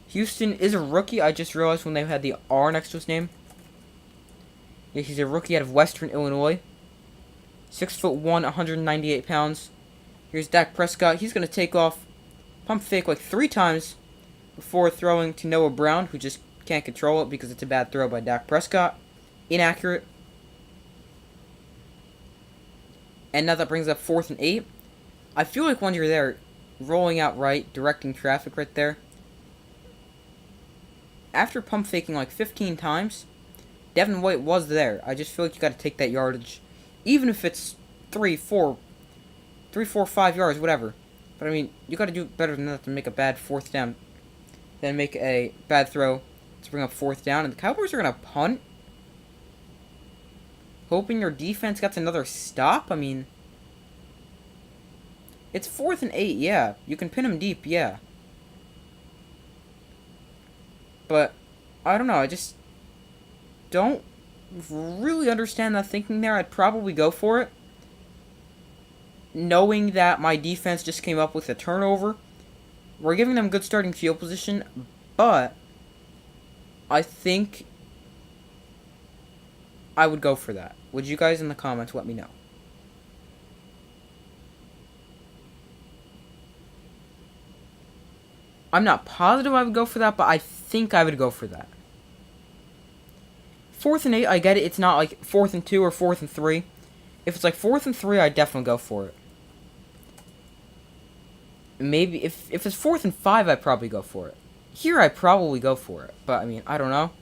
Houston is a rookie, I just realized when they had the R next to his name. Yeah, he's a rookie out of Western Illinois. 6'1", 198 pounds. Here's Dak Prescott. He's going to take off, pump fake like 3 times before throwing to Noah Brown, who just can't control it because it's a bad throw by Dak Prescott. Inaccurate. And now that brings up 4th and 8. I feel like when you're there, rolling out right, directing traffic right there, after pump faking like 15 times, Devin White was there. I just feel like you got to take that yardage, even if it's 3, 4, 5 yards, whatever. But I mean, you got to do better than that to make a bad 4th down, than make a bad throw to bring up 4th down. And the Cowboys are gonna punt, hoping your defense gets another stop. I mean, it's 4th and 8. Yeah, you can pin him deep. Yeah. But, I don't know, I just don't really understand that thinking there. I'd probably go for it, knowing that my defense just came up with a turnover. We're giving them good starting field position, but I think I would go for that. Would you guys in the comments let me know? I'm not positive I would go for that, but I think I would go for that. 4th and 8, I get it. It's not like 4th and 2 or 4th and 3. If it's like 4th and 3, I'd definitely go for it. Maybe if it's 4th and 5, I'd probably go for it. Here, I'd probably go for it. But, I mean, I don't know.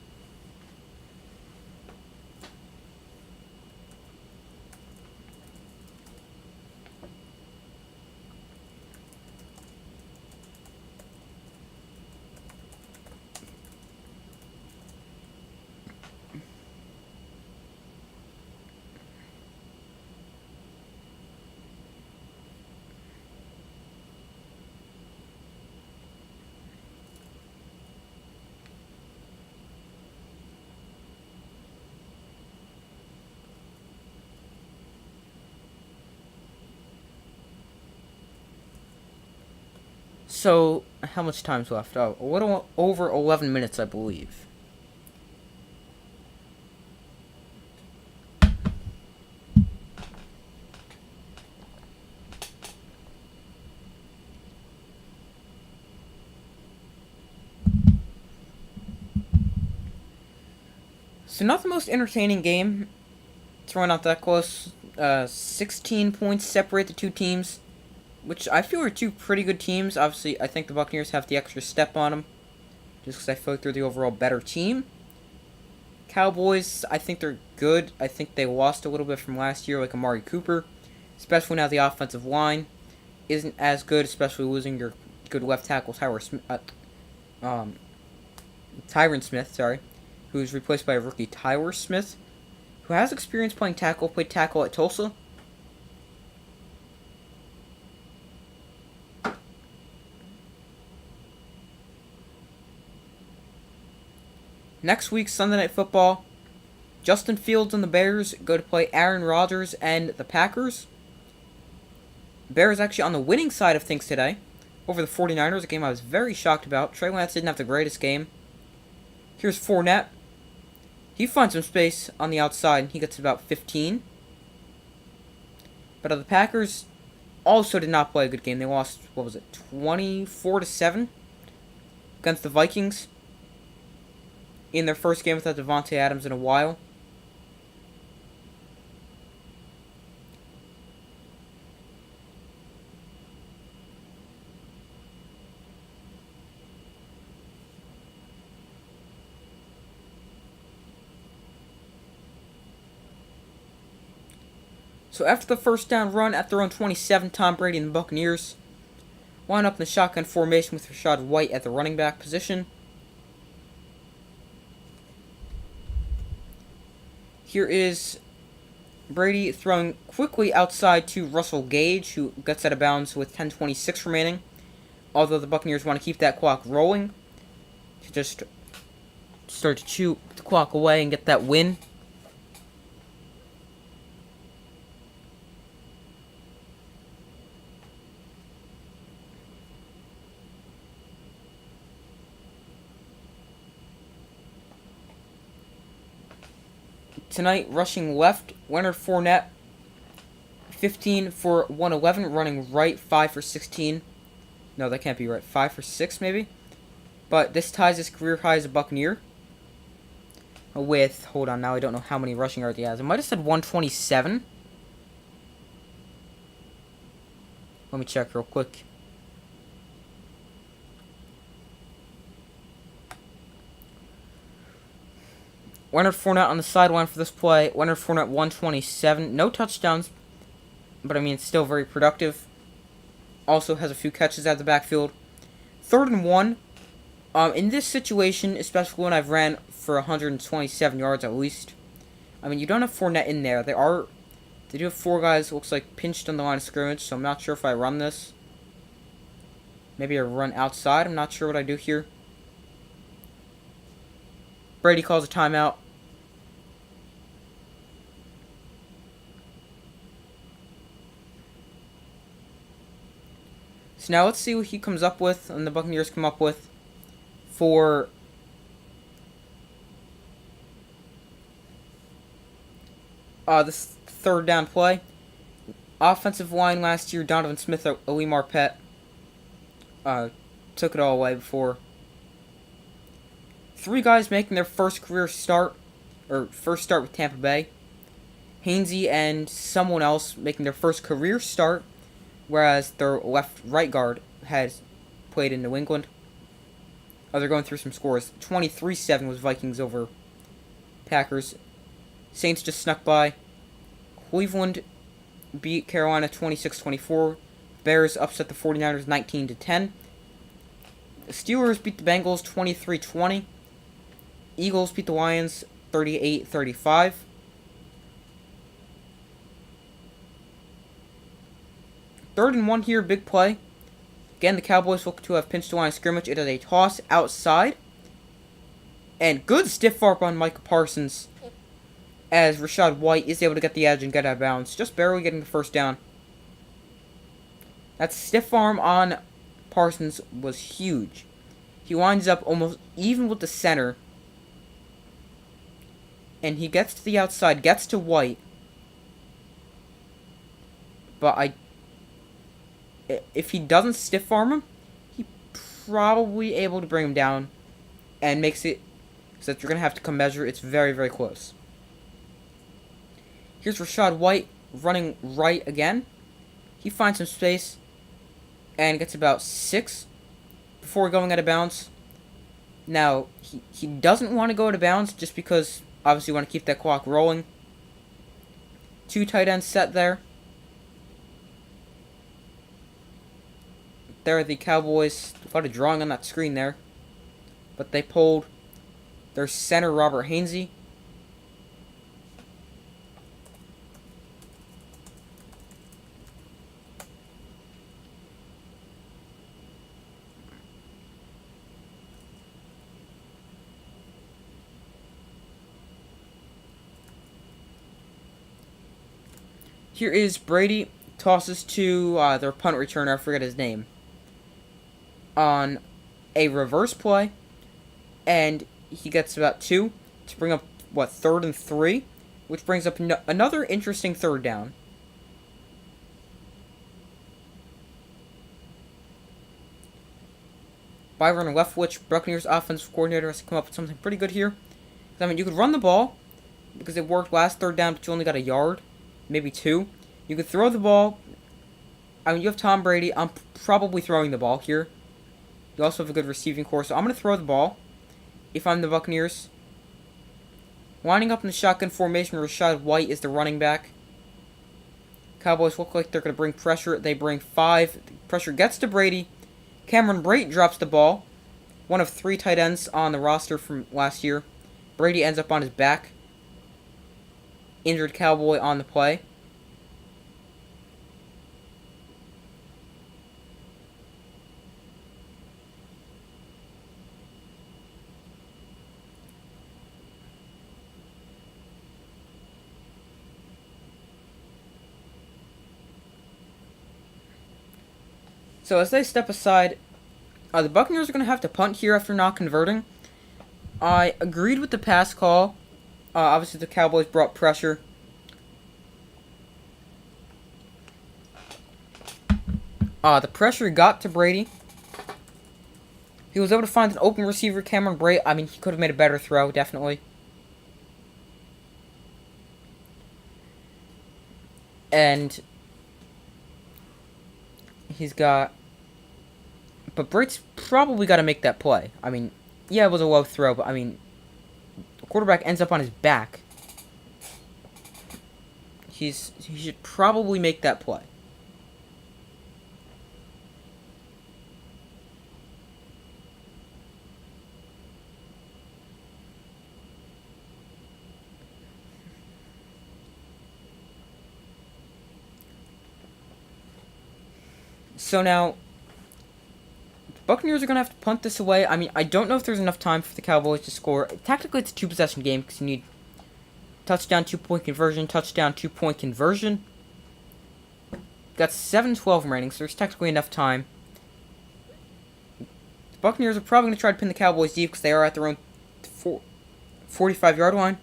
So, how much time's left? Oh, a little over 11 minutes, I believe. So, not the most entertaining game. It's really not that close. 16 points separate the two teams, which I feel are two pretty good teams. Obviously, I think the Buccaneers have the extra step on them, just because I feel like they're the overall better team. Cowboys, I think they're good. I think they lost a little bit from last year, like Amari Cooper, especially now the offensive line isn't as good, especially losing your good left tackle, Tyron Smith, sorry, who's replaced by a rookie, Tyler Smith, who has experience playing tackle, played tackle at Tulsa. Next week, Sunday Night Football, Justin Fields and the Bears go to play Aaron Rodgers and the Packers. Bears actually on the winning side of things today. over the 49ers, a game I was very shocked about. Trey Lance didn't have the greatest game. Here's Fournette. He finds some space on the outside, and he gets about 15. But the Packers also did not play a good game. They lost, 24-7 against the Vikings in their first game without Devontae Adams in a while. So after the first down run at their own 27, Tom Brady and the Buccaneers line up in the shotgun formation with Rachaad White at the running back position. Here is Brady throwing quickly outside to Russell Gage, who gets out of bounds with 10:26 remaining. Although the Buccaneers want to keep that clock rolling to just start to chew the clock away and get that win. Tonight, rushing left, Leonard Fournette, 15 for 111, running right, 5 for 16. No, that can't be right. 5 for 6, maybe? But this ties his career high as a Buccaneer. With, hold on, now I don't know how many rushing yards he has. I might have said 127. Let me check real quick. Leonard Fournette on the sideline for this play. Leonard Fournette 127. No touchdowns, but I mean, still very productive. Also has a few catches out of the backfield. 3rd and 1. In this situation, especially when I've ran for 127 yards at least, I mean, you don't have Fournette in there. They do have 4 guys, looks like, pinched on the line of scrimmage, so I'm not sure if I run this. Maybe I run outside. I'm not sure what I do here. Brady calls a timeout. So now let's see what he comes up with, and the Buccaneers come up with for this 3rd down play. Offensive line last year, Donovan Smith, Ali Marpet, took it all away before. 3 guys making their first career start, or first start with Tampa Bay. Hainsey and someone else making their first career start, whereas their right guard has played in New England. They're going through some scores. 23-7 was Vikings over Packers. Saints just snuck by. Cleveland beat Carolina 26-24. Bears upset the 49ers 19-10. The Steelers beat the Bengals 23-20. Eagles beat the Lions 38-35. Third and 1 here, big play. Again, the Cowboys look to have pinched the line of scrimmage. It is a toss outside. And good stiff arm on Micah Parsons, as Rachaad White is able to get the edge and get out of bounds, just barely getting the first down. That stiff arm on Parsons was huge. He winds up almost even with the center, and he gets to the outside, gets to White. But if he doesn't stiff arm him, he probably able to bring him down, and makes it so that you're going to have to come measure. It's very, very close. Here's Rachaad White running right again. He finds some space and gets about 6 before going out of bounds. Now, he doesn't want to go out of bounds just because, obviously, you want to keep that clock rolling. 2 tight ends set there. There are the Cowboys. Got a drawing on that screen there. But they pulled their center, Robert Hainsey. Here is Brady. Tosses to their punt returner. I forget his name. on a reverse play, and he gets about 2 to bring up, what, 3rd and 3, which brings up another interesting 3rd down. Byron Leftwich, Buccaneers offensive coordinator, has to come up with something pretty good here. I mean, you could run the ball, because it worked last 3rd down, but you only got a yard, maybe 2. You could throw the ball. I mean, you have Tom Brady. I'm probably throwing the ball here. You also have a good receiving core, so I'm going to throw the ball if I'm the Buccaneers. Lining up in the shotgun formation, Rachaad White is the running back. Cowboys look like they're going to bring pressure. They bring 5. Pressure gets to Brady. Cameron Brate drops the ball. One of 3 tight ends on the roster from last year. Brady ends up on his back. Injured Cowboy on the play. So as they step aside, the Buccaneers are going to have to punt here after not converting. I agreed with the pass call. Obviously, the Cowboys brought pressure. The pressure got to Brady. He was able to find an open receiver, Cameron Brate. I mean, he could have made a better throw, definitely. And he's got... But Brate's probably got to make that play. I mean, yeah, it was a low throw, but I mean, the quarterback ends up on his back. He should probably make that play. So now, Buccaneers are going to have to punt this away. I mean, I don't know if there's enough time for the Cowboys to score. Tactically, it's a 2-possession game because you need touchdown, 2-point conversion, touchdown, 2-point conversion. Got 7-12 remaining, so there's technically enough time. The Buccaneers are probably going to try to pin the Cowboys deep because they are at their own 45-yard line.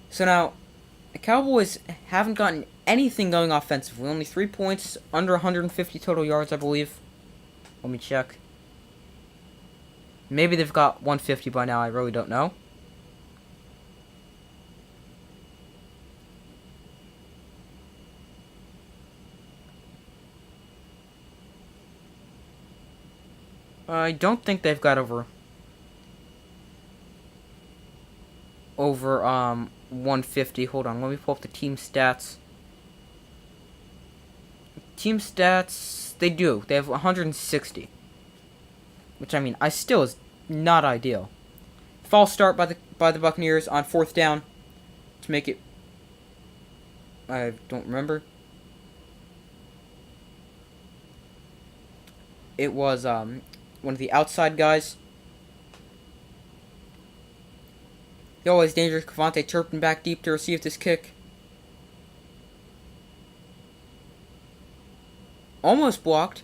So now, the Cowboys haven't gotten anything going offensively. Only 3 points, under 150 total yards, I believe. Let me check. Maybe they've got 150 by now, I really don't know. I don't think they've got over 150. Hold on, let me pull up the team stats. Team stats, they do. They have 160. Which, I mean, still is not ideal. False start by the Buccaneers on 4th down to make it... I don't remember. It was one of the outside guys. The always dangerous Cavante Turpin back deep to receive this kick. Almost blocked.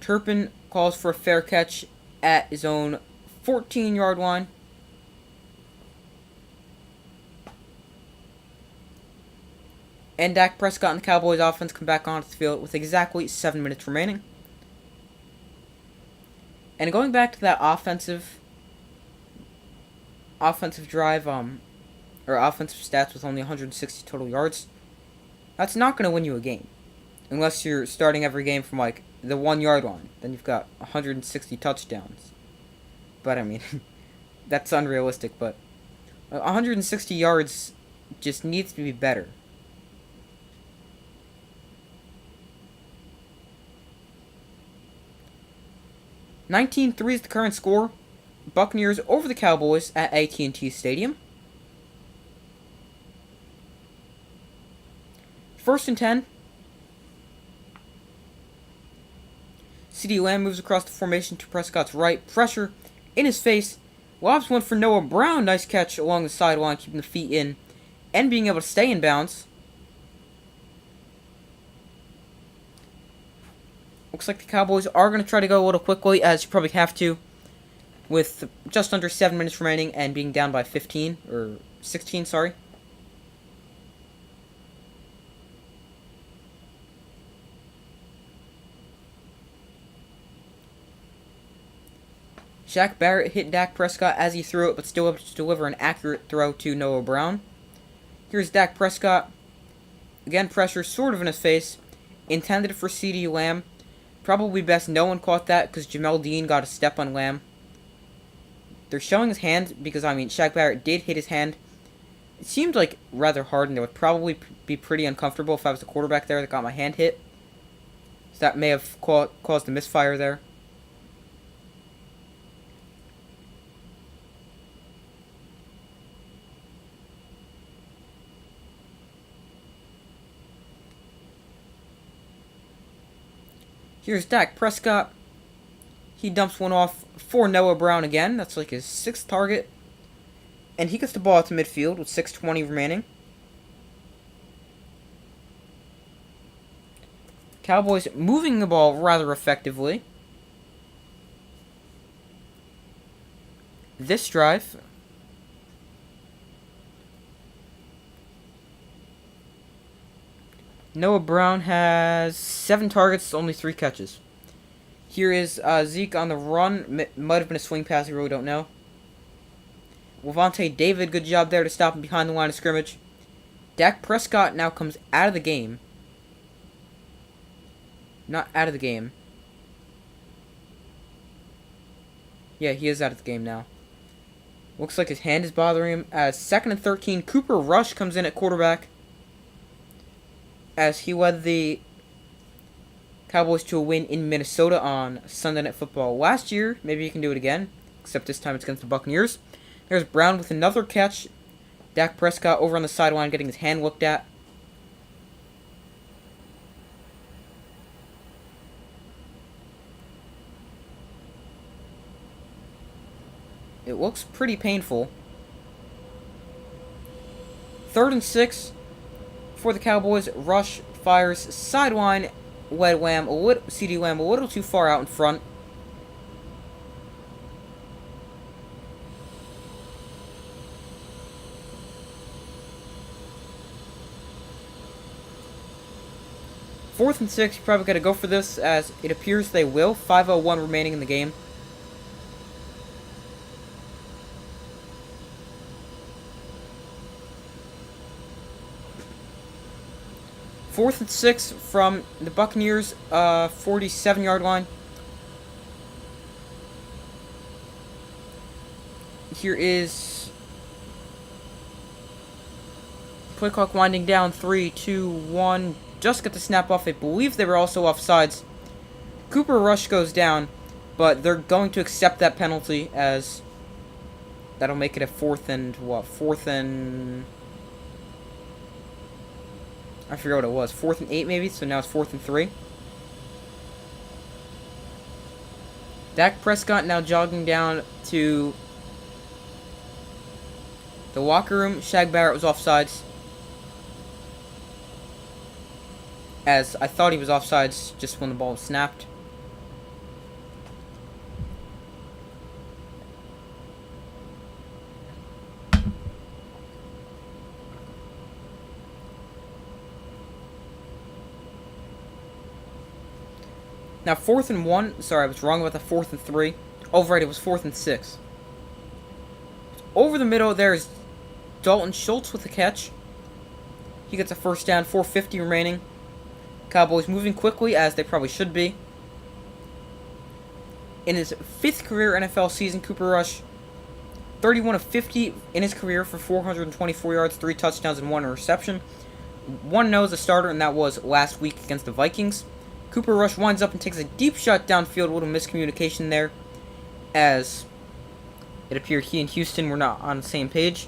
Turpin calls for a fair catch at his own 14-yard line. And Dak Prescott and the Cowboys offense come back onto the field with exactly 7 minutes remaining. And going back to that offensive drive, or offensive stats with only 160 total yards, that's not going to win you a game. Unless you're starting every game from, like, the 1-yard line. Then you've got 160 touchdowns. But, I mean, that's unrealistic, but 160 yards just needs to be better. (19-3) is the current score. Buccaneers over the Cowboys at AT&T Stadium. 1st and 10. CeeDee Lamb moves across the formation to Prescott's right. Pressure in his face. Lobs one for Noah Brown. Nice catch along the sideline, keeping the feet in and being able to stay in bounds. Looks like the Cowboys are going to try to go a little quickly, as you probably have to, with just under 7 minutes remaining and being down by 15, or 16, sorry. Shaq Barrett hit Dak Prescott as he threw it, but still able to deliver an accurate throw to Noah Brown. Here's Dak Prescott. Again, pressure sort of in his face. Intended for CeeDee Lamb. Probably best no one caught that because Jamel Dean got a step on Lamb. They're showing his hand because, Shaq Barrett did hit his hand. It seemed like rather hard, and it would probably be pretty uncomfortable if I was the quarterback there that got my hand hit. So that may have caused a misfire there. Here's Dak Prescott. He dumps one off for Noah Brown again. That's like his 6th target. And he gets the ball to midfield with 6:20 remaining. Cowboys moving the ball rather effectively. This drive, Noah Brown has 7 targets, only 3 catches. Here is Zeke on the run. Might have been a swing pass, we really don't know. Levante David, good job there to stop him behind the line of scrimmage. Dak Prescott now comes out of the game. Not out of the game. Yeah, he is out of the game now. Looks like his hand is bothering him. As 2nd and 13, Cooper Rush comes in at quarterback, as he led the Cowboys to a win in Minnesota on Sunday Night Football last year. Maybe he can do it again, except this time it's against the Buccaneers. There's Brown with another catch. Dak Prescott over on the sideline getting his hand looked at. It looks pretty painful. 3rd and 6 for the Cowboys. Rush fires sideline. Led CeeDee Lamb a little too far out in front. Fourth and 6, you probably got to go for this, as it appears they will. 5:01 remaining in the game. Fourth and 6 from the Buccaneers, 47-yard line. Here is play clock winding down. 3, 2, 1. Just got the snap off. I believe they were also offsides. Cooper Rush goes down, but they're going to accept that penalty, as that'll make it a 4th and I forget what it was. 4th and 8 maybe, so now it's 4th and 3. Dak Prescott now jogging down to the locker room. Shaq Barrett was offsides, as I thought he was offsides just when the ball was snapped. Now 4th and 1. Sorry, I was wrong about the 4th and 3. Oh, right, it was 4th and 6. Over the middle, there's Dalton Schultz with the catch. He gets a first down, 4:50 remaining. Cowboys moving quickly, as they probably should be. In his 5th career NFL season, Cooper Rush, 31 of 50 in his career for 424 yards, 3 touchdowns, and 1 interception. 1-0 as a starter, and that was last week against the Vikings. Cooper Rush winds up and takes a deep shot downfield. A little miscommunication there, as it appeared he and Houston were not on the same page.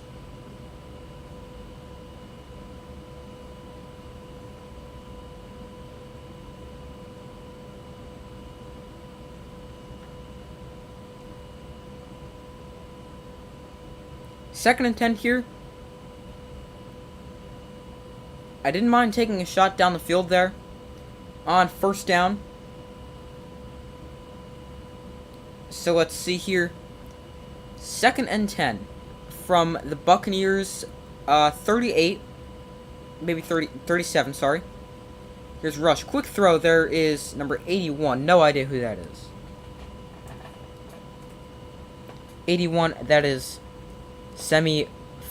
Second and 10 here. I didn't mind taking a shot down the field there. On first down. So let's see here. Second and 10 from the Buccaneers, 38, maybe 37, sorry. Here's Rush. Quick throw. There is number 81. No idea who that is. 81, that is Semi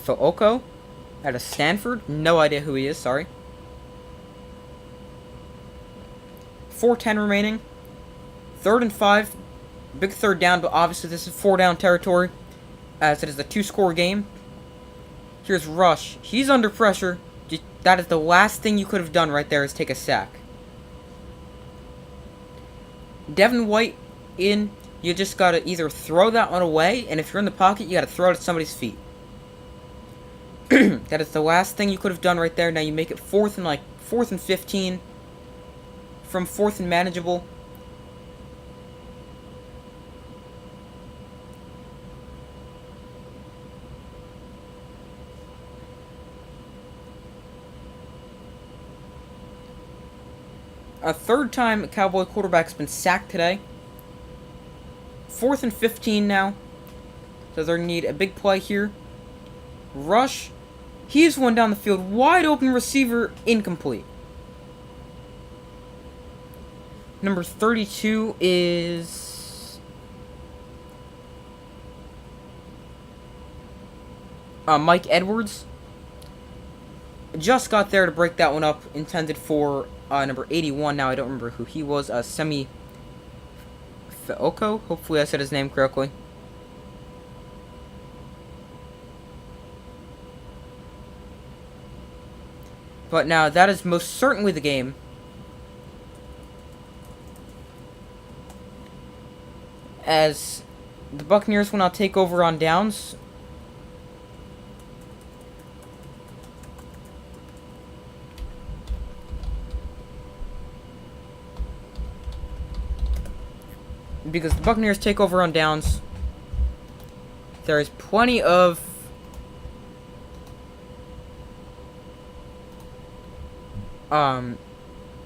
Fooco out of Stanford. No idea who he is, sorry. 4:10 remaining. Third and 5. Big third down, but obviously this is 4-down territory, as it is a 2-score game. Here's Rush. He's under pressure. That is the last thing you could have done right there, is take a sack. Devin White in. You just gotta either throw that one away, and if you're in the pocket, you gotta throw it at somebody's feet. That is the last thing you could have done right there. Now you make it 4th and 15 from 4th and manageable. A third time a Cowboy quarterback's been sacked today. 4th and 15 now. So they're going to need a big play here. Rush. He's one down the field. Wide open receiver. Incomplete. Number 32 is Mike Edwards. Just got there to break that one up. Intended for number 81. Now I don't remember who he was. Semi Fooco. Hopefully I said his name correctly. But now that is most certainly the game. As the Buccaneers will now take over on downs. Because the Buccaneers take over on downs, there is plenty of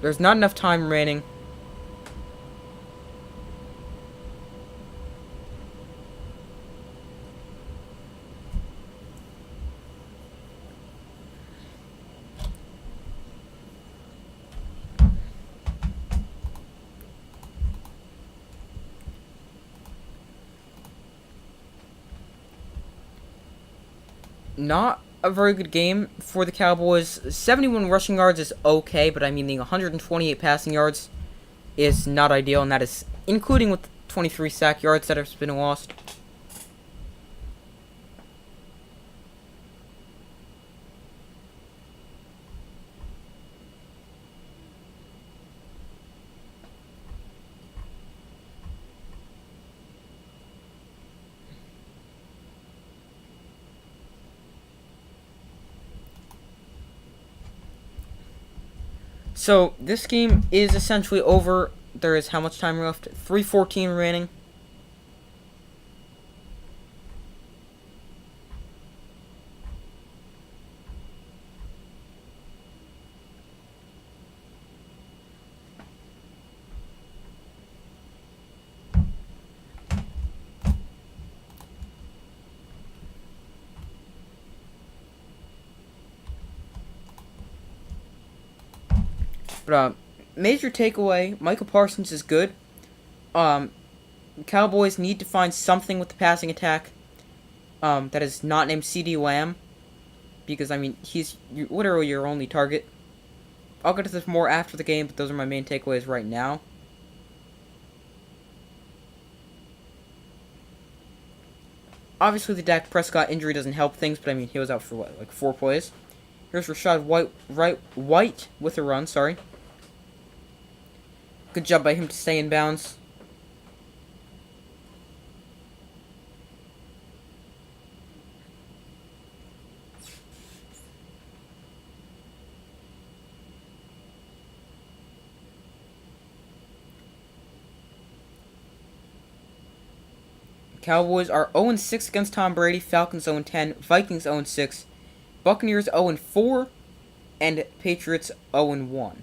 there's not enough time remaining. Not a very good game for the Cowboys. 71 rushing yards is okay, but I mean the 128 passing yards is not ideal, and that is including with the 23 sack yards that have been lost. So, this game is essentially over. There is how much time left? 3:14 remaining. But, major takeaway, Michael Parsons is good. Cowboys need to find something with the passing attack that is not named CD Lamb. Because, I mean, he's literally your only target. I'll get to this more after the game, but those are my main takeaways right now. Obviously, the Dak Prescott injury doesn't help things, but I mean, he was out for what, like 4 plays? Here's Rashad White with a run, sorry. Good job by him to stay in bounds. Cowboys are 0-6 against Tom Brady. Falcons 0-10. Vikings 0-6. Buccaneers 0-4. And Patriots 0-1.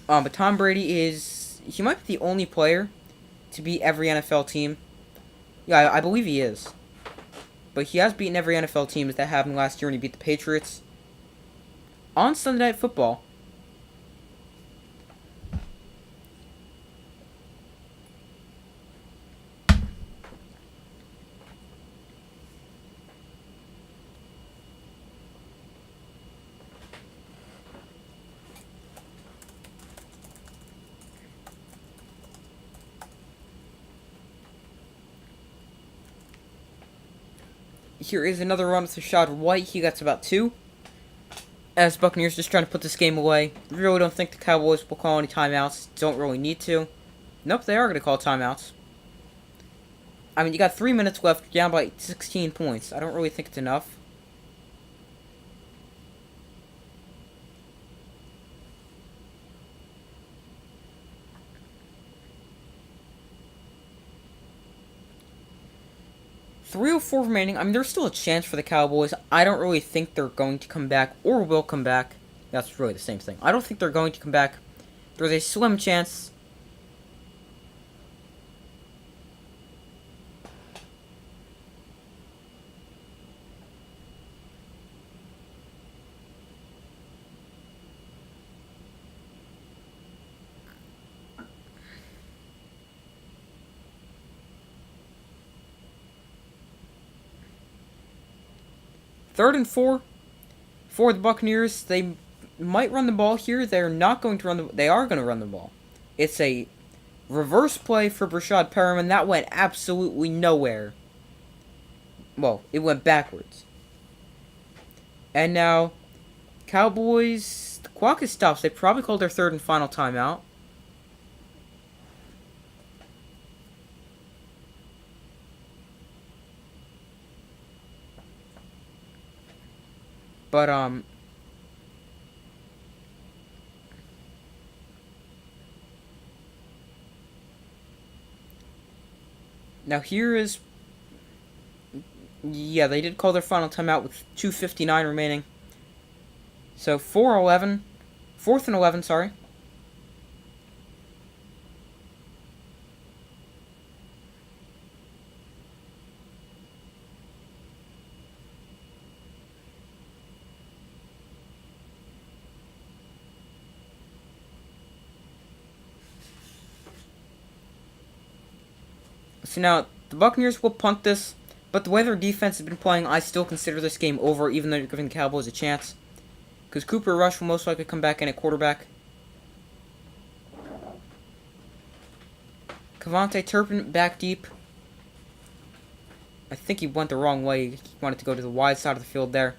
But Tom Brady he might be the only player to beat every NFL team. Yeah, I believe he is. But he has beaten every NFL team that happened last year when he beat the Patriots. On Sunday Night Football, here is another run with Rashad White. He gets about 2. As Buccaneers just trying to put this game away. Really don't think the Cowboys will call any timeouts. Don't really need to. Nope, they are going to call timeouts. I mean, you got 3 minutes left, down by 16 points. I don't really think it's enough. .304 remaining. I mean, there's still a chance for the Cowboys. I don't really think they're going to come back or will come back. That's really the same thing. I don't think they're going to come back. There's a slim chance. Third and 4 for the Buccaneers. They might run the ball here. They're not going to run the. They are going to run the ball. It's a reverse play for Brashad Perriman. That went absolutely nowhere. Well, it went backwards. And now, Cowboys. The clock is stopped. They probably called their third and final timeout. But, now here is, yeah, they did call their final timeout with 2:59 remaining. So 4th and 11, sorry. So now, the Buccaneers will punt this, but the way their defense has been playing, I still consider this game over, even though you're giving the Cowboys a chance. Because Cooper Rush will most likely come back in at quarterback. Cavante Turpin back deep. I think he went the wrong way. He wanted to go to the wide side of the field there.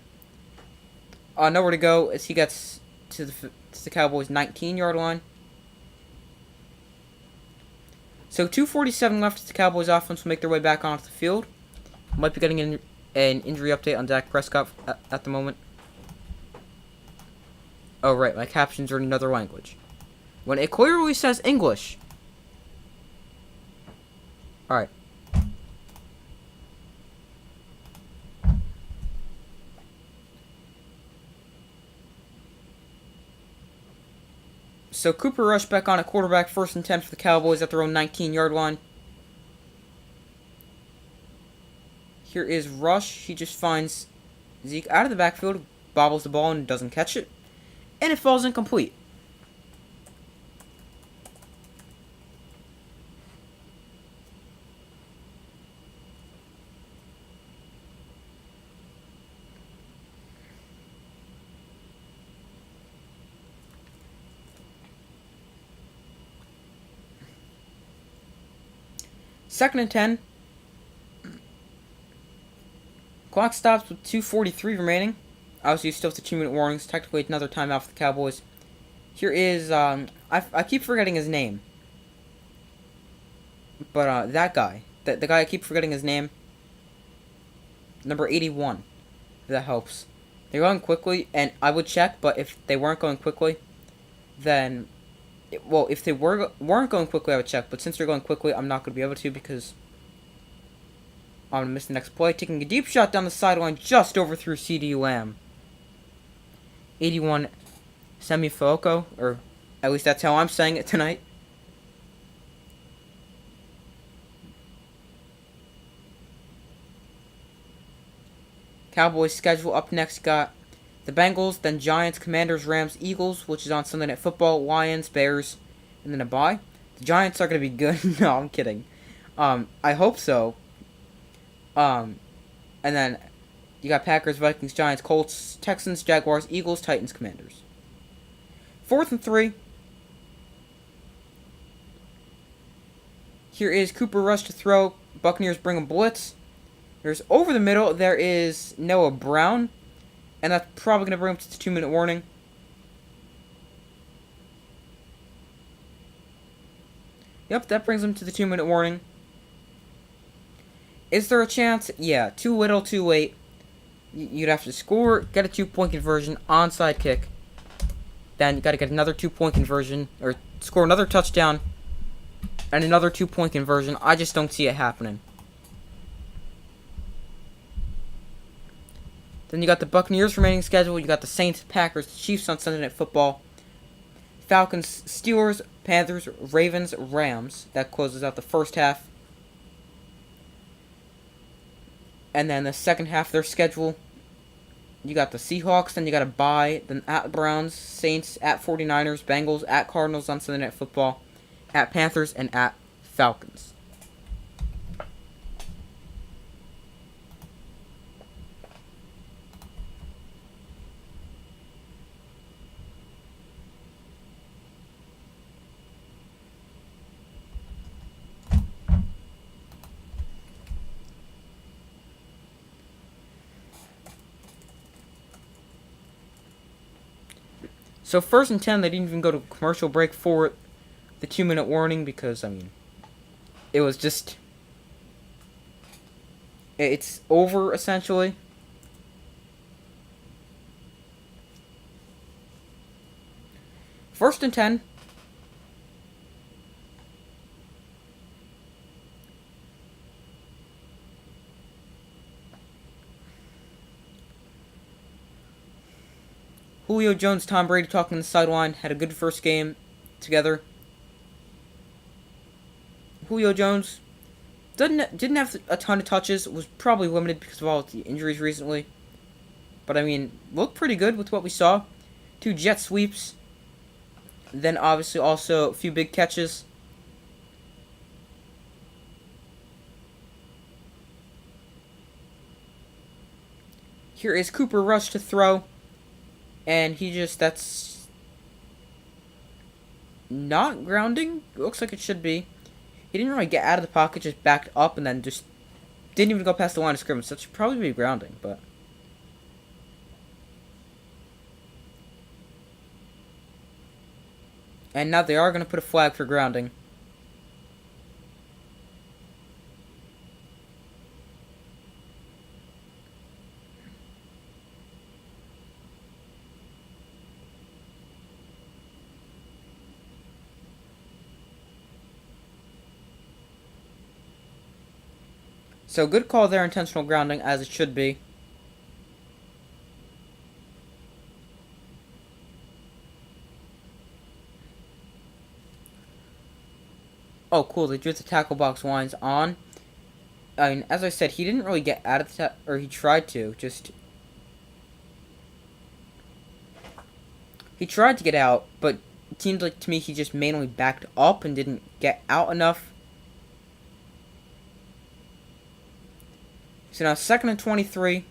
Nowhere to go as he gets to the Cowboys' 19-yard line. So 2:47 left as the Cowboys offense will make their way back onto the field. Might be getting an injury update on Dak Prescott at the moment. Oh, right, my captions are in another language. When it clearly says English. Alright. So Cooper Rush back on at quarterback, 1st and 10 for the Cowboys at their own 19-yard line. Here is Rush. He just finds Zeke out of the backfield, bobbles the ball and doesn't catch it. And it falls incomplete. Second and 10. Clock stops with 2:43 remaining. Obviously, you still have the 2-minute warnings. Technically, another timeout for the Cowboys. Here is, I keep forgetting his name. But, that guy. The guy I keep forgetting his name. Number 81. If that helps. They're going quickly, and I would check, but if they weren't going quickly, then... Well, if they weren't going quickly, I would check. But since they're going quickly, I'm not going to be able to because I'm going to miss the next play. Taking a deep shot down the sideline, just overthrew C.D. Lamb. 81 Semifoco, or at least that's how I'm saying it tonight. Cowboys schedule up next got the Bengals, then Giants, Commanders, Rams, Eagles, which is on Sunday Night Football, Lions, Bears, and then a bye. The Giants are going to be good. No, I'm kidding. I hope so. And then you got Packers, Vikings, Giants, Colts, Texans, Jaguars, Eagles, Titans, Commanders. 4th and 3. Here is Cooper Rush to throw. Buccaneers bring a blitz. There's over the middle. There is Noah Brown. And that's probably going to bring him to the 2-minute warning. Yep, that brings him to the 2-minute warning. Is there a chance? Yeah, too little, too late. You'd have to score, get a 2-point conversion, onside kick. Then you got to get another 2-point conversion, or score another touchdown, and another 2-point conversion. I just don't see it happening. Then you got the Buccaneers remaining schedule. You got the Saints, Packers, Chiefs on Sunday Night Football. Falcons, Steelers, Panthers, Ravens, Rams. That closes out the first half. And then the second half of their schedule, you got the Seahawks, then you got a bye, then at Browns, Saints, at 49ers, Bengals, at Cardinals on Sunday Night Football, at Panthers, and at Falcons. So 1st and 10, they didn't even go to commercial break for the 2-minute warning because, I mean, it was just, it's over, essentially. First and 10. Julio Jones, Tom Brady talking on the sideline. Had a good first game together. Julio Jones didn't have a ton of touches. Was probably limited because of all the injuries recently. But, I mean, looked pretty good with what we saw. 2 jet sweeps. Then, obviously, also a few big catches. Here is Cooper Rush to throw. And that's not grounding. It looks like it should be. He didn't really get out of the pocket, just backed up and then just didn't even go past the line of scrimmage. So that should probably be grounding, but. And now they are going to put a flag for grounding. So good call there, intentional grounding, as it should be. Oh, cool, they drew the tackle box lines on. I mean, as I said, he didn't really get out of the or he tried to, he tried to get out, but it seemed like to me he just mainly backed up and didn't get out enough. So now 2nd and 23.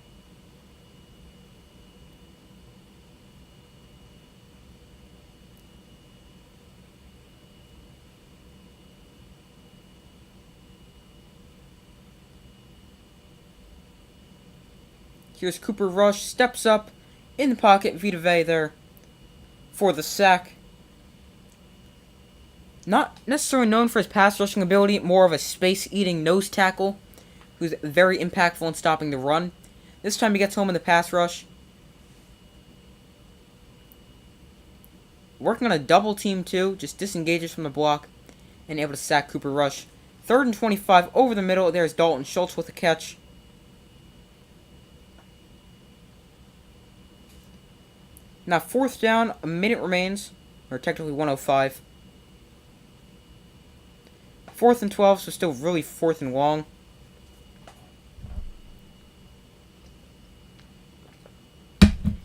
Here's Cooper Rush, steps up in the pocket, Vita Vea there for the sack. Not necessarily known for his pass rushing ability, more of a space-eating nose tackle who's very impactful in stopping the run. This time he gets home in the pass rush. Working on a double team too, just disengages from the block and able to sack Cooper Rush 3rd and 25 over the middle. There's Dalton Schultz with a catch. Now 4th down, a minute remains, or technically 1:05. 4th and 12, so still really 4th and long.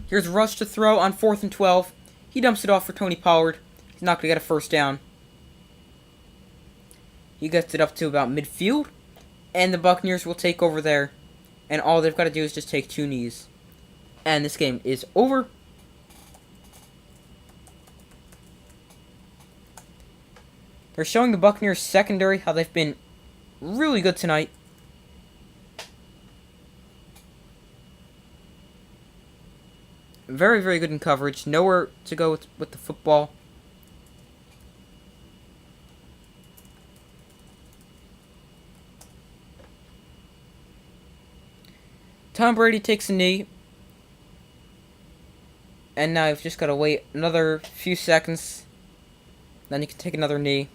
Here's Rush to throw on 4th and 12. He dumps it off for Tony Pollard. He's not going to get a first down. He gets it up to about midfield, and the Buccaneers will take over there. And all they've got to do is just take 2 knees. And this game is over. They're showing the Buccaneers secondary how they've been really good tonight. Very, very good in coverage. Nowhere to go with the football. Tom Brady takes a knee. And now you've just got to wait another few seconds. Then you can take another knee.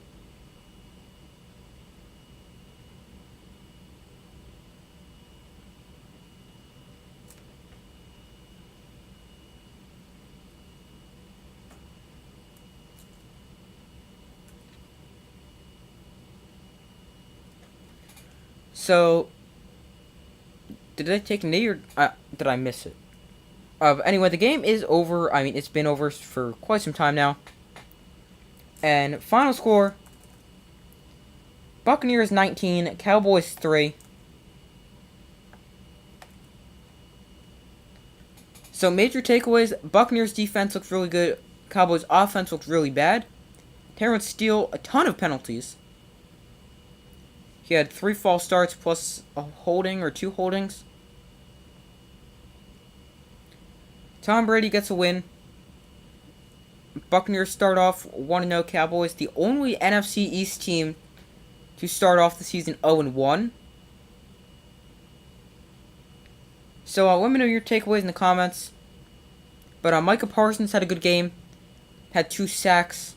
So, did I take a knee or did I miss it? Anyway, the game is over. I mean, it's been over for quite some time now. And final score, Buccaneers 19, Cowboys 3. So major takeaways, Buccaneers defense looks really good. Cowboys offense looks really bad. Terrence Steele, a ton of penalties. He had 3 false starts plus a holding or 2 holdings. Tom Brady gets a win. Buccaneers start off 1-0. Cowboys, the only NFC East team to start off the season 0-1. So let me know your takeaways in the comments. But Micah Parsons had a good game. Had 2 sacks.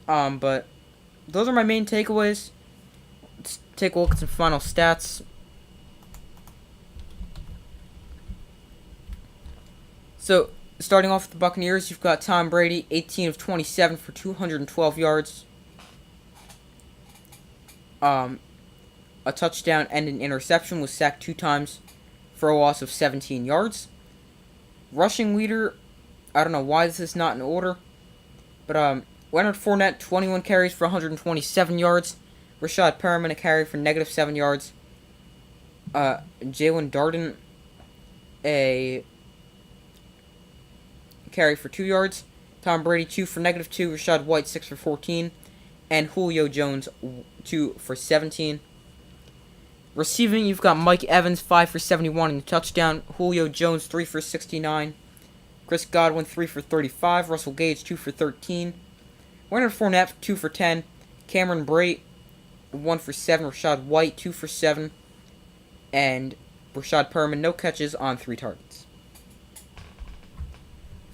But those are my main takeaways. Let's take a look at some final stats. So, starting off with the Buccaneers, you've got Tom Brady, 18 of 27 for 212 yards. A touchdown and an interception, was sacked 2 times for a loss of 17 yards. Rushing leader, I don't know why this is not in order, but Leonard Fournette, 21 carries for 127 yards. Rashad Perriman, a carry for -7 yards. Jalen Darden, a carry for 2 yards. Tom Brady, 2 for -2. Rashad White, 6 for 14. And Julio Jones, 2 for 17. Receiving, you've got Mike Evans, 5 for 71 and a touchdown. Julio Jones, 3 for 69. Chris Godwin, 3 for 35. Russell Gage, 2 for 13. Leonard Fournette, 2 for 10. Cameron Brate, 1 for 7. Rashad White, 2 for 7. And Rashad Perriman, no catches on 3 targets.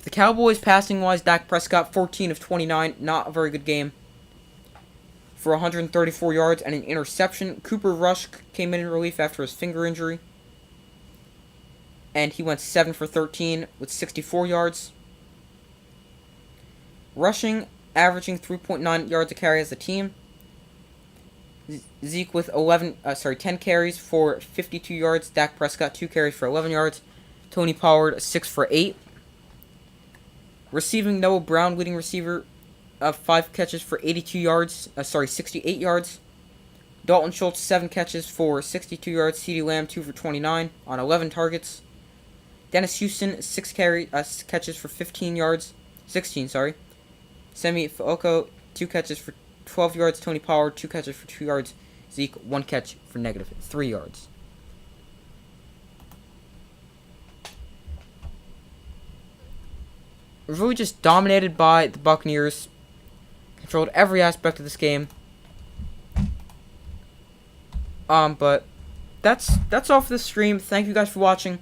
The Cowboys, passing-wise, Dak Prescott, 14 of 29. Not a very good game. For 134 yards and an interception. Cooper Rush came in relief after his finger injury. And he went 7 for 13 with 64 yards. Rushing, averaging 3.9 yards a carry as a team. Zeke with 10 carries for 52 yards. Dak Prescott, 2 carries for 11 yards. Tony Pollard, 6 for 8. Receiving, Noah Brown, leading receiver, 5 catches for 68 yards. Dalton Schultz, 7 catches for 62 yards. CeeDee Lamb, 2 for 29 on 11 targets. Dennis Houston, 6 catches for 16, Semi Fehoko, 2 catches for 12 yards. Tony Pollard, 2 catches for 2 yards. Zeke, 1 catch for -3 yards. Really just dominated by the Buccaneers. Controlled every aspect of this game. But that's all for this stream. Thank you guys for watching.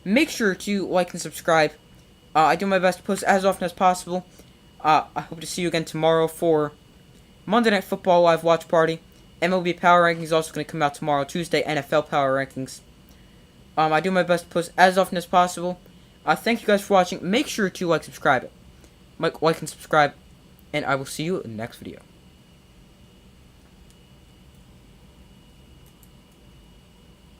Make sure to like and subscribe. I do my best to post as often as possible. I hope to see you again tomorrow for Monday Night Football Live Watch Party. MLB Power Rankings is also going to come out tomorrow, Tuesday. NFL Power Rankings. I do my best to post as often as possible. Thank you guys for watching. Make sure to like and subscribe, and subscribe, and I will see you in the next video.